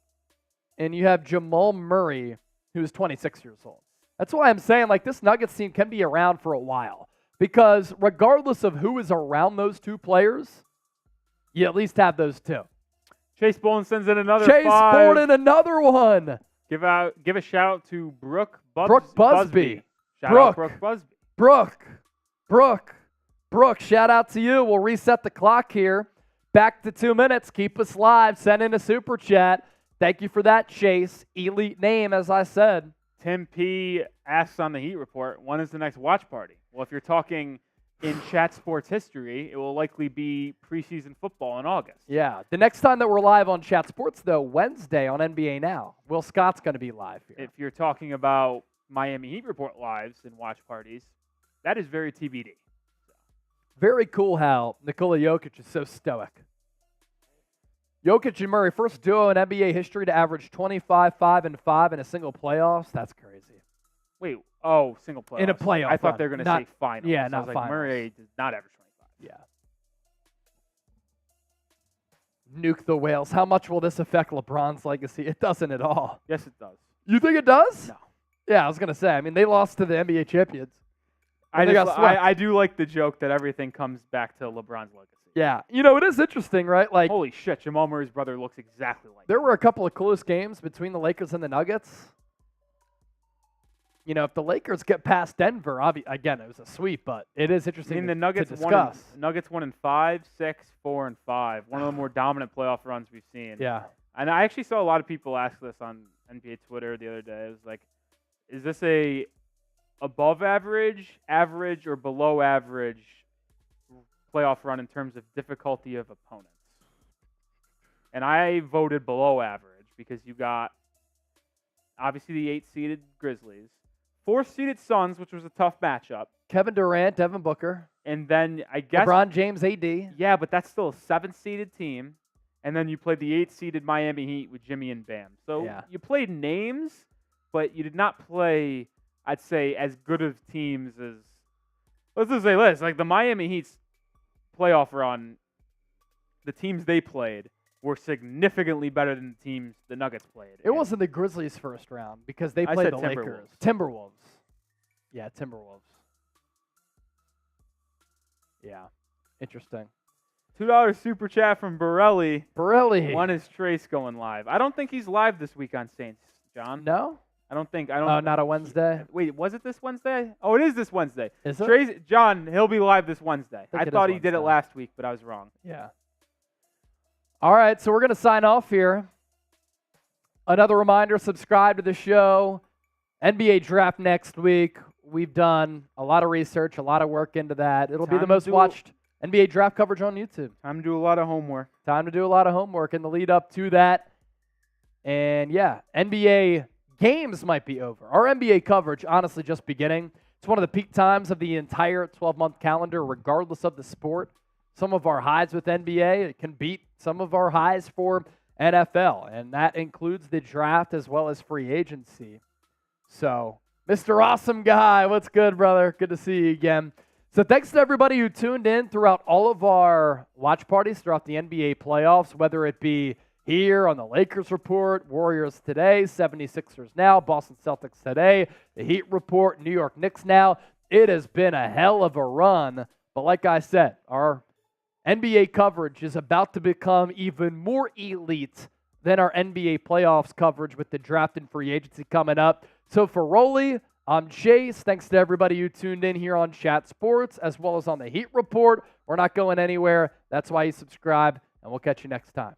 and you have Jamal Murray, who's 26 years old. That's why I'm saying, like, this Nuggets team can be around for a while. Because regardless of who is around those two players, you at least have those two. Chase Borden sends in another Chase 5. Borden, another one. Give a shout out to Brooke Busby. Shout out Brooke Busby. Brooke, shout out to you. We'll reset the clock here. Back to 2 minutes. Keep us live. Send in a super chat. Thank you for that, Chase. Elite name, as I said. Tim P. asks on the Heat Report, when is the next watch party? Well, if you're talking in Chat Sports history, it will likely be preseason football in August. Yeah. The next time that we're live on Chat Sports, though, Wednesday on NBA Now. Will Scott's going to be live here. If you're talking about Miami Heat Report lives and watch parties, that is very TBD. Very cool how Nikola Jokic is so stoic. Jokic and Murray, first duo in NBA history to average 25, 5, and 5 in a single playoffs. That's crazy. Wait, single playoffs. In a playoff I thought run. they were going to Not- say finals. yeah, I not was like, finals. Murray does not average 25. Yeah. Nuke the whales. How much will this affect LeBron's legacy? It doesn't at all. Yes, it does. You think it does? No. Yeah, I was going to say. I mean, they lost to the NBA champions. I, And they just, got swept. I do like the joke that everything comes back to LeBron's legacy. Yeah. You know, it is interesting, right? Like, Holy shit, Jamal Murray's brother looks exactly like there him. were a couple of close games between the Lakers and the Nuggets. You know, if the Lakers get past Denver, again, it was a sweep, but it is I interesting mean, the to Nuggets discuss. won in 5, 6, 4, and 5. One of the more dominant playoff runs we've seen. Yeah. And I actually saw a lot of people ask this on NBA Twitter the other day. It was like, is this a above average, average, or below average playoff run in terms of difficulty of opponents? And I voted below average because you got obviously the 8-seeded Grizzlies, 4th-seeded Suns, which was a tough matchup, Kevin Durant, Devin Booker, and then I guess LeBron James, AD. yeah, but that's still a 7th-seeded team. And then you played the 8th-seeded Miami Heat with Jimmy and Bam. So Yeah. you played names, but you did not play, I'd say, as good of teams as, let's just say this, like the Miami Heat's playoff run, the teams they played were significantly better than the teams the Nuggets played. It wasn't the Grizzlies' first round because they I played said the Lakers. Timberwolves. Yeah, Timberwolves. Yeah. Interesting. $2 super chat from Borelli. Borelli. When is Trace going live? I don't think he's live this week on Saints, John. No? I don't. Oh, not a Wednesday? Wait, was it this Wednesday? Oh, it is this Wednesday. Is it? Trace, John, he'll be live this Wednesday. think I it thought is he did it Wednesday. last week, but I was wrong. Yeah. All right, so we're going to sign off here. Another reminder, subscribe to the show. NBA draft next week. We've done a lot of research, a lot of work into that. It'll be the Time to most do- watched NBA draft coverage on YouTube. Time to do a lot of homework. Time to do a lot of homework in the lead up to that. And yeah, NBA games might be over. Our NBA coverage, honestly, just beginning. It's one of the peak times of the entire 12-month calendar, regardless of the sport. Some of our highs with NBA it can beat some of our highs for NFL, and that includes the draft as well as free agency. So, Mr. Awesome Guy, what's good, brother? Good to see you again. So thanks to everybody who tuned in throughout all of our watch parties throughout the NBA playoffs, whether it be here on the Lakers Report, Warriors today, 76ers now, Boston Celtics today, the Heat Report, New York Knicks now. It has been a hell of a run, but like I said, our NBA coverage is about to become even more elite than our NBA playoffs coverage with the draft and free agency coming up. So for Rolly, I'm Chase. Thanks to everybody who tuned in here on Chat Sports as well as on the Heat Report. We're not going anywhere. That's why you subscribe, and we'll catch you next time.